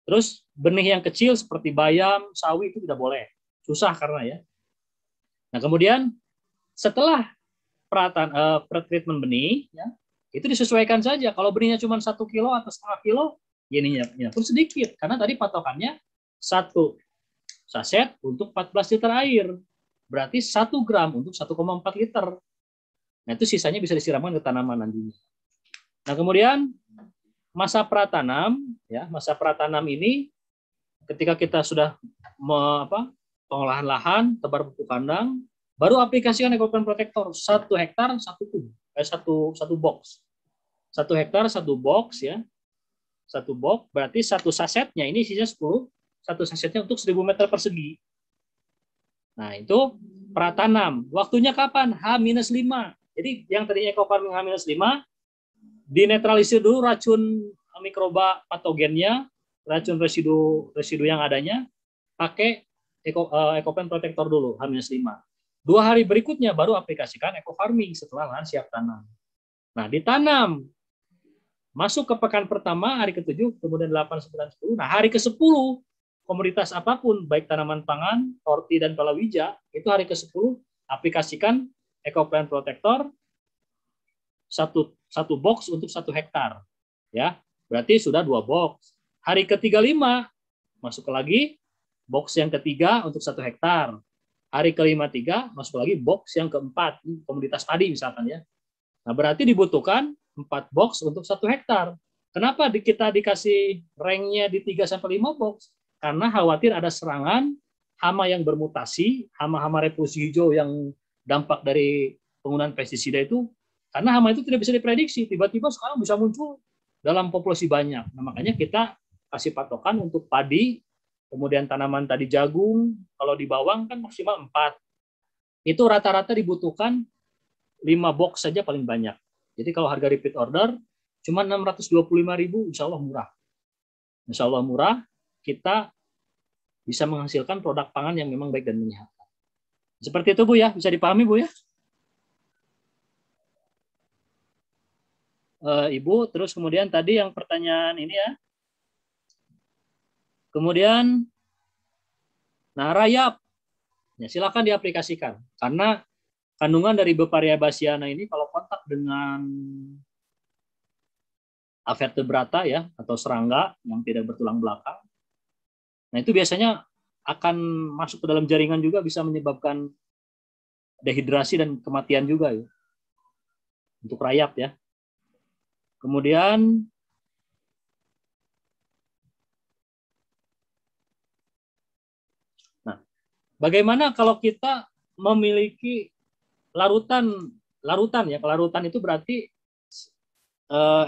Terus benih yang kecil seperti bayam, sawi itu tidak boleh. Susah karena, ya. Nah, kemudian setelah treatment benih, ya, itu disesuaikan saja. Kalau benihnya cuma 1 kilo atau setengah kilo, ininya pun sedikit. Karena tadi patokannya 1 saset untuk 14 liter air. Berarti 1 gram untuk 1,4 liter. Nah, itu sisanya bisa disiramkan ke tanaman nantinya. Nah, kemudian masa pratanam, ya, masa pratanam ini ketika kita sudah pengolahan lahan, tebar pupuk kandang, baru aplikasikan Ecoplan Protector 1 hektar 1 tub, satu box. 1 hektar 1 box, ya. 1 box berarti 1 sasetnya ini isinya 10, 1 sasetnya untuk 1000 meter persegi. Nah, itu pratanam. Waktunya kapan? H-5. Jadi yang tadinya ekofarming H-5 dinetralisir dulu racun mikroba patogennya, racun residu yang adanya, pakai Ecoplan Protector dulu H-5. 2 hari berikutnya baru aplikasikan ekofarming setelah lahan siap tanam. Nah, ditanam. Masuk ke pekan pertama hari ke-7, kemudian 8, 9, 10. Nah, hari ke-10 komoditas apapun, baik tanaman pangan, orti dan palawija, itu hari ke-10 aplikasikan Ecoplan Protector 1 box untuk 1 hektar. Ya, berarti sudah 2 box. Hari ke-35 masuk lagi box yang ketiga untuk 1 hektar. Hari ke-53 masuk lagi box yang keempat, komoditas padi misalkan, ya. Nah, berarti dibutuhkan 4 box untuk 1 hektar. Kenapa kita dikasih ranknya di 3-5 box? Karena khawatir ada serangan hama yang bermutasi, hama-hama repulsi hijau yang dampak dari penggunaan pestisida itu. Karena hama itu tidak bisa diprediksi, tiba-tiba sekarang bisa muncul dalam populasi banyak. Nah, makanya kita kasih patokan untuk padi, kemudian tanaman tadi jagung, kalau di bawang kan maksimal 4. Itu rata-rata dibutuhkan 5 box saja paling banyak. Jadi kalau harga repeat order cuma 625.000, insya Allah murah. Insya Allah murah, kita bisa menghasilkan produk pangan yang memang baik dan menyehatkan. Seperti itu, Bu, ya. Bisa dipahami, Bu, ya? Ibu, terus kemudian tadi yang pertanyaan ini, ya. Kemudian, nah, rayap. Ya, silakan diaplikasikan. Karena kandungan dari Beparia bassiana ini kalau kontak dengan vertebrata, ya, atau serangga yang tidak bertulang belakang, nah itu biasanya akan masuk ke dalam jaringan juga, bisa menyebabkan dehidrasi dan kematian juga, ya, untuk rayap, ya. Kemudian nah, bagaimana kalau kita memiliki larutan, ya, larutan itu berarti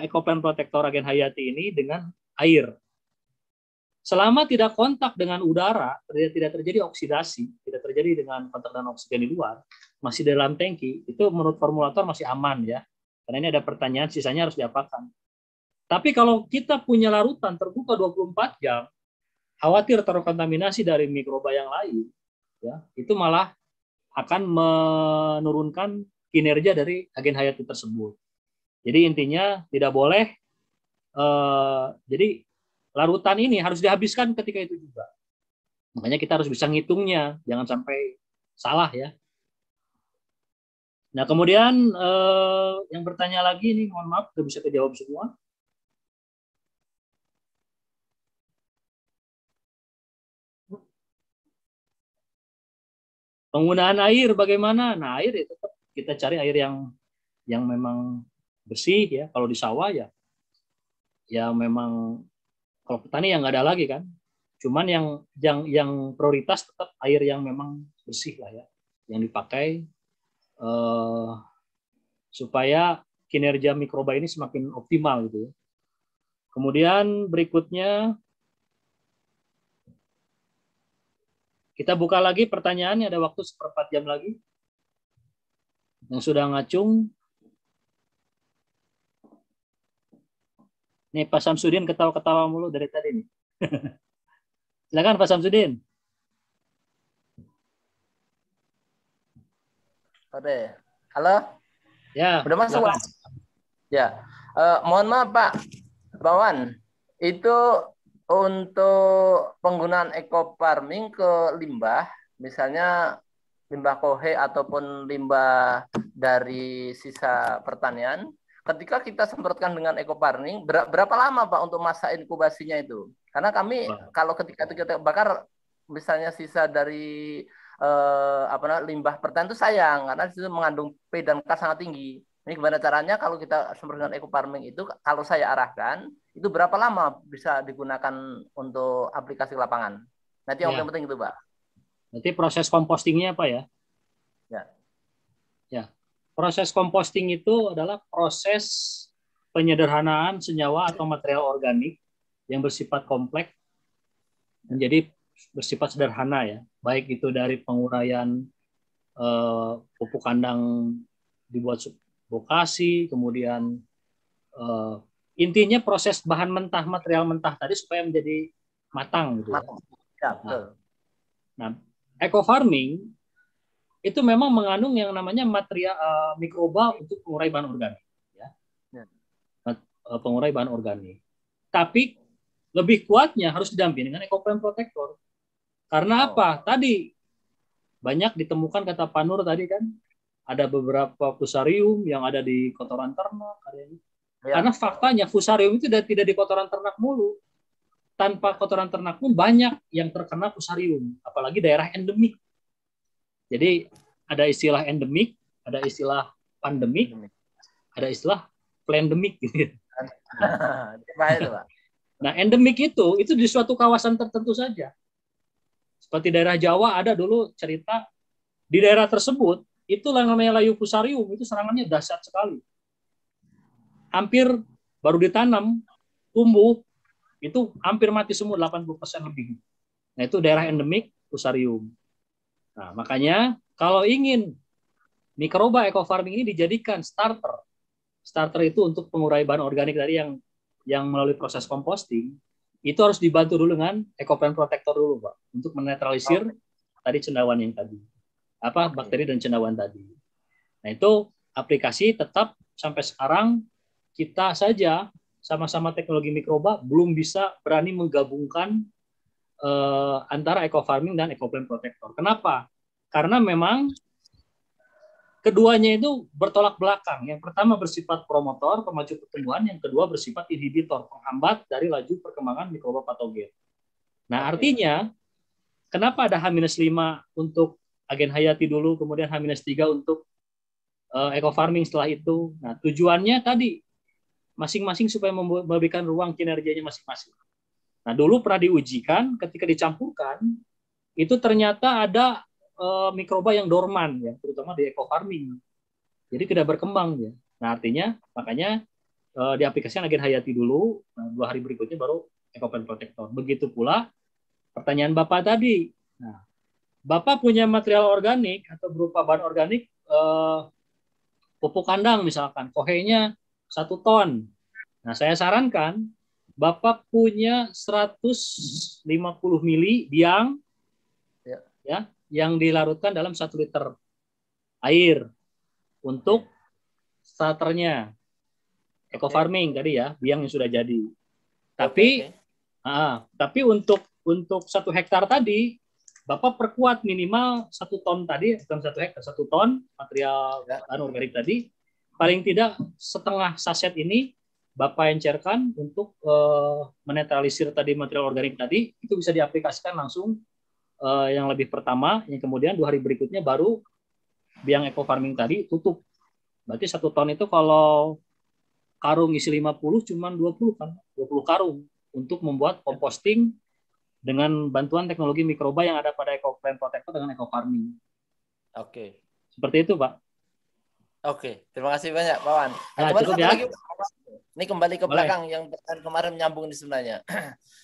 Ecoplan Protector agen hayati ini dengan air. selama tidak kontak dengan udara, tidak terjadi oksidasi, tidak terjadi dengan kontak dengan oksigen di luar, masih dalam tangki, itu menurut formulator masih aman ya. Karena ini ada pertanyaan, sisanya harus diapakan. Tapi kalau kita punya larutan terbuka 24 jam, khawatir terkontaminasi dari mikroba yang lain, ya, itu malah akan menurunkan kinerja dari agen hayati tersebut. Jadi intinya tidak boleh, jadi larutan ini harus dihabiskan ketika itu juga. Makanya kita harus bisa ngitungnya, jangan sampai salah ya. Nah kemudian yang bertanya lagi nih, mohon maaf, nggak bisa kejawab semua. Penggunaan air bagaimana? Nah air ya tetap kita cari air yang memang bersih ya. Kalau di sawah ya memang kalau petani yang nggak ada lagi kan. Cuman yang prioritas tetap air yang memang bersih lah ya, yang dipakai supaya kinerja mikroba ini semakin optimal gitu ya. Kemudian berikutnya kita buka lagi pertanyaannya, ada waktu 1/4 jam lagi. Yang sudah ngacung. Nih Pak Samsudin ketawa-ketawa mulu dari tadi nih. Silakan Pak Samsudin. Oke. Halo? Ya. Udah masuk, Pak? Ya. Mohon maaf, Pak Wawan. Itu untuk penggunaan eco farming ke limbah, misalnya limbah kohe ataupun limbah dari sisa pertanian, ketika kita semprotkan dengan eco farming, berapa lama Pak untuk masa inkubasinya itu? Karena kami kalau ketika kita bakar misalnya sisa dari limbah pertanian itu sayang karena itu mengandung P dan K sangat tinggi. Ini gimana caranya kalau kita semprot dengan eco farming itu, kalau saya arahkan, itu berapa lama bisa digunakan untuk aplikasi lapangan? Nanti yang paling penting itu, Pak. Nanti proses compostingnya apa ya? Ya. Proses composting itu adalah proses penyederhanaan senyawa atau material organik yang bersifat kompleks menjadi bersifat sederhana ya. Baik itu dari penguraian pupuk kandang dibuat subokasi, kemudian intinya proses bahan mentah, material mentah tadi supaya menjadi matang gitu ya. Ya, betul. Nah, eco farming itu memang mengandung yang namanya material mikroba untuk pengurai bahan organik ya. Pengurai bahan organik. Tapi lebih kuatnya harus didampingi dengan ecoplant protector. Karena apa? Tadi banyak ditemukan kata Pak Nur tadi kan, ada beberapa fusarium yang ada di kotoran ternak. Karena faktanya fusarium itu tidak di kotoran ternak mulu. Tanpa kotoran ternak pun banyak yang terkena fusarium, apalagi daerah endemik. Jadi ada istilah endemik, ada istilah pandemik, ada istilah plandemik. Nah, endemik itu di suatu kawasan tertentu saja. Seperti daerah Jawa ada dulu cerita di daerah tersebut itu yang namanya layu fusarium itu serangannya dahsyat sekali. Hampir baru ditanam, tumbuh itu hampir mati semua 80% lebih. Nah, itu daerah endemik fusarium. Nah, makanya kalau ingin mikroba eco farming ini dijadikan starter. Starter itu untuk pengurai bahan organik tadi yang melalui proses composting, itu harus dibantu dulu dengan ecoplant protector dulu, Pak, untuk menetralisir tadi cendawan yang tadi. Bakteri dan cendawan tadi. Nah, itu aplikasi tetap sampai sekarang kita saja sama-sama teknologi mikroba belum bisa berani menggabungkan antara eco farming dan ecoplant protector. Kenapa? Karena memang keduanya itu bertolak belakang. Yang pertama bersifat promotor, pemacu pertumbuhan. Yang kedua bersifat inhibitor, penghambat dari laju perkembangan mikroba patogen. Nah, artinya, kenapa ada H-5 untuk agen hayati dulu, kemudian H-3 untuk eco farming setelah itu. Nah, tujuannya tadi, masing-masing supaya memberikan ruang kinerjanya masing-masing. Nah, dulu pernah diujikan, ketika dicampurkan, itu ternyata ada mikroba yang dorman ya, terutama di eco farming. Jadi tidak berkembang ya. Nah, artinya makanya diaplikasikan agen hayati dulu, nah, 2 hari berikutnya baru EcoPlant Protector. Begitu pula pertanyaan Bapak tadi. Nah, Bapak punya material organik atau berupa bahan organik, pupuk kandang misalkan, koheinya 1 ton. Nah, saya sarankan Bapak punya 150 mili biang ya, yang dilarutkan dalam 1 liter air untuk starternya. Eco farming tadi ya, biang yang sudah jadi. Tapi tapi untuk 1 hektar tadi Bapak perkuat minimal 1 ton tadi, bukan 1 hektar, 1 ton material bahan organik tadi, paling tidak setengah saset ini Bapak encerkan untuk menetralisir tadi material organik tadi, itu bisa diaplikasikan langsung yang lebih pertama, yang kemudian 2 hari berikutnya baru biang eco farming tadi tutup. Berarti 1 ton itu kalau karung isi 50 cuman 20 kan, 20 karung untuk membuat composting dengan bantuan teknologi mikroba yang ada pada EcoPlant Protector dengan eco farming. Oke. Seperti itu, Pak. Oke, terima kasih banyak, Pak Wan. Nah, cukup ya. Lagi, ini kembali ke belakang yang kemarin menyambung ini sebenarnya.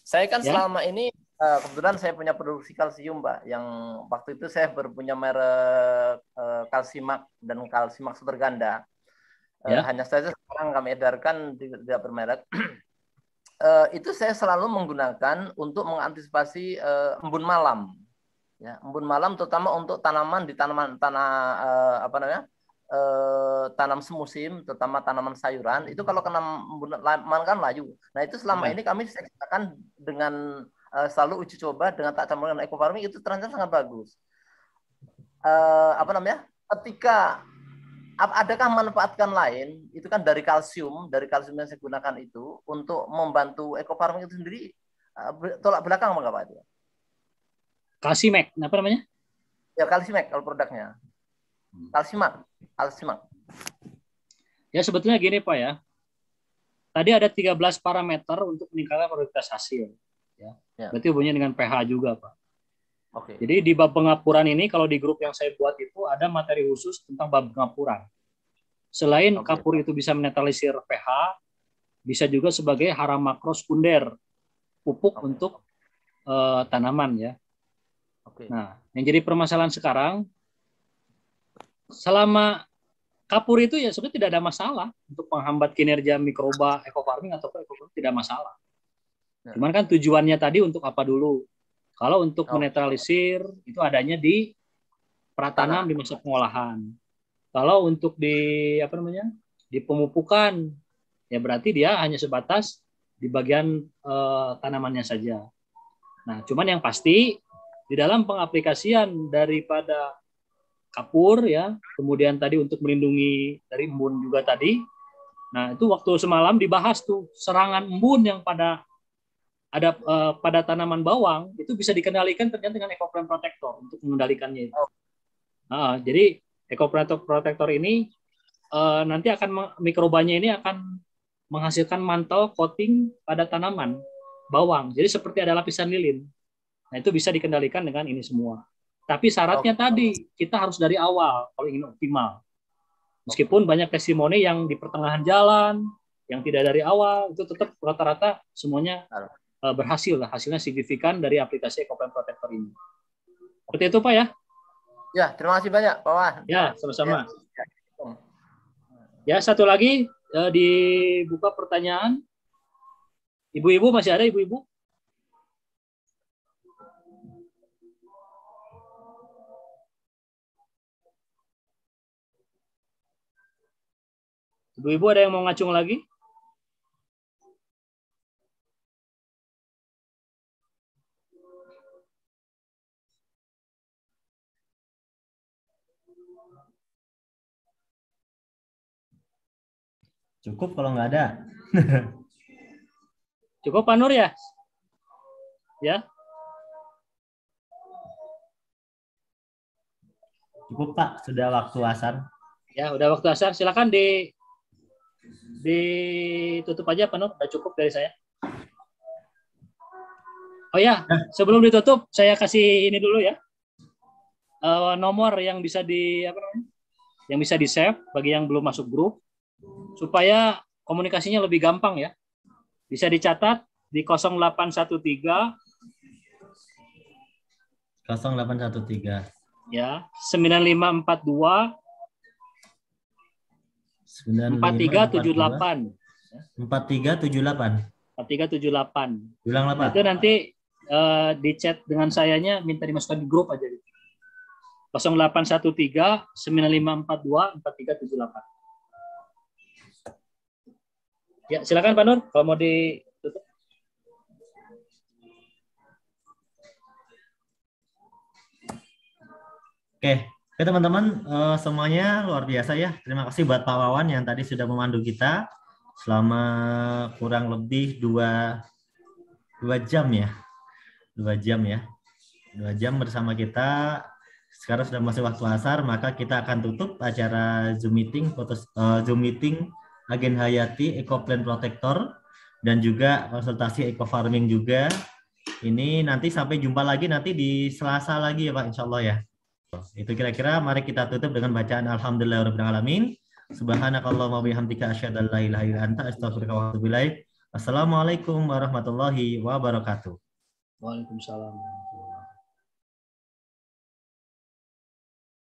Saya kan selama ini kebetulan saya punya produksi kalsium, Pak, yang waktu itu saya berpunya merek Kalsimax dan Kalsimax Superganda. Hanya saja sekarang kami edarkan tidak bermerek. Itu saya selalu menggunakan untuk mengantisipasi embun malam. Ya, embun malam terutama untuk tanaman di tanah tanam semusim, terutama tanaman sayuran, itu kalau kena embun malam kan layu. Nah, itu selama ini kami seksapkan dengan selalu uji coba dengan tak campur dengan eco farming, itu ternyata sangat bagus. Ketika adakah manfaatkan lain itu kan dari kalsium yang saya gunakan itu untuk membantu eco farming itu sendiri, tolak belakang apa Pak itu? Kalsimax, apa namanya? Ya, Kalsimax kalau produknya. Kalsimax. Ya sebetulnya gini Pak ya. Tadi ada 13 parameter untuk meningkatkan produktivitas hasil. Ya. Berarti hubungannya dengan pH juga Pak. Oke. Jadi di bab pengapuran ini kalau di grup yang saya buat itu ada materi khusus tentang bab pengapuran. Selain kapur itu bisa menetralisir pH, bisa juga sebagai hara makro sekunder, pupuk untuk tanaman ya. Nah, yang jadi permasalahan sekarang, selama kapur itu ya sebenarnya tidak ada masalah untuk menghambat kinerja mikroba eco farming atau eco farming, tidak masalah. Cuman kan tujuannya tadi untuk apa dulu? Kalau untuk menetralisir itu adanya di pratanam di masa pengolahan. Kalau untuk di di pemupukan ya berarti dia hanya sebatas di bagian tanamannya saja. Nah, cuman yang pasti di dalam pengaplikasian daripada kapur ya, kemudian tadi untuk melindungi dari embun juga tadi. Nah, itu waktu semalam dibahas tuh serangan embun yang pada tanaman bawang itu bisa dikendalikan ternyata dengan EcoPlant Protector untuk mengendalikannya itu. Jadi EcoPlant Protector ini nanti akan mikrobanya ini akan menghasilkan mantel coating pada tanaman bawang. Jadi seperti ada lapisan lilin. Nah, itu bisa dikendalikan dengan ini semua. Tapi syaratnya tadi kita harus dari awal kalau ingin optimal. Meskipun banyak testimoni yang di pertengahan jalan, yang tidak dari awal, itu tetap rata-rata semuanya berhasil lah, hasilnya signifikan dari aplikasi EcoPlant Protector ini. Seperti itu Pak ya? Ya, terima kasih banyak Pak Wan. Ya, sama-sama. Ya, satu lagi dibuka pertanyaan. Ibu-ibu masih ada ibu-ibu? Ibu-ibu ada yang mau ngacung lagi? Cukup kalau nggak ada. Cukup Pak Nur ya? Ya. Cukup Pak, sudah waktu asar. Ya, udah waktu asar. Silakan ditutup aja Pak Nur. Udah cukup dari saya. Oh ya, sebelum ditutup saya kasih ini dulu ya. Nomor yang bisa yang bisa di-save bagi yang belum masuk grup supaya komunikasinya lebih gampang ya. Bisa dicatat di 0813 0813 ya 9542 4378 4378. 4378. Ulang lah, Nah, Pak. itu nanti di chat dengan sayanya minta dimasukkan di grup aja. 0813 9542 4378. Ya, silakan Pak Nur kalau mau ditutup. Oke, teman-teman, semuanya luar biasa ya. Terima kasih buat Pak Wawan yang tadi sudah memandu kita selama kurang lebih 2 jam ya. 2 jam ya. 2 jam bersama kita. Sekarang sudah masuk waktu asar, maka kita akan tutup acara Zoom meeting Agen Hayati Eco Plan Protector dan juga konsultasi eco farming juga. Ini nanti sampai jumpa lagi nanti di Selasa lagi ya Pak, insya Allah ya. Itu kira-kira, mari kita tutup dengan bacaan Alhamdulillahirabbil alamin. Subhanakallahumma bihamdika asyhadu an la ilaha illa anta astaghfiruka wa atubu ilaik. Assalamualaikum warahmatullahi wabarakatuh. Waalaikumsalam.